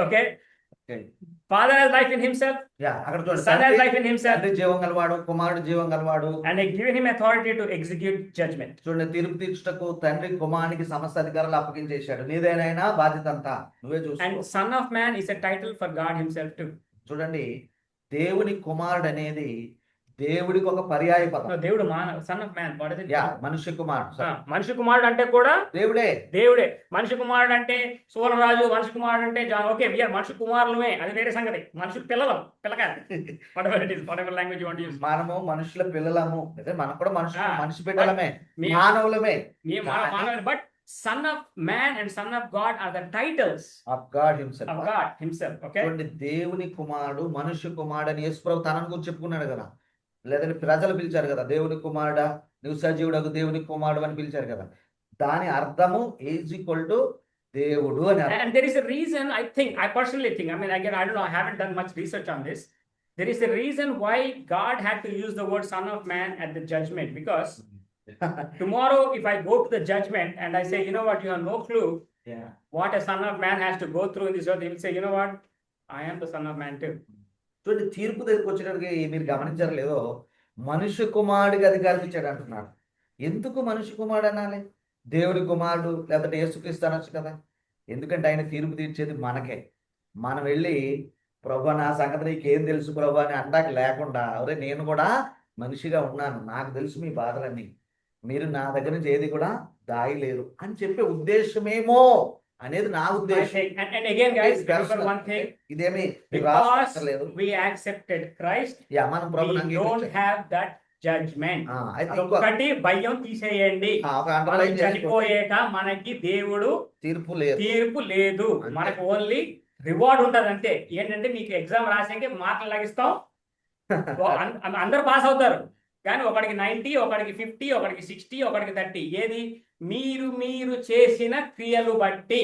Okay? Okay. Father has life in himself. అక్కడ చూడండి, Son has life in himself. తండ్రి జీవం గలవాడు, కుమారుడు జీవం గలవాడు. And I given him authority to execute judgment. చూడండి, తీర్పు తీర్చుటకు తండ్రి కుమారునికి సమస్త అధికారాలు అప్పగించేశాడు. నీదేనైనా బాధ్యత అంతా నువ్వే చూసుకో. And Son of Man is a title for God himself too. చూడండి, దేవుని కుమారుడు అనేది దేవుడికి ఒక పర్యాయ పదం. No, దేవుడు Son of Man, what is it? మనుష్య కుమారుడు. మనిషి కుమారుడు అంటే కూడా దేవుడే. మనిషి కుమారుడు అంటే సూరరాజు, మనిషి కుమారుడు అంటే జాన్. ఓకే, వీఆర్ మనిషి కుమారులమే, అది వేరే సంగతి. మనిషి పిల్లకాయ whatever language you want to use. మనము మనుషుల పిల్లలము, అదే మనం కూడా మనిషి బిడ్డలమే, మానవులమే. But Son of Man and Son of God are the titles of God himself. Of God himself. Okay. చూడండి, దేవుని కుమారుడు, మనుష్య కుమారుడు అని యేసుప్రభు తనను గురించి చెప్పుకున్నాడు కదా, లేదంటే ప్రజలు పిలిచారు కదా, దేవుని కుమారుడా, నువ్వు సజీవుడకు దేవుని కుమారుడు అని పిలిచారు కదా. దాని అర్థము ఈజ్ ఈక్వల్ టు దేవుడు అని. And there is a reason, I personally think, I mean, again, I don't know, I haven't done much research on this. There is a reason why God had to use the word Son of Man at the judgment, because tomorrow if I go to the judgment and I say, you know what, you have no clue what a Son of Man has to go through in this earth, he will say, you know what, I am the Son of Man too. చూడండి, తీర్పు దగ్గరికి వచ్చేటప్పటికి మీరు గమనించారు లేదో, మనుష్య కుమారుడికి అధికారం ఇచ్చాడు అంటున్నాడు. ఎందుకు మనుష్య కుమారుడు అనాలి? దేవుడి కుమారుడు లేకపోతే యేసుక్రీస్తు అనొచ్చు కదా. ఎందుకంటే ఆయన తీర్పు తీర్చేది మనకే. మనం వెళ్ళి ప్రభు నా సంగతి నీకేం తెలుసు ప్రభు అని అంటాక లేకుండా, అరే నేను కూడా మనిషిగా ఉన్నాను, నాకు తెలుసు మీ బాధలన్నీ, మీరు నా దగ్గర నుంచి ఏది కూడా దాయలేరు అని చెప్పే ఉద్దేశమేమో అనేది నా ఉద్దేశం. And again guys, remember one thing, ఇదేమి because we accepted Christ, మనం ప్రభువుని we don't have that judgment. ఒకటి భయం తీసేయండి, చనిపోయేట మనకి దేవుడు తీర్పు లేదు, మనకు ఓన్లీ రివార్డ్ ఉంటది అంతే. ఏంటంటే మీకు ఎగ్జామ్ రాసాక మార్కులు లాగిస్తాం, అందరు పాస్ అవుతారు, కానీ ఒకడికి 90, ఒకడికి 50, ఒకడికి 60, ఒకడికి 30. ఏది? మీరు చేసిన క్రియలు బట్టి,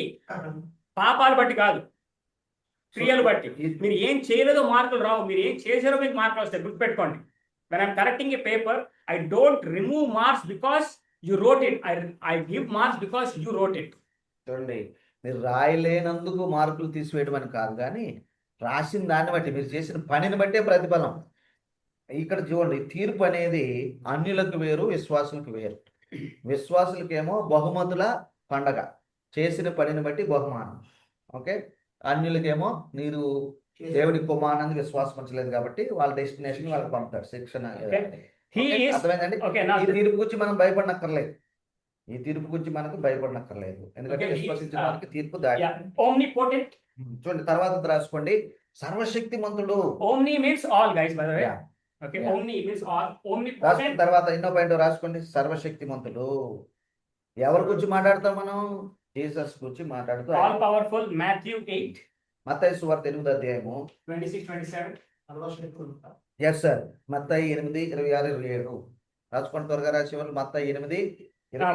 పాపాలు బట్టి కాదు, క్రియలు బట్టి. మీరు ఏం చేయలేదో మార్కులు రావు, మీరు ఏం చేశారో మీకు మార్కులు వస్తాయి. గుర్తుపెట్టుకోండి, when I'm correcting a paper, I don't remove marks because you wrote it. I give marks because you wrote it. చూడండి, మీరు రాయలేనందుకు మార్కులు తీసివేయడం అని కాదు, కానీ రాసిన దాన్ని బట్టి, మీరు చేసిన పనిని బట్టే ప్రతిఫలం. ఇక్కడ చూడండి, తీర్పు అనేది అన్యులకు వేరు, విశ్వాసులకు వేరు. విశ్వాసులకేమో బహుమతుల పండగ, చేసిన పనిని బట్టి బహుమానం. ఓకే, అన్యులకేమో మీరు దేవుడి కుమారుని విశ్వాసం ఉంచలేదు కాబట్టి వాళ్ళ డెస్టినేషన్ వాళ్ళకి పంపుతారు, శిక్షణ. అర్థమైందండి? ఈ తీర్పు గురించి మనం భయపడనక్కర్లేదు, ఈ తీర్పు గురించి మనకు భయపడనక్కర్లేదు, ఎందుకంటే విశ్వసించిన వారికి తీర్పు దాడి. చూడండి, తర్వాత రాసుకోండి, సర్వశక్తిమంతుడు. Omni means all, guys, by the way. Okay, omni means all. Omnipotent. తర్వాత ఎన్నో పాయింట్ రాసుకోండి, సర్వశక్తిమంతుడు. ఎవరి గురించి మాట్లాడతాం మనం? జీసస్ గురించి మాట్లాడుతూ ఆల్ పవర్ఫుల్ మాథ్యూ 8 మత్తయి సువార్త 8వ అధ్యాయము 26-27. ఎస్ సార్ మత్తయి 8:26-27 రాసుకోండి త్వరగా రాసే వాళ్ళు మత్తయి 8:26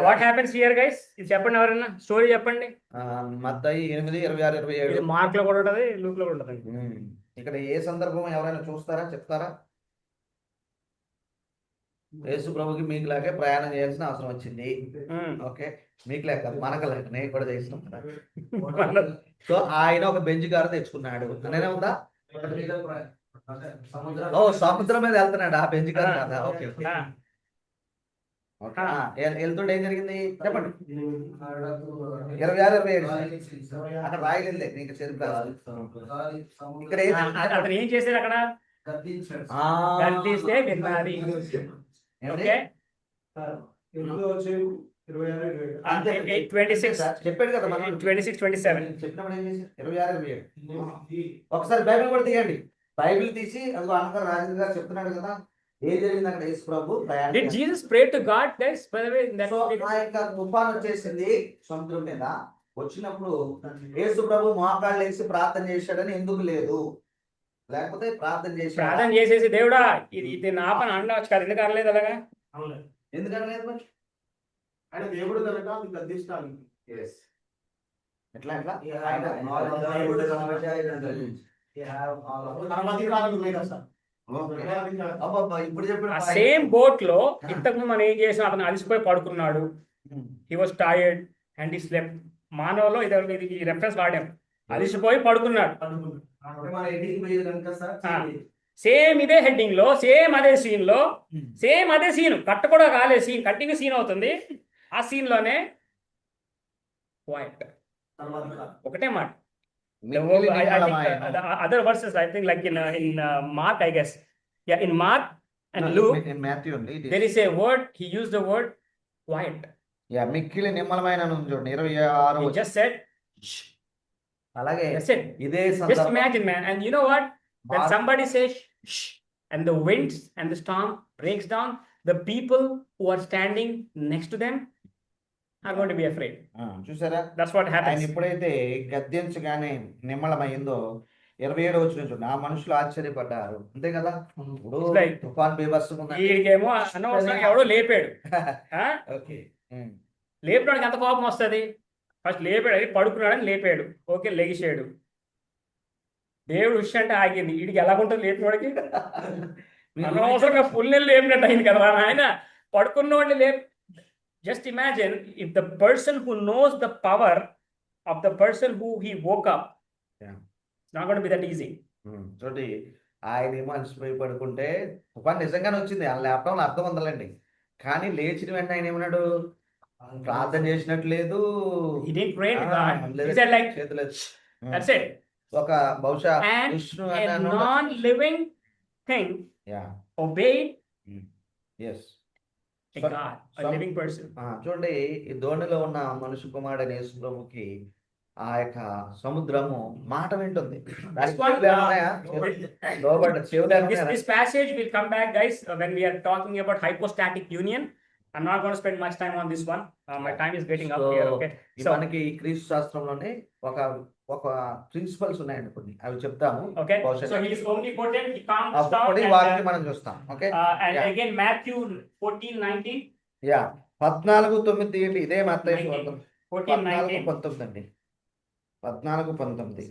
వాట్ హ్యాపెన్స్ హియర్ గైస్? ఇది చెప్పండి, ఎవరైనా స్టోరీ చెప్పండి. మత్తయి 8:26-27 ఇది మార్క్ లో కూడా ఉంటది, లూక్ లో కూడా ఉంటది. ఇక్కడ ఏ సందర్భం ఎవరైనా చూస్తారా, చెప్తారా? యేసు ప్రభుకి మీకు లాగే ప్రయాణం చేయాల్సిన అవసరం వచ్చింది. ఓకే, మీకు లేక మనకు లేక నేను కూడా చేసినాం కదా. సో ఆయన ఒక బెంచ్ కారు తెచ్చుకున్నాడు అనేనే ఉందా? ఓ సముద్రం మీద వెళ్తున్నాడు, ఆ బెంచ్ కారు కదా. Okay okay okay. వెళ్తుంటే ఏం జరిగింది చెప్పండి. 26-27 అక్కడ రాయలేదు నీకు చరిత్ర. ఇక్కడ అతను ఏం చేశాడు అక్కడ? గద్దిస్తే విన్నాది. ఓకే, 26 చెప్పాడు కదా మనం 26-27 చెప్పినప్పుడు ఏం చేశారు? 26-27 ఒకసారి బైబిల్ కూడా తీయండి. బైబిల్ తీసి అందులో అనగా రాజేంద్ర గారు చెప్తున్నాడు కదా ఏం జరిగింది అక్కడ. యేసు ప్రభు Did Jesus pray to God, guys? By the way, so ఆ యొక్క తుఫాన్ వచ్చేసింది సముద్రం మీద. వచ్చినప్పుడు యేసు ప్రభు మోకాళ్ళు వేసి ప్రార్థన చేశాడని ఎందుకు లేదు? లేకపోతే ప్రార్థన చేసేసి దేవుడా ఇది నా పని అనవచ్చు కదా, ఎందుకు అనలేదు అలాగా? ఎందుకని లేదు మరి? ఆయన దేవుడు కనుక అది గద్దిస్తాను. ఎట్లా ఎట్లా ఇప్పుడు చెప్పిన ఆ సేమ్ బోట్ లో ఇంతకు మనం ఏం చేసాం, అతను అలసిపోయి పడుకున్నాడు. He was tired and he slept. మానవలో ఇది ఈ రెఫరెన్స్ వాడాం, అలసిపోయి పడుకున్నాడు. సేమ్ ఇదే హెడ్డింగ్ లో, సేమ్ అదే సీన్ లో, సేమ్ అదే సీన్, కట్ కూడా కాలే, సీన్ కంటిన్యూ సీన్ అవుతుంది. ఆ సీన్ లోనే క్వైట్ ఒకటే మాట. Other verses, I think, like in Mark, I guess. Yeah, in Mark and Luke, in Matthew only, there is a word, he used the word quiet. Yeah, మిక్కిలి నిమ్మలమైన చూడండి 26. He just said, shh. అలాగే That's it. ఇదే Just imagine, man. And you know what? When somebody says, shh, and the winds and the storm breaks down, the people who are standing next to them are going to be afraid. చూసారా? That's what happens. ఆయన ఎప్పుడైతే గద్దించగానే నిమ్మలమైందో 27 వచ్చిన చూడండి, ఆ మనుషులు ఆశ్చర్యపడ్డారు. అంతే కదా. ఇప్పుడు తుఫాన్ బీభత్సంగా వీడికేమో అనవసరంగా ఎవడో లేపాడు. ఓకే, లేపడానికి ఎంత కోపం వస్తుంది? ఫస్ట్ లేపాడు, అది పడుకున్నాడని లేపాడు. ఓకే, లెగిసాడు. దేవుడు విషయం అంటే ఆగింది. వీడికి ఎలాగుంటుంది లేపినోడికి? అనవసరంగా ఫుల్ నెల లేపినట్టు అయింది కదా. ఆయన పడుకున్నోడిని లేపు. Just imagine if the person who knows the power of the person who he woke up, it's not going to be that easy. చూడండి, ఆయన ఏమో అలసిపోయి పడుకుంటే తుఫాన్ నిజంగానే వచ్చింది. ఆయన లేపడం అర్థం ఉండాలండి. కానీ లేచిన వెంటనే ఆయన ఏమన్నాడు? ప్రార్థన చేసినట్టు లేదు. He didn't pray to God. He said like, that's it. ఒక బహుశా And a non-living thing obeyed a God, a living person. చూడండి, ఈ ధోనిలో ఉన్న మనుషు కుమారుడైన యేసు ప్రభుకి ఆ యొక్క సముద్రము మాట వింటుంది. This passage will come back, guys, when we are talking about hypostatic union. I'm not going to spend much time on this one. My time is getting up here. Okay. So మనకి క్రీస్తు శాస్త్రంలోనే ఒక principles ఉన్నాయండి కొన్ని, అవి చెప్తాము. Okay. So he is omnipotent. He calms down. వాక్యం మనం చూస్తాం. ఓకే. And again Matthew 14:19. 14:9 తీయండి. ఇదే మత్తయి 14:19 అండి. 14:19.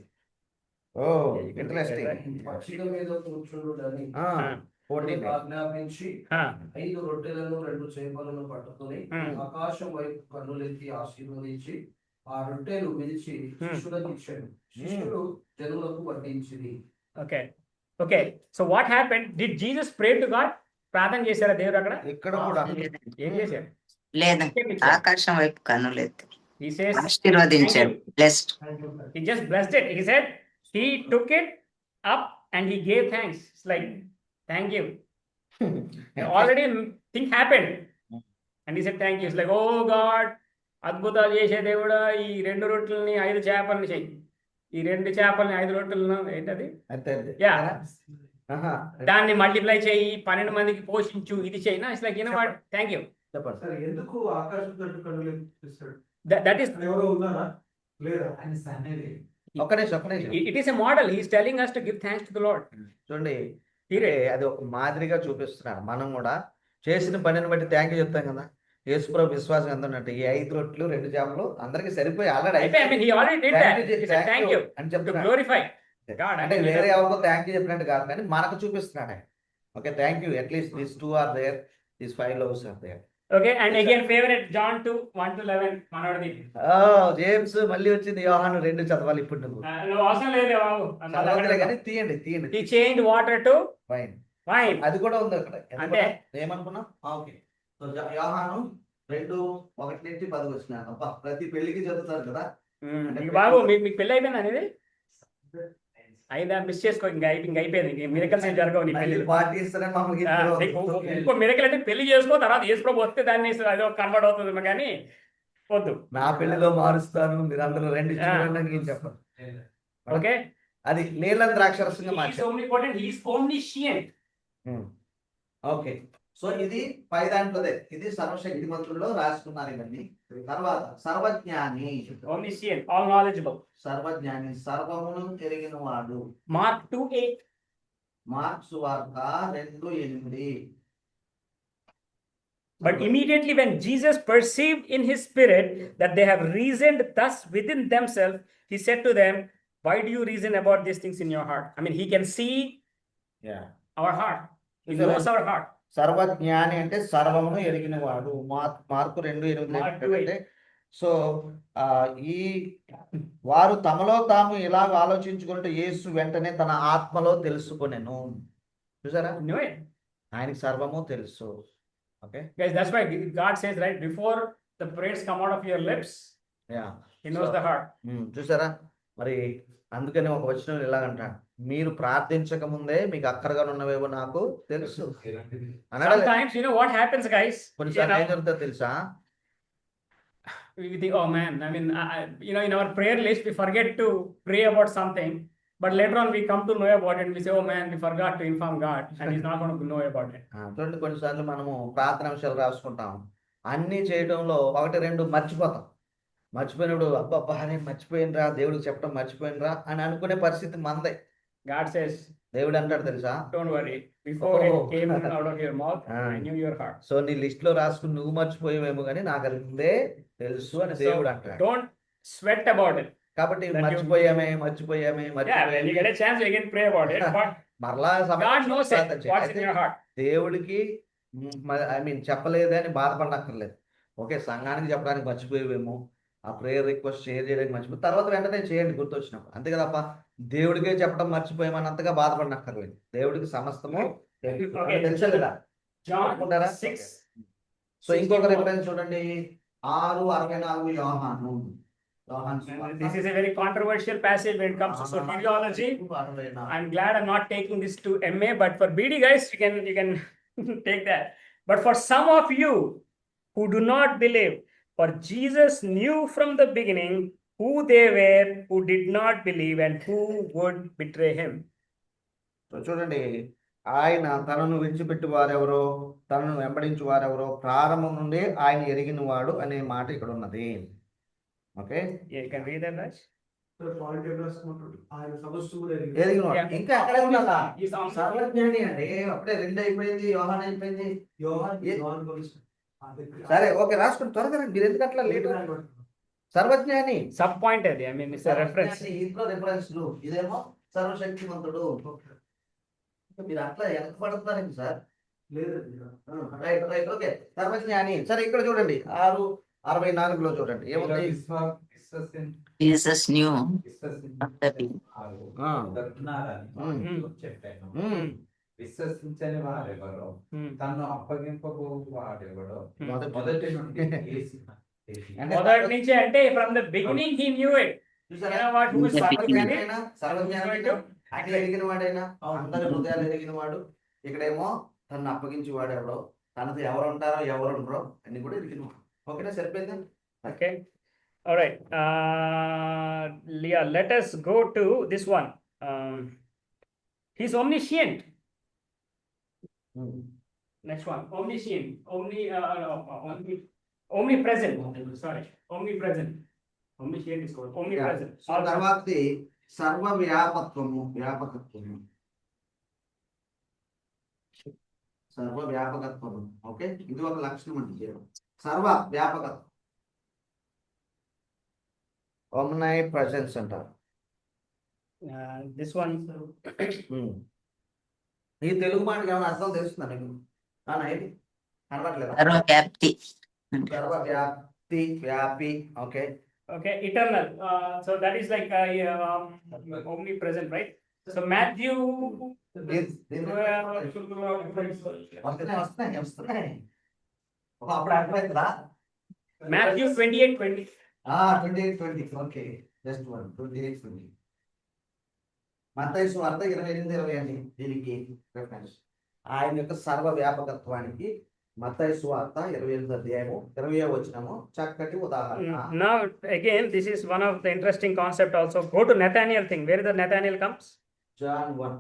ఓ ఇంట్రెస్టింగ్. పక్షిక మీద కూర్చుండుడని 14 ఆజ్ఞాపించి 5 రొట్టెలను 2 చేపలను పట్టుకొని ఆకాశం వైపు కన్నులెత్తి ఆశీర్వదించి ఆ రొట్టెలు విరిచి శిష్యులకు ఇచ్చాడు. శిష్యులు జనులకు వడ్డించింది. Okay. So what happened? Did Jesus pray to God? ప్రార్థన చేశారా దేవుడు అక్కడ? ఇక్కడ కూడా ఏం చేశారు? లేదా ఆకాశం వైపు కన్నులెత్తి He says, ఆశీర్వదించాడు. Blessed. He just blessed it. He said he took it up and he gave thanks. It's like, thank you. Already thing happened. And he said thank you. It's like, oh God, అద్భుతాలు చేసే దేవుడా, ఈ 2 రొట్టెలని 5 చేపలని చెయ్యి, ఈ 2 చేపలని 5 రొట్టెలను ఏంటది, దాన్ని మల్టిప్లై చేయి, 12 మందికి పోషించు, ఇది చేయి. It's like, thank you. ఎందుకు ఆకాశం తట్టు కన్నులు ఎత్తిస్తాడు? that is, ఎవరో ఉన్నారా లేదా ఆయన సన్నిధి ఒక్క నిమిషం it is a model. He is telling us to give thanks to the Lord. చూడండి Period. అంటే అది ఒక మాదిరిగా చూపిస్తున్నాడు. మనం కూడా చేసిన పనిని బట్టి థ్యాంక్ యూ చెప్తాం కదా. యేసుప్రభు విశ్వాసం ఎంత ఉన్నట్టు ఈ 5 రొట్టెలు 2 చేపలు అందరికి సరిపోయి already I mean, he already did that. He said thank you అని to చెప్తున్నాడు. glorify God. అంటే వేరే ఎవరికో థ్యాంక్ యూ చెప్పినట్టు కాదు కానీ మనకు చూపిస్తున్నాడు ఆయన. Okay, thank you, at least these 2 are there, these 5 loaves are there. Okay, and again favorite John 2, 1-11 మనోడిది. James మళ్ళీ వచ్చింది. యోహాను 2 చదవాలి ఇప్పుడు నువ్వు. నువ్వు అవసరం లేదు బాబు. చదవదులే కానీ తీయండి. He changed water to wine. wine. అది కూడా ఉంది అక్కడ. అంటే ఏమనుకున్నా? ఓకే, సో యోహాను 2:1-10 వచ్చినాను. ప్రతి పెళ్లికి చదువుతారు కదా. ఈ బాబు మీకు పెళ్లి అయిపోయింది అనేది అయినా మిస్ చేసుకో. ఇంకా అయిపోయింది. మిరకల్స్ ఏం జరగవు నీ పెళ్లి. పార్టీ ఇస్తారని మమ్మల్ని ఇంకో మిరకల్ అంటే పెళ్లి చేసుకో, తర్వాత యేసుప్రభు వస్తే దాన్ని అదో కన్వర్ట్ అవుతుంది కానీ వద్దు. నా పెళ్లిలో మారుస్తాను, మీరు అందరూ రెండు చెప్పండి. ఓకే, అది నీలం ద్రాక్షరసంగా మార్చారు. He is omniscient. Okay, so ఇది పై దాంట్లోదే. ఇది సర్వశక్తిమంతుల్లో రాసుకున్నారు ఇవన్నీ. తర్వాత సర్వజ్ఞాని, omniscient, all knowledgeable. సర్వజ్ఞాని, సర్వమును ఎరిగిన వాడు. Mark 2:8. మార్క్స్ వార్త 2:8. But immediately when Jesus perceived in his spirit that they have reasoned thus within themselves, he said to them, why do you reason about these things in your heart? I mean, he can see our heart. He knows our heart. సర్వజ్ఞాని అంటే సర్వమును ఎరిగిన వాడు. Mark 2:8. So ఈ వారు తమలో తాము ఇలాగ ఆలోచించుకుంటే యేసు వెంటనే తన ఆత్మలో తెలుసుకొనెను. చూసారా, ఆయనకి సర్వము తెలుసు. Okay, guys, that's why God says, right, before the prayers come out of your lips, he knows the heart. చూసారా, మరి అందుకని ఒక వచనం ఇలాగంటాడు, మీరు ప్రార్థించక ముందే మీకు అక్కరగా ఉన్నవేవో నాకు తెలుసు. Sometimes you know what happens, guys, కొన్నిసార్లు ఏం జరుగుతుందో తెలుసా? We think, oh man, I mean, in our prayer list we forget to pray about something, but later on we come to know about it and we say, oh man, we forgot to inform God and he's not going to know about it. చూడండి, కొన్నిసార్లు మనము ప్రార్థన విషయాలు రాసుకుంటాం, అన్ని చేయడంలో 1-2 మర్చిపోయినప్పుడు అబ్బా నేను మర్చిపోయినరా, దేవుడికి చెప్పడం మర్చిపోయినరా అని అనుకునే పరిస్థితి మనదే. God says, దేవుడు అంటాడు తెలుసా, don't worry, before it came out of your mouth, I knew your heart. So నీ లిస్ట్ లో రాసుకుని నువ్వు మర్చిపోయేమేమో కానీ నాకు అది ముందే తెలుసు అని దేవుడు అంటాడు. Don't sweat about it. కాబట్టి మర్చిపోయామే when you get a chance you can pray about it, but మరలా God knows it, what's in your heart. దేవుడికి చెప్పలేదే అని బాధపడక్కర్లేదు. ఓకే, సంఘానికి చెప్పడానికి మర్చిపోయేవేమో, ఆ ప్రేయర్ రిక్వెస్ట్ షేర్ చేయడానికి మర్చిపోయి తర్వాత వెంటనే చేయండి గుర్తొచ్చినప్పుడు, అంతే కదప్ప. దేవుడికే చెప్పడం మర్చిపోయామని అంతగా బాధపడనక్కర్లేదు. దేవుడికి సమస్తము తెలుసు కదా. సో ఇంకొక రిఫరెన్స్ చూడండి, 6:64 యోహాను. This is a very controversial passage when it comes to soteriology. I'm glad I'm not taking this to MA, but for BD guys, you can take that. But for some of you who do not believe, for Jesus knew from the beginning who they were who did not believe and who would betray him. So చూడండి, ఆయన తనను విడిచిపెట్టి వారెవరో, తనను వెంబడించి వారెవరో ప్రారంభం నుండి ఆయన ఎరిగిన వాడు అనే మాట ఇక్కడ ఉన్నది. Okay, you can read that, Raj. ఇంకా అక్కడే ఉన్నదా? సర్వజ్ఞాని అండి. అప్పుడే 2 అయిపోయింది, యోహాన్ అయిపోయింది. సరే, ఓకే, రాసుకోండి త్వరగా. మీరు ఎందుకు అట్లా లేట్? సర్వజ్ఞాని సబ్ పాయింట్ అది, ఐ మీన్ ఇట్స్ రెఫరెన్స్. ఇంట్లో రిఫరెన్స్లు, ఇదేమో సర్వశక్తిమంతుడు. మీరు అట్లా ఎంత పడుతున్నారండి సార్? రైట్, ఓకే, సర్వజ్ఞాని. సరే, ఇక్కడ చూడండి 6:64 చూడండి ఏముంది. Jesus knew విశ్వసించని వారెవరో, తను అప్పగింపబో వాడెవడో మొదటి నుంచి అంటే from the beginning he knew it. ఎరిగిన వాడైనా అందరి హృదయాలు ఎరిగిన వాడు. ఇక్కడేమో తను అప్పగించి వాడెవడో, తనతో ఎవరు ఉంటారో ఎవరు ఉండరో అన్ని కూడా ఎరిగిన వాడు. ఓకేనా, సరిపోయిందా? Okay, all right, Leah, let us go to this one. He's omniscient. Next one, omniscient, omnipresent. Sorry, omnipresent. Omniscient is called omnipresent. So తర్వాతది సర్వ వ్యాపకత్వము. సర్వ వ్యాపకత్వము. ఓకే, ఇది ఒక లక్షణం అంటే సర్వ వ్యాపకత్వం. omni presence అంటారు. This one. ఈ తెలుగు మాటకి ఏమైనా అర్థం తెలుస్తుందా నీకు? ఇది కనబడలేదు. సర్వవ్యాప్తి. సర్వవ్యాప్తి, వ్యాపి. Okay, Okay, eternal. So that is like omnipresent, right? So Matthew. వస్తున్నాయి. అప్పుడు అర్థమవుతుందా? Matthew 28:20. 28:20. Okay, just 28:20. మత్తయి సువార్త 28:20 అండి దీనికి రెఫరెన్స్. ఆయన యొక్క సర్వ వ్యాపకత్వానికి మత్తయి సువార్త 28వ అధ్యాయము 20వ వచనము చక్కటి ఉదాహరణ. Now again, this is one of the interesting concept also. Go to Nathaniel thing. Where the Nathaniel comes? John 1.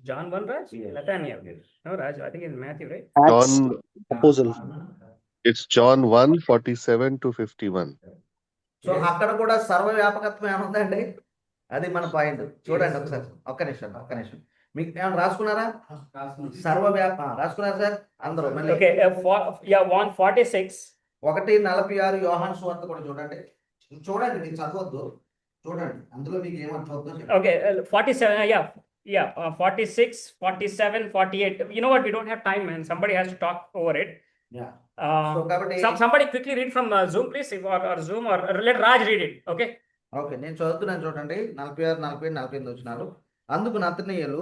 John 1, Raj? Nathaniel. No, Raj, I think it's Matthew, right? John proposal. It's John 1:47-51. So అక్కడ కూడా సర్వ వ్యాపకత్వం ఏముందండి? అది మన point. చూడండి ఒకసారి, ఒక్క నిమిషం. మీకు ఏమైనా రాసుకున్నారా? సర్వ రాసుకున్నారా సార్ అందరూ? Okay, 1:46. 1:46 యోహాను సువార్త కూడా చూడండి. మీకు చదవద్దు, చూడండి అందులో మీకు ఏమర్థం. Okay, 47. Yeah, 46, 47, 48. You know what? We don't have time, man. Somebody has to talk over it. Yeah. So somebody quickly read from Zoom, please, or Zoom, or let Raj read it. Okay. Okay, నేను చదువుతున్నాను చూడండి. 46, 47, 48 వచ్చినారు. అందుకు నతనీయులు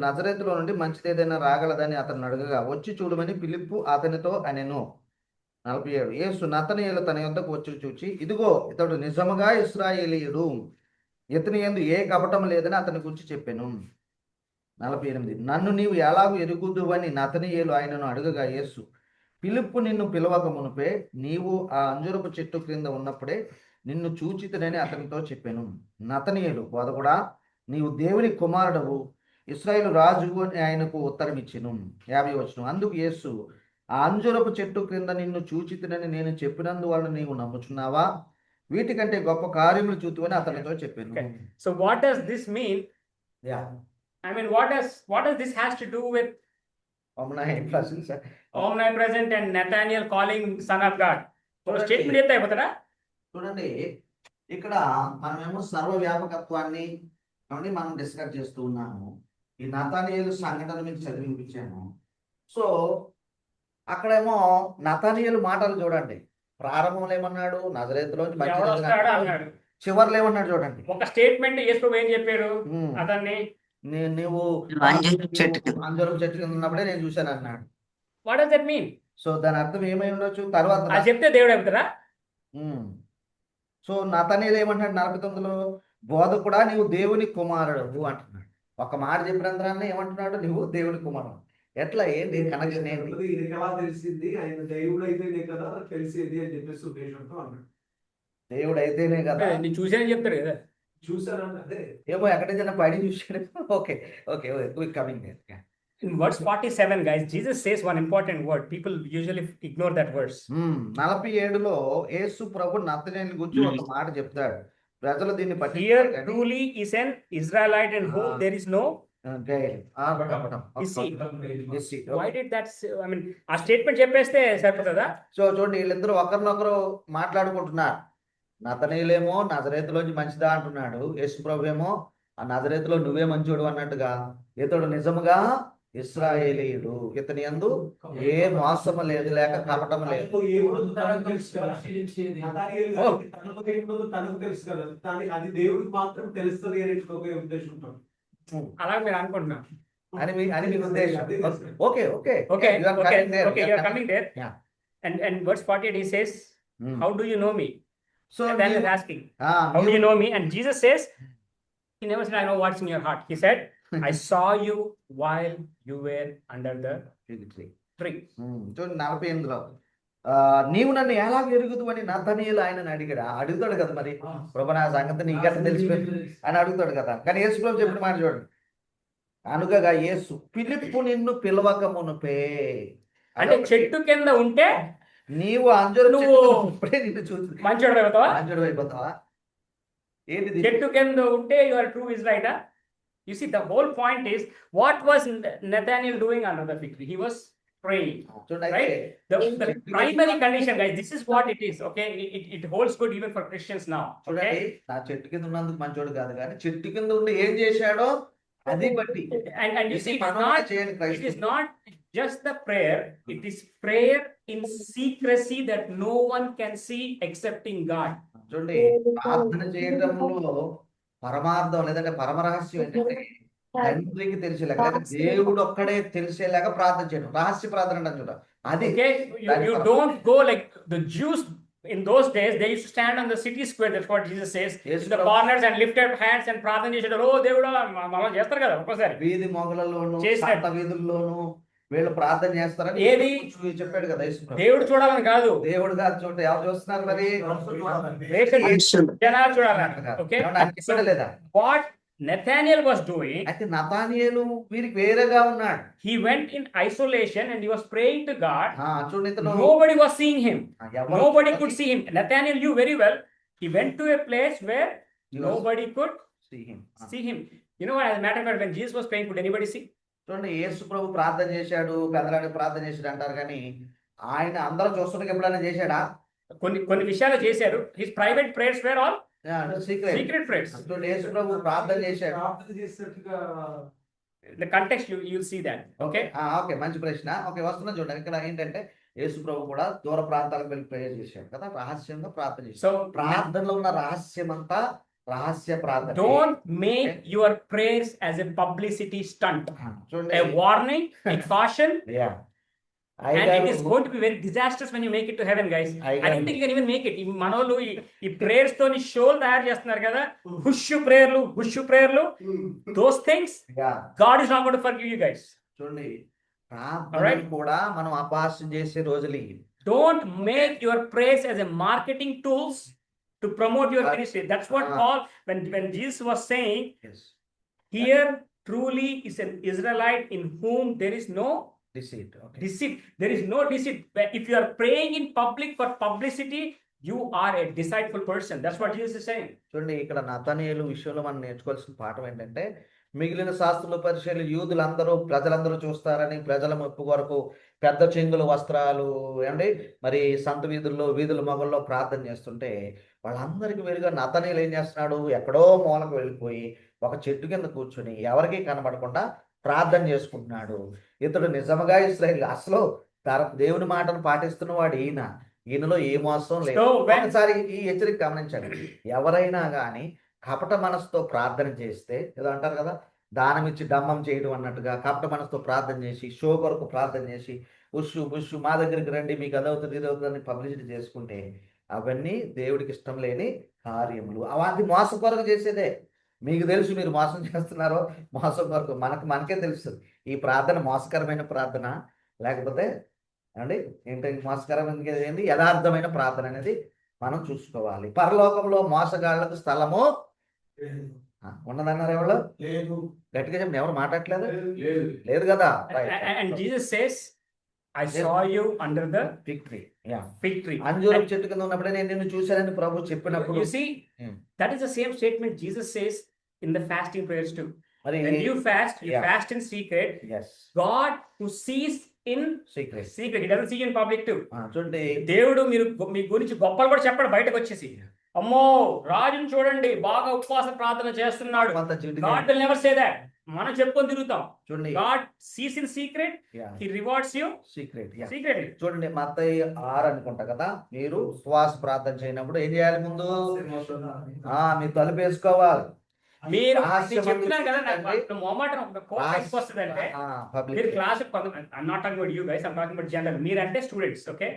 నజరేతులో నుండి మంచిదేదైనా రాగలదని అతను అడగగా వచ్చి చూడమని ఫిలిప్పు అతనితో అనెను. 47. యేసు నతనీయులు తన యొద్దకు వచ్చి చూచి, ఇదిగో ఇతడు నిజముగా ఇశ్రాయేలీయుడు, ఇతని యందు ఏ కపటం లేదని అతని గురించి చెప్పాను. 48. నన్ను నీవు ఎలాగూ ఎరుగుదువని నతనీయులు ఆయనను అడగగా యేసు, ఫిలిప్పు నిన్ను పిలవక మునుపే నీవు ఆ అంజురపు చెట్టు క్రింద ఉన్నప్పుడే నిన్ను చూచితనని అతనితో చెప్పాను. నతనీయులు, బోధకుడా, నీవు దేవుని కుమారుడవు, ఇశ్రాయేలు రాజువు అని ఆయనకు ఉత్తరం ఇచ్చెను. 50 వచనం. అందుకు యేసు, ఆ అంజురపు చెట్టు క్రింద నిన్ను చూచితనని నేను చెప్పినందువలన నీవు నమ్ముచున్నావా? వీటికంటే గొప్ప కార్యములు చూతువని అతనితో చెప్పాను. So what does this mean? Yeah. I mean, what does this has to do with omnipresent and Nathaniel calling Son of God? So statement ఎంత అయిపోతారా? చూడండి, ఇక్కడ మనమేమో సర్వ వ్యాపకత్వాన్ని మనం డిస్కస్ చేస్తూ ఉన్నాము. ఈ నతనీయులు సంఘటన మీకు చదివించాము. సో అక్కడేమో నతనీయులు మాటలు చూడండి. ప్రారంభంలో ఏమన్నాడు? నజరేతులోంచి అన్నాడు. చివర్లో ఏమన్నాడు చూడండి. ఒక స్టేట్మెంట్ యేసు ఏం చెప్పాడు? అతన్ని నీవు అంజూరం చెట్టు కింద ఉన్నప్పుడే నేను చూశాను అన్నాడు. What does that mean? So దాని అర్థం ఏమై ఉండొచ్చు? తర్వాత చెప్తే దేవుడు చెప్తారా? సో నతనీయులు ఏమంటాడు 49లో? బోధకుడా, నీవు దేవుని కుమారుడు అంటున్నాడు. ఒక మాట చెప్పినందువల్ల ఏమంటున్నాడు? నువ్వు దేవుని కుమారుడు. ఎట్లా, ఏంటి కనెక్షన్ ఏంటి? ఇది ఎలా తెలిసింది? ఆయన దేవుడు అయితేనే కదా తెలిసేది అని చెప్పేసి ఉద్దేశంతో అన్నాడు. దేవుడు అయితేనే కదా. నేను చూసానని చెప్తారు కదా. చూసాను అదే ఏమో ఎక్కడైనా పడి చూసాడు. Okay, coming there. In verse 47, guys, Jesus says one important word. People usually ignore that verse. 47లో యేసు ప్రభు నతనీయుని గురించి ఒక మాట చెప్తాడు. ప్రజలు దీన్ని పట్టి, Here truly is an Israelite in whom there is no guile. Why did that? I mean, ఆ statement చెప్పేస్తే సరిపోతుందా? సో చూడండి, వీళ్ళిద్దరూ ఒకరినొకరు మాట్లాడుకుంటున్నారు. నతనీయులేమో నజరేతులోంచి మంచిదా అంటున్నాడు. యేసు ప్రభు ఏమో ఆ నజరేతులో నువ్వే మంచోడు అన్నట్టుగా, ఇతడు నిజముగా ఇశ్రాయేలీయుడు, ఇతని యందు ఏ మోసము లేదు, లేక కపటం లేదు. తనకు తెలుసు కదా, కానీ అది దేవుడికి మాత్రం తెలుస్తుంది అనే ఒక ఉద్దేశంతో అలా మీరు అనుకుంటున్నారు అని మీ ఉద్దేశం. Okay, you are coming there. Yeah. And verse 48 he says, how do you know me? So then he's asking, how do you know me? And Jesus says, he never said, I know what's in your heart. He said, I saw you while you were under the tree. చూడండి 48లో, నీవు నన్ను ఎలాగ ఎరుగుదు అని నతనీయులు ఆయనను అడుగుతాడు కదా. మరి ప్రభు నా సంగతి నీకెట్లా తెలిసిపోయింది అని అడుగుతాడు కదా. కానీ యేసు ప్రభు చెప్పిన మాట చూడండి, అనుగగా యేసు పిలుపు నిన్ను పిలవక మునుపే. అంటే చెట్టు కింద ఉంటే నీవు అంజూరపు నువ్వు చెట్టు ఇప్పుడే నిన్ను చూసి మంచోడు అయిపోతావా? అంజూరం అయిపోతావా? ఏంటిది? చెట్టు కింద ఉంటే యు ఆర్ ట్రూ ఇజ్రాయిటా? You see, the whole point is, what was Nathaniel doing under the fig tree? He was praying, right? The primary condition, guys, this is what it is, okay? It holds good even for Christians now, చూడండి, okay? నా చెట్టు కింద ఉన్నందుకు మంచోడు కాదు, కానీ చెట్టు కింద ఉండి ఏం చేశాడో అది బట్టి. And you ఇది see, it is మనమే not, చేయండి it క్రైస్తవులు. is not just the prayer, it is prayer in secrecy that no one can see excepting God. చూడండి, ప్రార్థన చేయడంలో పరమార్థం లేదంటే పరమరహస్యం ఏంటంటే తండ్రికి తెలిసేలాగా లేక దేవుడు ఒక్కడే తెలిసేలాగా ప్రార్థన చేయడం. రహస్య ప్రార్థన అంటే చూడ అది. Okay, you don't go like the Jews in those days. They used to stand on the city square. That's what Jesus says. In the corners and lift up hands and ప్రార్థన చేసేటప్పుడు, ఓ దేవుడా మనం చేస్తారు కదా ఒక్కసారి. వీధి మొగలలోను చేసినట్టు. సంత వీధుల్లోను వీళ్ళు ప్రార్థన చేస్తారని ఏది? చెప్పాడు కదా యేసు ప్రభు. దేవుడు చూడాలని కాదు, దేవుడు కాదు, చూడండి ఎవరు చూస్తున్నారు మరి? జనాలు చూడాలని. Okay, ఏమన్నా ఆయన చెప్పాడా లేదా? what Nathaniel was doing, అయితే నతానియేలు వీరికి వేరేగా ఉన్నాడు. he went in isolation and he was praying to God. చూడండి, ఇతను Nobody was seeing him. ఎవరు- Nobody could see him. Nathaniel knew very well. He went to a place where He was- nobody could see him. see him. You know what? As a matter of fact, when Jesus was praying, could anybody see? చూడండి, యేసు ప్రభు ప్రార్థన చేశాడు, పెదరానికి ప్రార్థన చేశాడు అంటారు, కానీ ఆయన అందరూ చూస్తుండగా ఎప్పుడైనా చేశాడా? కొన్ని విషయాలు చేశారు. His private prayers were all secret prayers. చూడండి, యేసు ప్రభు ప్రార్థన చేశాడు. ప్రార్థన చేసినట్టుగా The context you'll see that. Okay. Okay, మంచి ప్రశ్న. ఓకే, వస్తున్నా చూడండి. ఇక్కడ ఏంటంటే యేసు ప్రభు కూడా దూర ప్రాంతాలకు వెళ్ళి ప్రేయర్ చేశాడు కదా, రహస్యంగా ప్రార్థన చేశాడు. So ప్రార్థనలో ఉన్న రహస్యం అంతా రహస్య ప్రార్థన. don't make your prayers as a publicity stunt. చూడండి, A warning, a caution. Yeah. And it is going to be very disastrous when you make it to heaven, guys. I don't think you can even make it. మనోళ్ళు ఈ prayers తోని షోలు తయారు చేస్తున్నారు కదా, hush ప్రేయర్లు, those things, God is not going to forgive you guys. చూడండి, ప్రార్థన కూడా మనం అపహాస్యం చేసే రోజులు ఇవి. Don't make your prayers as a marketing tools to promote your ministry. That's what Paul, when Jesus was saying, here truly is an Israelite in whom there is no deceit. Okay. Deceit. There is no deceit. If you are praying in public for publicity, you are a deceitful person. That's what Jesus is saying. చూడండి, ఇక్కడ నతానియేలు విషయంలో మనం నేర్చుకోవాల్సిన పాఠం ఏంటంటే, మిగిలిన శాస్త్రులు పరిచయాలు యూదులందరూ ప్రజలందరూ చూస్తారని ప్రజల మెప్పు కొరకు పెద్ద చెంగుల వస్త్రాలు ఏమండి మరి సంత వీధుల మొగల్లో ప్రార్థన చేస్తుంటే, వాళ్ళందరికీ వేరుగా నతానియేలు ఏం చేస్తున్నాడు? ఎక్కడో మూలకు వెళ్ళిపోయి ఒక చెట్టు కింద కూర్చొని ఎవరికీ కనబడకుండా ప్రార్థన చేసుకుంటున్నాడు. ఇతడు నిజముగా ఇశ్రాయేలు, అసలు దేవుని మాటను పాటిస్తున్నవాడు ఈయనలో ఏ మోసం లేదు. ఒకసారి ఈ హెచ్చరిక గమనించండి, ఎవరైనా కానీ కపట మనసుతో ప్రార్థన చేస్తే, ఏదో అంటారు కదా, దానం ఇచ్చి డమ్మం చేయడం అన్నట్టుగా కపట మనసుతో ప్రార్థన చేసి, షో కొరకు ప్రార్థన చేసి, బుష్ మా దగ్గరికి రండి, మీకు అదవుతుంది ఇదవుతుందని పబ్లిసిటీ చేసుకుంటే, అవన్నీ దేవుడికి ఇష్టం లేని కార్యములు. అది మోసం కొరకు చేసేదే. మీకు తెలుసు మీరు మోసం చేస్తున్నారో, మోసం కొరకు మనకే తెలుస్తుంది ఈ ప్రార్థన మోసకరమైన ప్రార్థన లేకపోతే అండి ఏంటంటే మోసకరమైన ఏంటి, యథార్థమైన ప్రార్థన అనేది మనం చూసుకోవాలి. పరలోకంలో మోసగాళ్లకు స్థలము ఉన్నదన్నారు ఎవరు? గట్టిగా చెప్పండి, ఎవరు మాట్లాడట్లేదు? లేదు కదా. And Jesus says, I saw you under the fig tree. Fig tree. అంజూరం చెట్టు కింద ఉన్నప్పుడే నేను నిన్ను చూశానని ప్రభు చెప్పినప్పుడు, you see, that is the same statement Jesus says in the fasting prayers too. When you fast in secret. Yes. God who sees in secret, he doesn't see in public too. చూడండి, దేవుడు మీ గురించి గొప్పలు కూడా చెప్పాడు బయటకు వచ్చేసి, అమ్మో రాజుని చూడండి బాగా ఉపవాస ప్రార్థన చేస్తున్నాడు. God will never say that. మనం చెప్పుకొని తిరుగుతాం. చూడండి, God sees in secret, he rewards you secretly. చూడండి, మత్తయి 6 అనుకుంటా కదా, మీరు ఉపవాస ప్రార్థన చేయనప్పుడు ఏం చేయాలి? ముందు మీరు తలుపు వేసుకోవాలి. మీరు చెప్తున్నాను కదా, నాకు మొహమాటం వస్తుందంటే, మీరు class I'm not talking about you guys, I'm talking about general. మీరంటే స్టూడెంట్స్, ఓకే,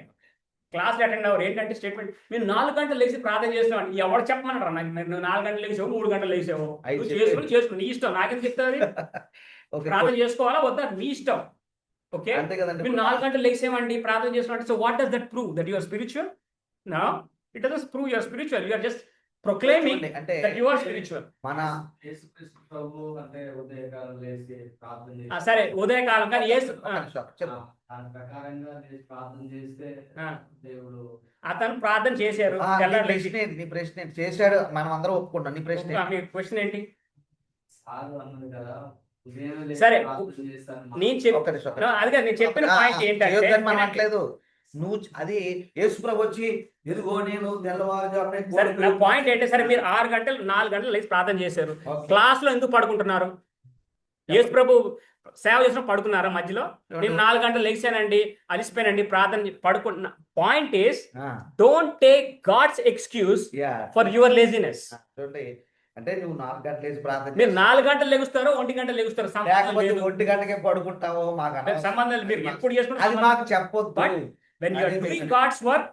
క్లాస్ అటెండ్ అవ్వరు. ఏంటంటే స్టేట్మెంట్, మీరు 4 గంటలు లేచి ప్రార్థన చేస్తున్నాను, ఎవరు చెప్పమన్నారా? నువ్వు 4 గంటలు లేచావు, 3 గంటలు లేచావు, చేసుకుని నీ ఇష్టం, నాకేం చెప్తుంది? ప్రార్థన చేసుకోవాలా వద్దా నీ ఇష్టం, ఓకే. మీరు 4 గంటలు లేచేమండి ప్రార్థన చేస్తున్నట్టు. So what does that prove? That you are spiritual? No, it doesn't prove you are spiritual. You are just proclaiming అంటే that you are spiritual. మన యేసుక్రీస్తు ప్రభు అంటే ఉదయకాలం లేచి ప్రార్థన చేసి సరే ఉదయకాలం కానీ యేసు చెప్పు. దాని ప్రకారంగా లేచి ప్రార్థన చేస్తే దేవుడు అతను ప్రార్థన చేశారు. నీ ప్రశ్న ఏంటి? చేశాడు, మనం అందరం ఒప్పుకుంటాం. నీ ప్రశ్న ఏంటి? మీ క్వశ్చన్ ఏంటి? సార్ అన్నది కదా ఉదయం లేచి సరే ప్రార్థన చేస్తాను. నేను అది కాదు, నేను చెప్పిన పాయింట్ ఏంటంటే మనం అనట్లేదు. నువ్వు అది యేసుప్రభు వచ్చి ఎదుగో నేను తెల్లవారుజామునే సరే నా పాయింట్ ఏంటంటే, సరే మీరు 6 గంటలు 4 గంటలు లేచి ప్రార్థన చేశారు, క్లాస్ లో ఎందుకు పడుకుంటున్నారు? యేసు ప్రభు సేవ చేసిన పడుకున్నారా మధ్యలో? నేను 4 గంటలు లేచానండి, అలిసిపోయానండి, ప్రార్థన పడుకుంటున్నా. Point is don't take God's excuse for your laziness. అంటే నువ్వు 4 గంటలు లేచి ప్రార్థన మీరు 4 గంటలు లెగుస్తారో 1 గంట లెగుస్తారో లేకపోతే 1 గంటకే పడుకుంటావో మాకు సంబంధం. మీరు ఎప్పుడు చేసుకుంటారు అది మాకు చెప్పొద్దు. When you are doing God's work,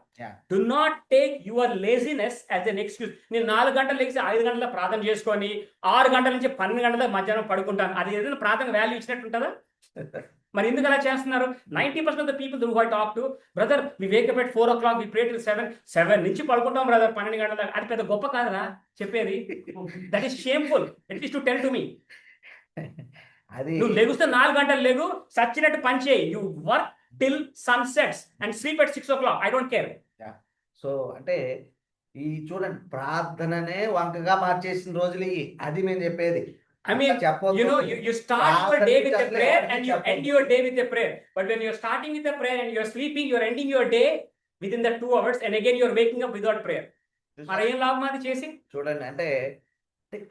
do not take your laziness as an excuse. నేను 4 గంటలు లేచి 5 గంటల ప్రార్థన చేసుకొని 6 గంటల నుంచి 12 గంటల మధ్యాహ్నం పడుకుంటాను, అది ఏదైనా ప్రార్థన వాల్యూ ఇచ్చినట్టు ఉంటుందా? మరి ఎందుకు అలా చేస్తున్నారు? 90% of the people who I talk to, brother, we wake up at 4 o'clock, we pray till 7 నుంచి పడుకుంటాం బ్రదర్ 12 గంటల. అది పెద్ద గొప్ప కాదరా చెప్పేది? That is shameful at least to tell to me. నువ్వు లెగుస్తే 4 గంటలు లెగు, సచ్చినట్టు పని చేయి. You work till sunsets and sleep at 6 o'clock. I don't care. So అంటే ఈ చూడండి, ప్రార్థననే వంకగా మార్చేసిన రోజులు ఇవి. అది మేము చెప్పేది. I mean, you know, you start your day with a prayer and you end your day with a prayer. But when you're starting with a prayer and you're sleeping, you're ending your day within the 2 hours, and again you're waking up without prayer. మరి ఏం లాభం అది చేసి? చూడండి, అంటే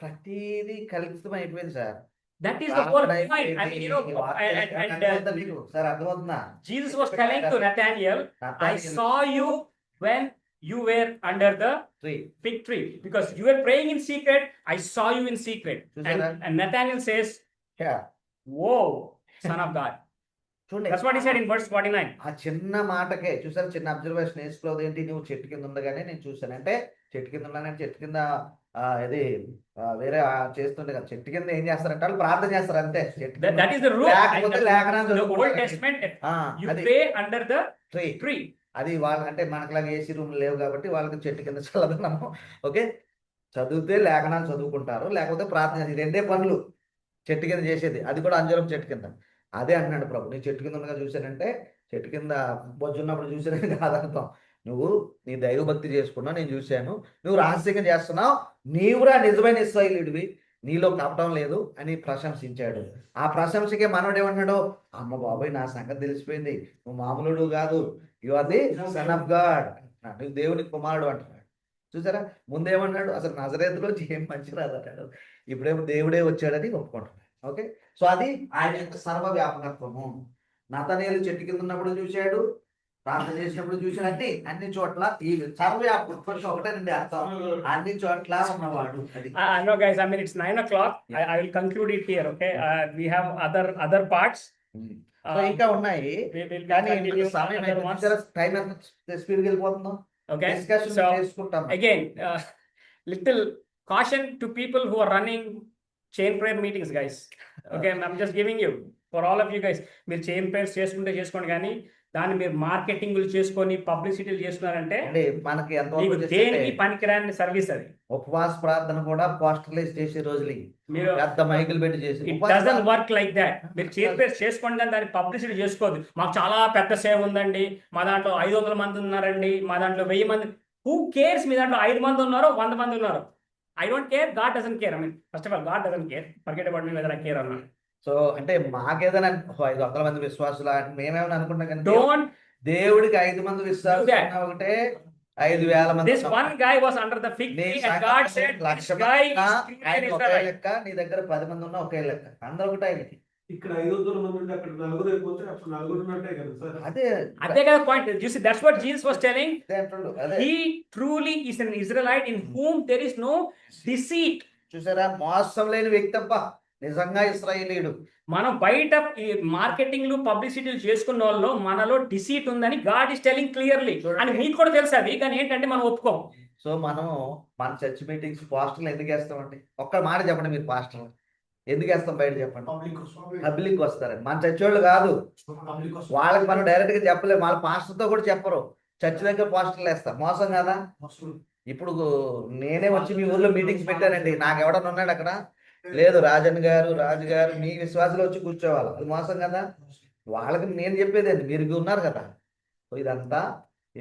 ప్రతిదీ కలుషితం అయిపోయింది sir. That is the whole point. I mean, you know, sir, అర్థమవుతుందా? Jesus was telling to Nathaniel, I saw you when you were under the fig tree, because you were praying in secret. I saw you in secret. And Nathaniel says, whoa, son of God. That's what he said in verse 49. ఆ చిన్న మాటకే చూసారు, చిన్న observation వేసుకోలేదు. ఏంటి, నువ్వు చెట్టు కింద ఉండగానే నేను చూసాను అంటే, చెట్టు కింద ఉన్నానంటే చెట్టు కింద ఇది వేరే చేస్తుండే కదా. చెట్టు కింద ఏం చేస్తారంటే వాళ్ళు ప్రార్థన చేస్తారు అంతే. That is the rule. The Old Testament, you pray under the tree. అది వాళ్ళ అంటే మనకులాగా ఏసీ రూమ్ లేవు కాబట్టి వాళ్ళకి చెట్టు కింద చల్లదనము. ఓకే, చదివితే లేఖనాలు చదువుకుంటారు, లేకపోతే ప్రార్థన. ఈ 2 పనులు చెట్టు కింద చేసేది. అది కూడా అంజూరం చెట్టు కింద. అదే అంటున్నాడు ప్రభు, నీ చెట్టు కింద ఉండగా చూశానంటే చెట్టు కింద బొజ్జున్నప్పుడు చూసానని కాదర్థం. నువ్వు నీ దైవభక్తి చేసుకున్నావు, నేను చూశాను. నువ్వు రహస్యంగా చేస్తున్నావు, నీవురా నిజమైన ఇశ్రాయేలీయుడివి, నీలో కపటం లేదు అని ప్రశంసించాడు. ఆ ప్రశంసకే మనోడు ఏమన్నాడు? అమ్మ బాబాయ్, నా సంగతి తెలిసిపోయింది, నువ్వు మామూలుడు కాదు, you are the son of God, నువ్వు దేవుని కుమారుడు అంటున్నాడు. చూసారా, ముందేమన్నాడు? అసలు నజరేతులో ఏం మంచి రాదన్నాడు, ఇప్పుడేమో దేవుడే వచ్చాడని ఒప్పుకుంటున్నాడు. ఓకే, సో అది ఆయన యొక్క సర్వవ్యాపకత్వము. నతనేలు చెట్టు కింద ఉన్నప్పుడు చూశాడు, ప్రార్థన చేసినప్పుడు చూసినట్టు అన్ని చోట్ల ఈ సర్వవ్యాపకత్వం ఒకటేనండి అర్థం, అన్ని చోట్ల ఉన్నవాడు. No guys, I mean it's 9 o'clock. I will conclude it here. Okay, we have other parts. So ఇంకా ఉన్నాయి, కానీ సమయం టైం ఎంత స్పీడ్గా వెళ్ళిపోతుందో. Okay, డిస్కషన్ so చేసుకుంటాం. again, little caution to people who are running chain prayer meetings, guys. Okay, I'm just giving you for all of you guys. మీరు chain prayers చేసుకోండి, కానీ దాన్ని మీరు మార్కెటింగ్ చేసుకొని పబ్లిసిటీలు చేస్తున్నారంటే మనకి దేనికి పనికిరాని సర్వీస్ అది. ఉపవాస ప్రార్థన కూడా పోస్టర్లైజ్ చేసే రోజులు మీరు పెద్ద మైకులు పెట్టి చేసి. It doesn't work like that. మీరు చైర్ ప్రేయర్స్ చేసుకోండి, కానీ దాన్ని పబ్లిసిటీ చేసుకోవద్దు. మాకు చాలా పెద్ద సేవ ఉందండి, మా దాంట్లో 500 మంది ఉన్నారండి, మా దాంట్లో 1000 మంది. Who cares? మీ దాంట్లో 5 మంది ఉన్నారో 100 మంది ఉన్నారు, I don't care. God doesn't care. I mean, first of all, God doesn't care. Forget about me whether I care or not. So అంటే మాకేదైనా 500 మంది విశ్వాసులు మేమేమైనా అనుకుంటాం, కానీ దేవుడికి 5 మంది విశ్వాసులు ఒకటే 5000 మంది. This one guy was under the fig tree and God said, this guy is ఒకే లెక్క, నీ దగ్గర 10 మంది ఉన్నా ఒకే లెక్క, అందరూ ఒకటే. ఇక్కడ 500 మంది ఉంటే అక్కడ 4 అయిపోతే అప్పుడు 4 ఉన్నట్టే కదా సార్. అదే కదా point. You see, that's what Jesus was telling. He truly is an Israelite in whom there is no deceit. చూసారా, మోసం లేని వ్యక్తి అబ్బా నిజంగా ఇశ్రాయేలీయుడు. మనం బయట ఈ మార్కెటింగ్లు పబ్లిసిటీలు చేసుకున్న వాళ్ళు మనలో డిసీట్ ఉందని గాడ్ ఇస్ టెలింగ్ క్లియర్లీ. అని మీకు కూడా తెలుసు అది, కానీ ఏంటంటే మనం ఒప్పుకోం. సో మనం మన చర్చ్ మీటింగ్స్ పోస్టర్లు ఎందుకు వేస్తామండి? ఒక్క మాట చెప్పండి, మీరు పోస్టర్లు ఎందుకు వేస్తాం బయట చెప్పండి? పబ్లిక్ వస్తారండి, మన చర్చ్ వాళ్ళు కాదు. వాళ్ళకి మనం డైరెక్ట్ గా చెప్పలేము, వాళ్ళ పాస్టర్తో కూడా చెప్పరు. చర్చ్ దగ్గర పోస్టర్లు వేస్తారు, మోసం కదా. ఇప్పుడు నేనే వచ్చి మీ ఊర్లో మీటింగ్స్ పెట్టానండి, నాకు ఎవడన్నా ఉన్నాడు అక్కడ? లేదు, రాజన్ గారు, రాజు గారు మీ విశ్వాసులు వచ్చి కూర్చోవాలి, అది మోసం కదా. వాళ్ళకి నేను చెప్పేది మీరు ఉన్నారు కదా. సో ఇదంతా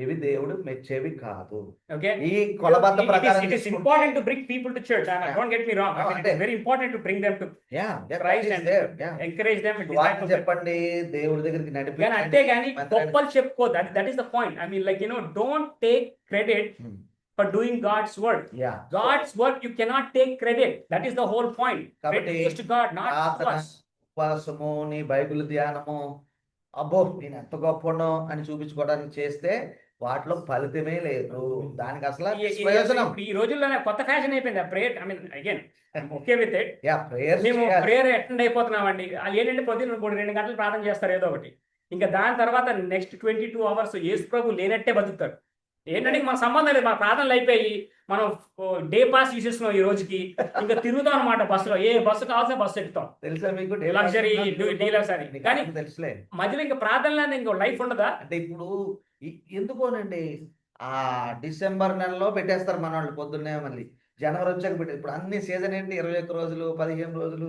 ఇవి దేవుడు మెచ్చేవి కాదు. Okay. ఈ కొలబద్ద It ప్రకారం is important to bring people to church. Don't get me wrong. I mean, it is very important to bring them to Christ and encourage them with discipleship. చెప్పండి, దేవుడి దగ్గరికి కానీ అంతేగాని గొప్పలు చెప్పుకోదు. That is the point. I mean, like, you know, don't take credit for doing God's work. God's work you cannot take credit. That is the whole point. Credit goes to God, not to us. ఉపవాసము, నీ Bible ధ్యానము, అబ్బో నేను ఎంత గొప్పనో అని చూపించుకోవడానికి చేస్తే వాటిలో ఫలితమే లేదు. దానికి అసలు ప్రయోజనం ఈ రోజుల్లో కొత్త ఫ్యాషన్ అయిపోయింది ఆ prayer. I mean again okay with it. Prayer మేము ప్రేయర్ అటెండ్ అయిపోతున్నామండి. వాళ్ళు ఏంటంటే పొద్దున్న 2 గంటలు ప్రార్థన చేస్తారు ఏదో ఒకటి. ఇంకా దాని తర్వాత నెక్స్ట్ 22 hours యేసు ప్రభు లేనట్టే బతుకుతారు. ఏంటంటే మన సంబంధం లేదు, మన ప్రార్థనలు అయిపోయి మనం డే పాస్ తీసేస్తున్నాం ఈ రోజుకి. ఇంకా తిరుగుతాం అనమాట బస్సులో, ఏ బస్సు కావాల్సిన బస్సు ఎక్కుతాం. తెలుసా మీకు లగ్జరీ డీలర్స్ అని. కానీ తెలుసులే మధ్యలో ఇంకా ప్రార్థనలో ఇంకో లైఫ్ ఉండదా? అంటే ఇప్పుడు ఎందుకోనండి ఆ డిసెంబర్ నెలలో పెట్టేస్తారు మన వాళ్ళు పొద్దున్నే, మళ్ళీ జనవరి వచ్చాక పెట్టారు. ఇప్పుడు అన్ని సీజన్ ఏంటి, 21 రోజులు, 15 రోజులు,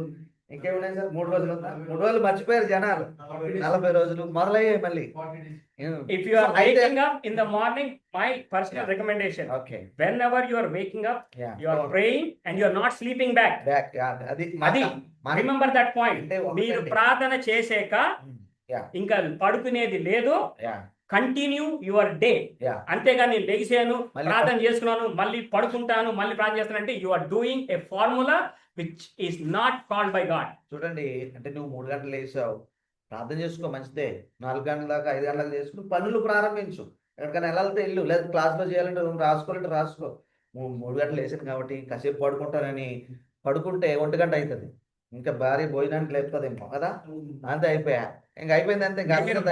ఇంకేమున్నాయి సార్? 3 రోజులు ఉందా? 3 రోజులు మర్చిపోయారు జనాలు. 40 రోజులు మొదలయ్యాయి మళ్ళీ. If you are waking up in the morning, my personal recommendation, whenever you are waking up, you are praying and you are not sleeping back. అది remember that point. మీరు ప్రార్థన చేసాక ఇంకా పడుకునేది లేదు. Continue your day. అంతేగాని లెగిసాను, ప్రార్థన చేసుకున్నాను, మళ్ళీ పడుకుంటాను, మళ్ళీ ప్రార్థన చేస్తాను అంటే you are doing a formula which is not called by God. చూడండి, అంటే నువ్వు 3 గంటలు లేచావు, ప్రార్థన చేసుకో, మంచిదే. 4 గంటల దాకా 5 గంటలకు చేసుకుని పనులు ప్రారంభించు. ఎక్కడికైనా వెళ్ళాలంటే వెళ్ళు, లేదా క్లాస్లో చేయాలంటే రాసుకోవాలంటే రాసుకో. 3 గంటలు వేసాను కాబట్టి కాసేపు పడుకుంటానని పడుకుంటే 1 గంట అవుతుంది. ఇంకా భారీ భోజనానికి లేపుతుందేమో కదా, అంతే అయిపోయా, ఇంకా అయిపోయింది అంతే.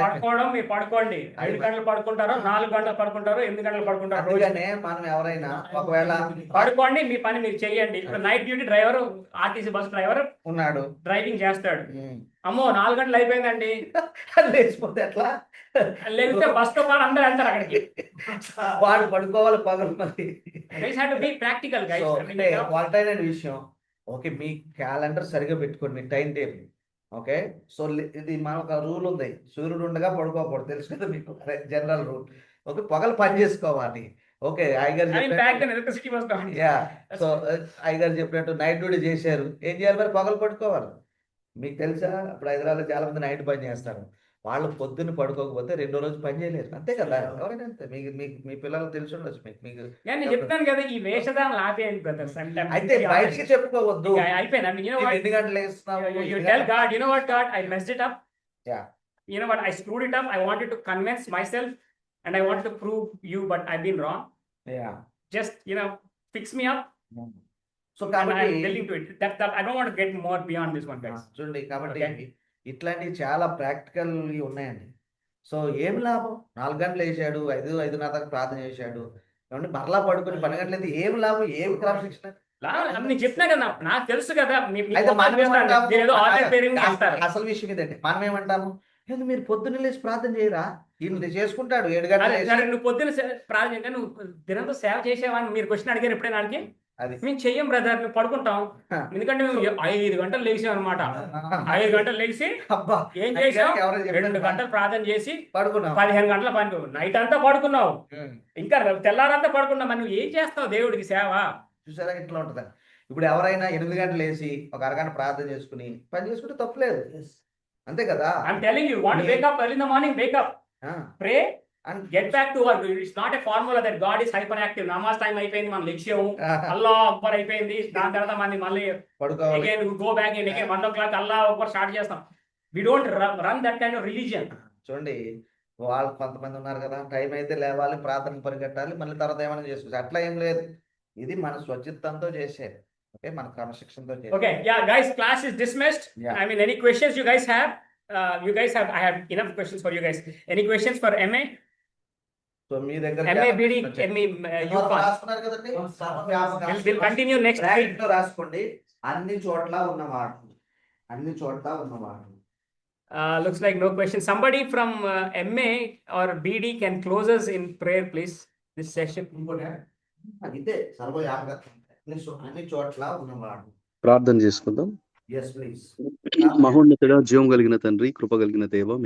పడుకోవడం మీరు పడుకోండి, 5 గంటలు పడుకుంటారో, 4 గంటలు పడుకుంటారో, 8 గంటలు పడుకుంటారో, అందుకనే మనం ఎవరైనా ఒకవేళ పడుకోండి, మీ పని మీరు చెయ్యండి. ఇప్పుడు night duty driver, RTC bus driver ఉన్నాడు, డ్రైవింగ్ చేస్తాడు. అమ్మో 4 గంటలు అయిపోయిందండి, లేచిపోతే ఎట్లా? లేకపోతే బస్ తో పాటు అందరూ వెళ్తారు అక్కడికి. వాడు పడుకోవాలి పగలు. మరి ప్రాక్టికల్ అంటే ఒకటైన విషయం, ఓకే, మీ క్యాలెండర్ సరిగా పెట్టుకోండి, మీ టైం టేబుల్. ఓకే, సో ఇది మన ఒక రూల్ ఉంది, సూర్యుడు ఉండగా పడుకోకూడదు, తెలుసు కదా మీకు, జనరల్ రూల్. ఓకే, పగలు పని చేసుకోవాలి. ఓకే, అయ్యగారు సో అయ్యగారు చెప్పినట్టు నైట్ డ్యూటీ చేశారు, ఏం చేయాలి మరి? పగలు పడుకోవాలి. మీకు తెలుసా, ఇప్పుడు హైదరాబాద్లో చాలా మంది నైట్ పని చేస్తారు. వాళ్ళు పొద్దున్న పడుకోకపోతే 2వ రోజు పని చేయలేరు, అంతే కదా. ఎవరైనా అంతే. మీ పిల్లలు తెలిసి ఉండొచ్చు మీకు. నేను చెప్తాను కదా, ఈ వేషధారణ ఆపేయండి బ్రదర్స్. అయితే బయటికి చెప్పుకోవద్దు. అయిపోయింది. ఎన్ని గంటలు వేస్తున్నావు? You tell God, you know what, God, I messed it up. You know what, I screwed it up. I wanted to convince myself and I wanted to prove you, but I've been wrong. Just, you know, fix me up. So కాబట్టి I'm willing to it. That I don't want to get more beyond this one, guys. చూడండి, కాబట్టి ఇట్లాంటివి చాలా practical ఉన్నాయండి. So ఏం లాభం? 4 గంటలు వేసాడు, 5:30 దాకా ప్రార్థన చేశాడు, ఏమంటే మరలా పడుకొని 12 గంటలు అయితే ఏం లాభం? ఏమి క్రమశిక్షణ? నేను చెప్తున్నా కదా, నాకు తెలుసు కదా. అసలు విషయం ఇదండి, మనం ఏమంటాము, లేదు మీరు పొద్దున్న లేచి ప్రార్థన చేయరా? ఈయన చేసుకుంటాడు 7 గంటలు. నువ్వు పొద్దున్న ప్రార్థన చేయ, నువ్వు దినంతో సేవ చేసేవాడిని మీరు క్వశ్చన్ అడిగారు ఎప్పుడైనా దానికి? మేము చెయ్యం బ్రదర్, మేము పడుకుంటాం. ఎందుకంటే మేము 5 గంటలు లేచాం అనమాట. 5 గంటలు లేచి ఏం చేసాం? 2 గంటలు ప్రార్థన చేసి 15 గంటల పని, నైట్ అంతా పడుకున్నావు, ఇంకా తెల్లారంతా పడుకున్నావు. మరి నువ్వు ఏం చేస్తావు దేవుడికి సేవ? చూసారా ఇట్లా ఉంటుందా? ఇప్పుడు ఎవరైనా 8 గంటలు వేసి ఒక అరగంట ప్రార్థన చేసుకుని పని చేసుకుంటే తప్పులేదు, అంతే కదా. I'm telling you, want to wake up early in the morning, wake up, pray and get back to work. It's not a formula that God is hyperactive. Namaz time అయిపోయింది, మనం లెక్చాము, అల్లా అక్బర్ అయిపోయింది, దాని తర్వాత మనం మళ్ళీ again go back and again 1 o'clock Allah Akbar start చేస్తాం. We don't run that kind of religion. చూడండి, వాళ్ళు కొంతమంది ఉన్నారు కదా, టైం అయితే లేవాలి, ప్రార్థన పరిగెట్టాలి, మళ్ళీ తర్వాత ఏమైనా చేసుకోవచ్చు. అట్లా ఏం లేదు, ఇది మన స్వచిత్తంతో చేసేది. ఓకే, మన క్రమశిక్షణతో చేసేది. Okay, yeah guys, class is dismissed. I mean, any questions you guys have? I have enough questions for you guys. Any questions for MA? So మీ దగ్గర MA BD రాసుకున్నారు కదండి, we'll continue next week. రాసుకోండి. అన్ని చోట్ల ఉన్నమాట. Looks like no questions. Somebody from MA or BD can close us in prayer, please, this session. ఇదే సర్వవ్యాపక అన్ని చోట్ల ఉన్నవాడు. ప్రార్థన చేసుకుందాం. Yes please. మహోన్నతుడా, జీవం కలిగిన తండ్రి, కృప కలిగిన దేవ,